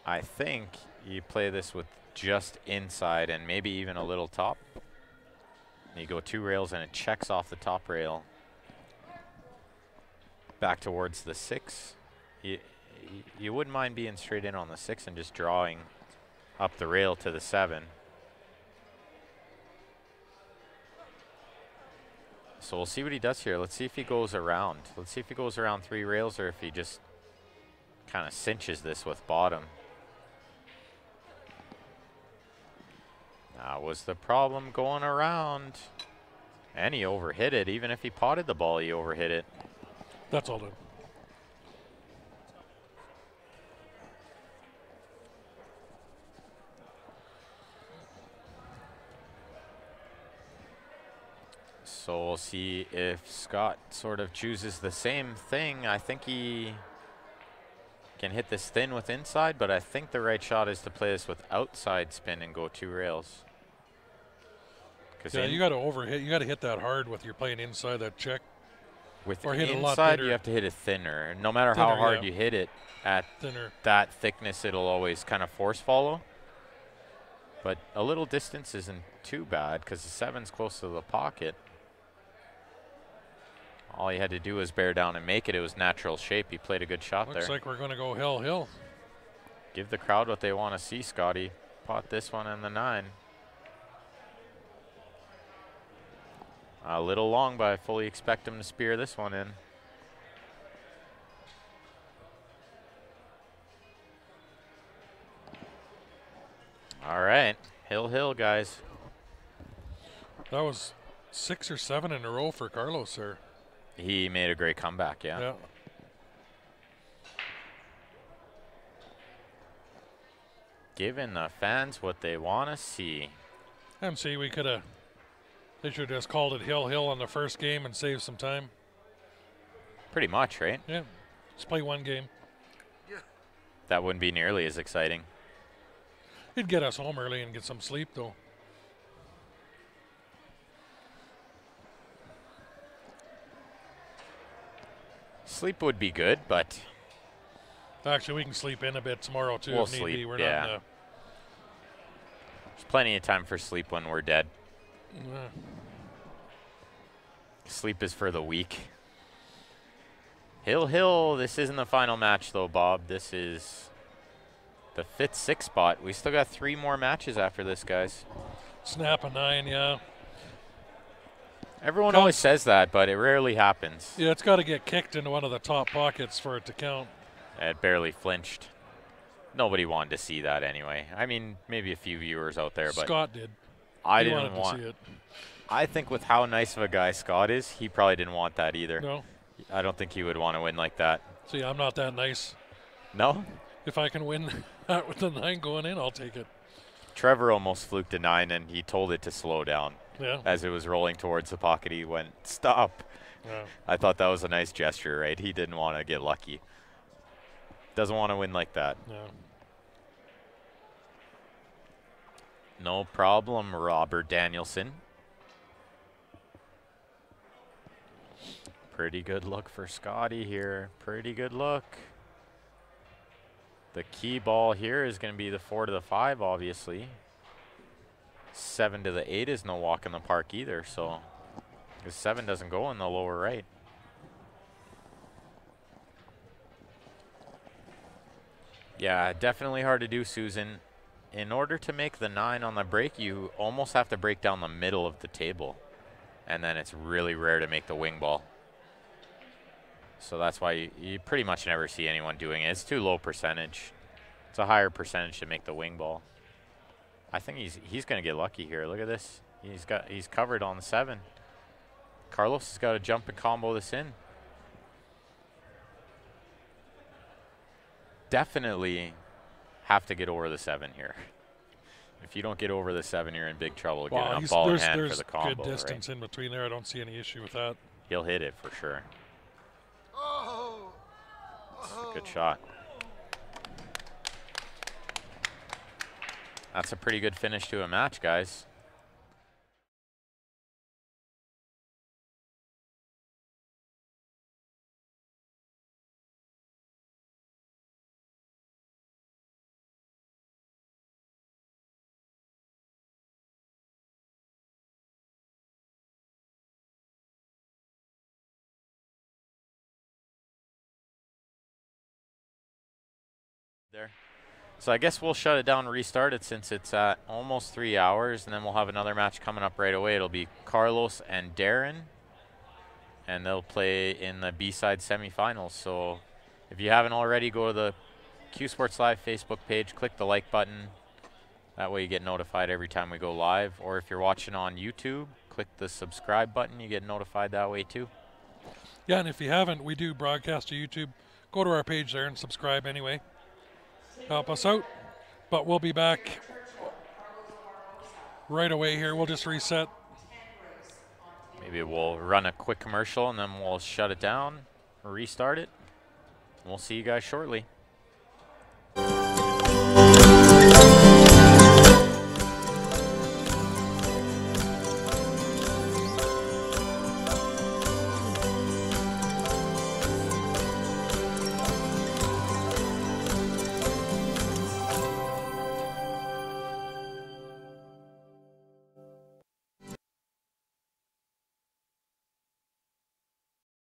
I think you play this with just inside and maybe even a little top. You go 2 rails and it checks off the top rail. Back towards the 6. You wouldn't mind being straight in on the 6 and just drawing up the rail to the 7. So we'll see what he does here. Let's see if he goes around. Let's see if he goes around 3 rails or if he just kind of cinches this with bottom. That was the problem, going around. And he overhit it. Even if he potted the ball, he overhit it. That's all done. So we'll see if Scott sort of chooses the same thing. I think he can hit this thin with inside, but I think the right shot is to play this with outside spin and go 2 rails. Yeah, you got to overhit. You got to hit that hard with you're playing inside that check. With or hit a lot inside, thinner. you have to hit it thinner. No matter how hard you hit it at that thickness, it'll always kind of force follow. But a little distance isn't too bad because the 7's close to the pocket. All you had to do was bear down and make it. It was natural shape. He played a good shot there. Looks like we're going to go hill. Give the crowd what they want to see, Scotty. Pot this one in the 9. A little long, but I fully expect him to spear this one in. All right, hill, guys. That was 6 or 7 in a row for Carlos there. He made a great comeback, yeah. giving the fans what they want to see. MC, we could have. They should have just called it Hill on the first game and saved some time. Pretty much, right? Yeah. Just play one game. That wouldn't be nearly as exciting. It'd get us home early and get some sleep, though. Sleep would be good, but Actually, we can sleep in a bit tomorrow, too, we'll if need sleep, be. We're yeah. not in There's plenty of time for sleep when we're dead. a, Sleep is for the weak. Hill, this isn't the final match, though, Bob. This is the 5th, 6th spot. We still got 3 more matches after this, guys. snap a 9, yeah. Everyone always says that, but it rarely happens. Yeah, it's got to get kicked into one of the top pockets for it to count. It barely flinched. Nobody wanted to see that anyway. I mean, maybe a few viewers out there, but Scott did. I He didn't wanted want. to see it. I think with how nice of a guy Scott is, he probably didn't want that either. No. I don't think he would want to win like that. See, I'm not that nice. No? If I can win that with the 9 going in, I'll take it. Trevor almost fluked a 9, and he told it to slow down. Yeah. As it was rolling towards the pocket, he went, stop. Yeah. I thought that was a nice gesture, right? He didn't want to get lucky. Doesn't want to win like that. Yeah. No problem, Robert Danielson. Pretty good look for Scotty here. Pretty good look. The key ball here is going to be the 4 to the 5, obviously. 7 to the 8 is no walk in the park either, so because 7 doesn't go in the lower right. Yeah, definitely hard to do, Susan. In order to make the 9 on the break, you almost have to break down the middle of the table. And then it's really rare to make the wing ball. So that's why you pretty much never see anyone doing it. It's too low percentage. It's a higher percentage to make the wing ball. I think he's going to get lucky here. Look at this. He's covered on the 7. Carlos has got to jump and combo this in. Definitely have to get over the 7 here. If you don't get over the 7, you're in big trouble. Get Well, a ball in hand there's for the combo. good distance right? in between there. I don't see any issue with that. He'll hit it for sure. Oh. It's a good shot. That's a pretty good finish to a match, guys. There. So I guess we'll shut it down and restart it since it's at almost 3 hours, and then we'll have another match coming up right away. It'll be Carlos and Darren, and they'll play in the B-side semifinals. So if you haven't already, go to the Q Sports Live Facebook page, click the like button. That way you get notified every time we go live. Or if you're watching on YouTube, click the subscribe button. You get notified that way too. Yeah, and if you haven't, we do broadcast to YouTube. Go to our page there and subscribe anyway. Help us out. But we'll be back right away here. We'll just reset. Maybe we'll run a quick commercial and then we'll shut it down, restart it. We'll see you guys shortly.